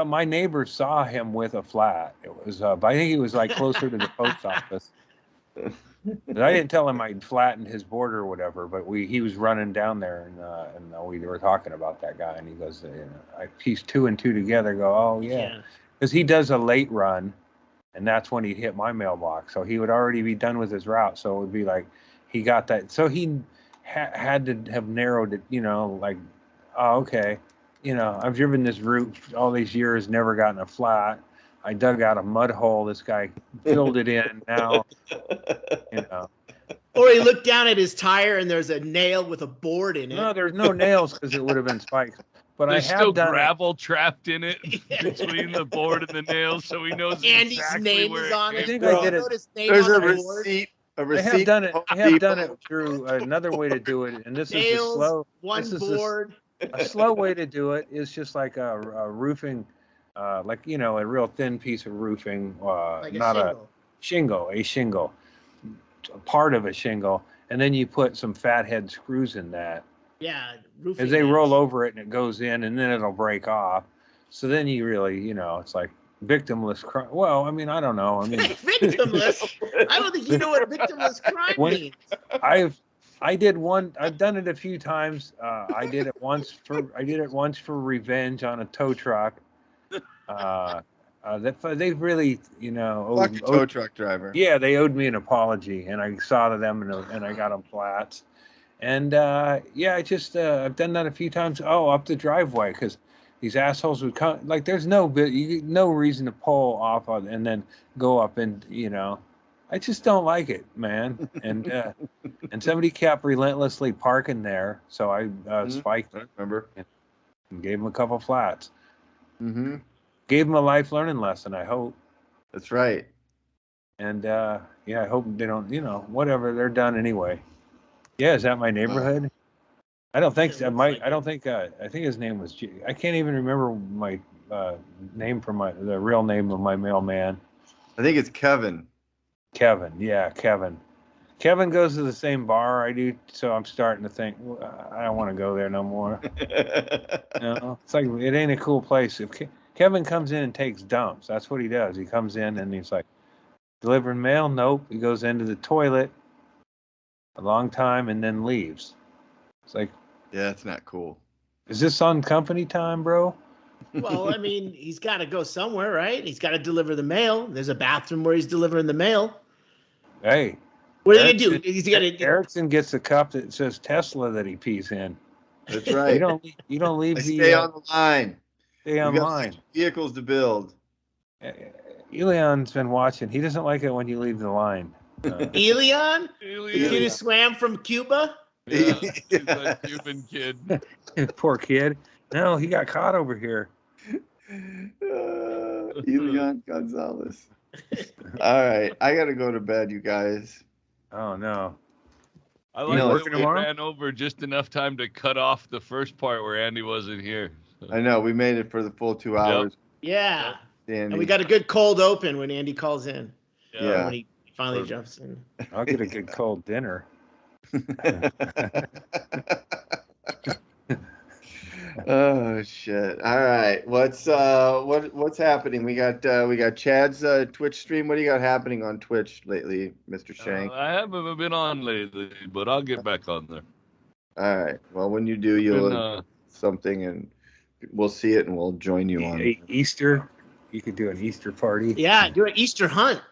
my neighbor saw him with a flat. It was, I think he was like closer to the post office. But I didn't tell him I'd flattened his board or whatever, but he was running down there, and we were talking about that guy, and he goes, I pieced 2 and 2 together. Go, oh yeah, because he does a late run, and that's when he'd hit my mailbox, so he would already be done with his route. So it would be like he got that, so he had to have narrowed it, like, oh, okay, I've driven this route all these years, never gotten a flat. I dug out a mud hole. This guy filled it in. Now, Or he looked down at his tire and there's a nail with a board in it. No, there's no nails because it would have been spikes. But there's I have still done gravel trapped in it between the board and the nails, so he knows Andy's exactly name where is on it. I think Bro. I did it. There's a receipt. I have done it. I have done it through another way to do it, and this nails, is a slow. One board. A slow way to do it is just like a roofing, like a real thin piece of roofing, Like not a shingle, a part of a shingle, and then you put some fathead screws in that. Yeah, roofing. As they roll over it and it goes in, and then it'll break off. So then you really, it's like victimless crime. Well, I mean, I don't know. I mean, victimless. I don't think you know what victimless crime means. I've done it a few times. I did it once for revenge on a tow truck. They've really, fuck the tow truck driver. Yeah, they owed me an apology, and I saw to them, and I got them flats. And I've done that a few times. Oh, up the driveway, because these assholes would come. Like, there's no reason to pull off and then go up, and I just don't like it, man. And and somebody kept relentlessly parking there, so I spiked it. Remember? And gave them a couple flats. Mm-hmm. Gave them a life learning lesson, I hope. That's right. And I hope they don't, whatever, they're done anyway. Yeah, is that my neighborhood? I don't think so. I think his name was I can't even remember my name for the real name of my mailman. I think it's Kevin. Kevin, yeah, Kevin. Kevin goes to the same bar I do, so I'm starting to think, I don't want to go there no more. It's like, it ain't a cool place. If Kevin comes in and takes dumps, that's what he does. He comes in and he's like, delivering mail? Nope. He goes into the toilet a long time and then leaves. It's like, yeah, it's not cool. Is this on company time, bro? Well, I mean, he's got to go somewhere, right? He's got to deliver the mail. There's a bathroom where he's delivering the mail. Hey. What are they gonna do? He's gonna. Erickson gets a cup that says Tesla that he pees in. That's right. You don't leave stay on the line. Stay on line. Vehicles to build. Elian's been watching. He doesn't like it when you leave the line. Elian? The kid who swam from Cuba? Yeah, he's a Cuban kid. Poor kid. No, he got caught over here. Elian Gonzalez. All right, I gotta go to bed, you guys. Oh no. I like that we ran over just enough time to cut off the first part where Andy wasn't here. So. I know, we made it for the full 2 hours. Yeah. And we got a good cold open when Andy calls in. Yeah. When he finally jumps in. I'll get a good cold dinner. Oh shit! All right, what's happening? We got Chad's Twitch stream. What do you got happening on Twitch lately, Mr. Shank? I haven't been on lately, but I'll get back on there. All right. Well, when you do, you'll something, and we'll see it, and we'll join you on Easter. You could do an Easter party. Yeah, do an Easter hunt.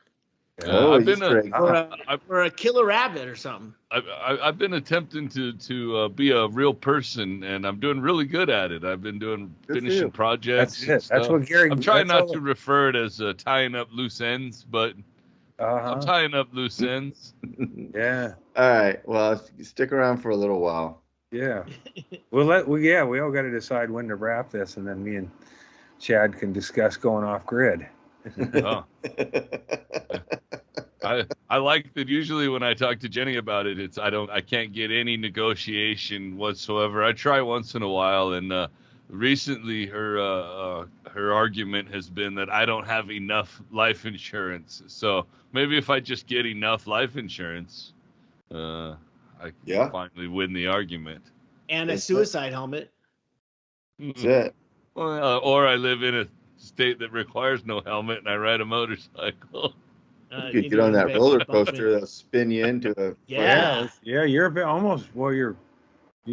Oh, I've been for a killer rabbit or something. I've been attempting to be a real person, and I'm doing really good at it. I've been finishing projects. That's it. That's what Gary. I'm trying not to refer it as tying up loose ends, but I'm tying up loose ends. Yeah. All right. Well, stick around for a little while. Yeah. We all got to decide when to wrap this, and then me and Chad can discuss going off grid. Oh. I like that usually when I talk to Jenny about it, I can't get any negotiation whatsoever. I try once in a while, and recently her argument has been that I don't have enough life insurance. So maybe if I just get enough life insurance, I can finally win the argument. And a suicide helmet. That's it. Well, or I live in a state that requires no helmet and I ride a motorcycle. You could get on that roller coaster that'll spin you into a. Yeah. You're a bit almost. Well, you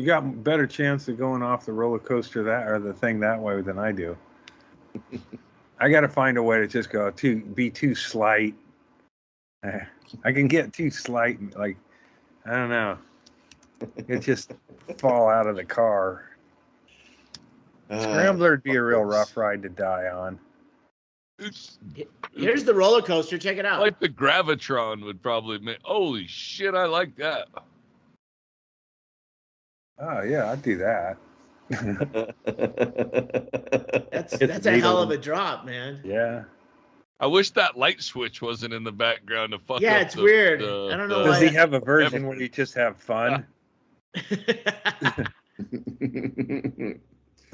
got better chance of going off the roller coaster the thing that way than I do. I got to find a way to just be too slight. I can get too slight, like I don't know. It just fall out of the car. Scrambler'd be a real rough ride to die on. Here's the roller coaster. Check it out. Like the Gravitron would probably make. Holy shit! I like that. Oh yeah, I'd do that. That's a hell of a drop, man. Yeah. I wish that light switch wasn't in the background to fuck up. Yeah, it's weird. I don't know. Does he have a version where you just have fun?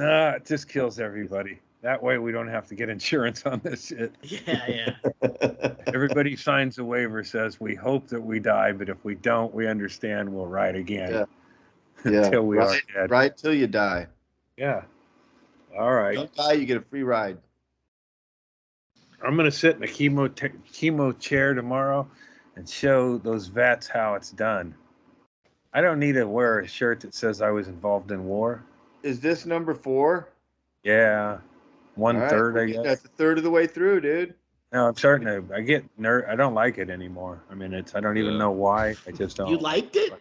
It just kills everybody. That way we don't have to get insurance on this shit. Yeah. Everybody signs a waiver, says we hope that we die, but if we don't, we understand we'll ride again. Yeah. Until we are dead. Right till you die. Yeah. All right. Don't die, you get a free ride. I'm going to sit in a chemo chair tomorrow and show those vets how it's done. I don't need to wear a shirt that says I was involved in war. Is this number 4? Yeah. One-third, I guess. That's a third of the way through, dude. No, I'm starting to. I get I don't like it anymore. I mean, I don't even know why. I just don't. You liked it?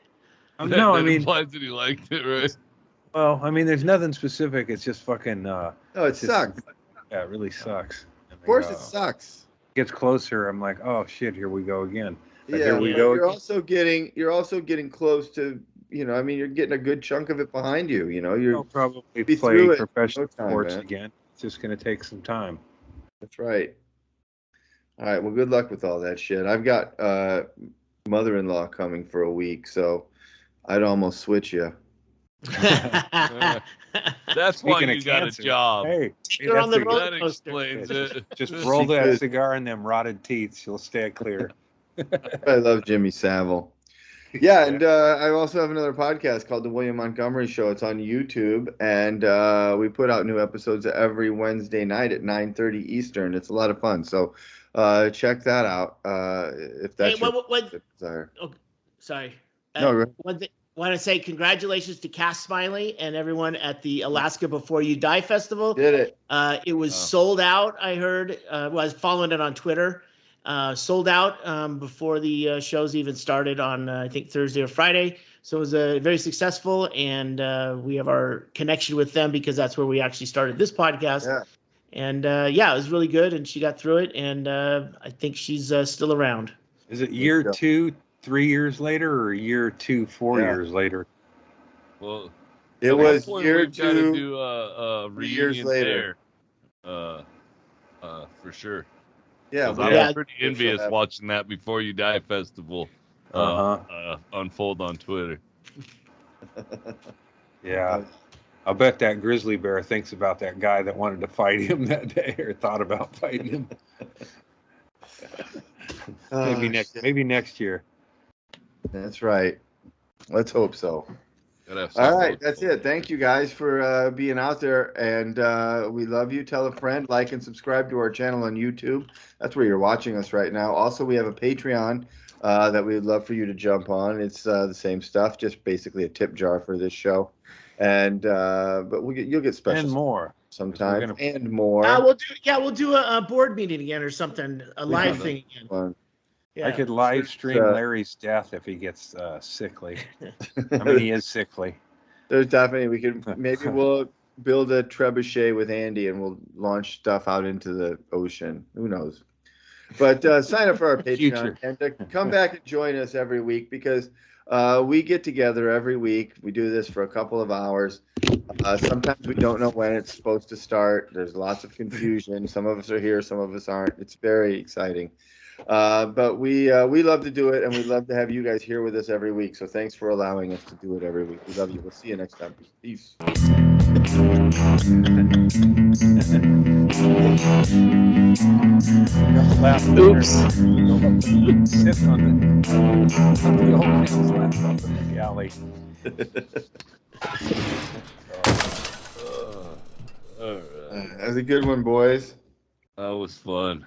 No, I mean, implies that he liked it, right? Well, I mean, there's nothing specific. It's just fucking. No, it sucks. Yeah, it really sucks. Of course, it sucks. Gets closer. I'm like, oh shit, here we go again. Yeah, here we go. You're also getting close to. I mean, you're getting a good chunk of it behind you. You'll probably play professional sports again. It's just going to take some time. That's right. All right. Well, good luck with all that shit. I've got mother-in-law coming for a week, so I'd almost switch you. That's why you got a job. Hey, you're on the roller that coaster. explains it. Just roll that cigar in them rotted teeth. You'll stay clear. I love Jimmy Savile. Yeah, and I also have another podcast called The William Montgomery Show. It's on YouTube, and we put out new episodes every Wednesday night at 9:30 Eastern. It's a lot of fun, so check that out if that's your desire. Oh, sorry. No, want to say congratulations to Cass Smiley and everyone at the Alaska Before You Die Festival. Did it? It was sold out, I heard. I was following it on Twitter. Sold out before the shows even started on, I think, Thursday or Friday. So it was very successful, and we have our connection with them because that's where we actually started this podcast. Yeah. And, it was really good, and she got through it, and I think she's still around. Is it year 2, 3 years later, or year 2, 4 years later? Well, it was year 2, to do a 3 years later. For sure. Yeah, I was pretty envious watching that Before You Die festival unfold on Twitter. Yeah. I'll bet that grizzly bear thinks about that guy that wanted to fight him that day or thought about fighting him. Maybe next year. That's right. Let's hope so. All right, that's it. Thank you guys for being out there, and we love you. Tell a friend, like, and subscribe to our channel on YouTube. That's where you're watching us right now. Also, we have a Patreon that we'd love for you to jump on. It's the same stuff, just basically a tip jar for this show, and but you'll get special and more sometimes and more. We'll do a board meeting again or something, a live thing again. Fun. Yeah. I could live stream Larry's death if he gets sickly. I mean, he is sickly. There's definitely we'll build a trebuchet with Andy and we'll launch stuff out into the ocean. Who knows? But sign up for our Patreon and come back and join us every week because we get together every week. We do this for a couple of hours. Sometimes we don't know when it's supposed to start. There's lots of confusion. Some of us are here, some of us aren't. It's very exciting. But we love to do it, and we love to have you guys here with us every week. So thanks for allowing us to do it every week. We love you. We'll see you next time. Peace. Oops. Sitting on the old man's laptop in the galley. That was a good one, boys. That was fun.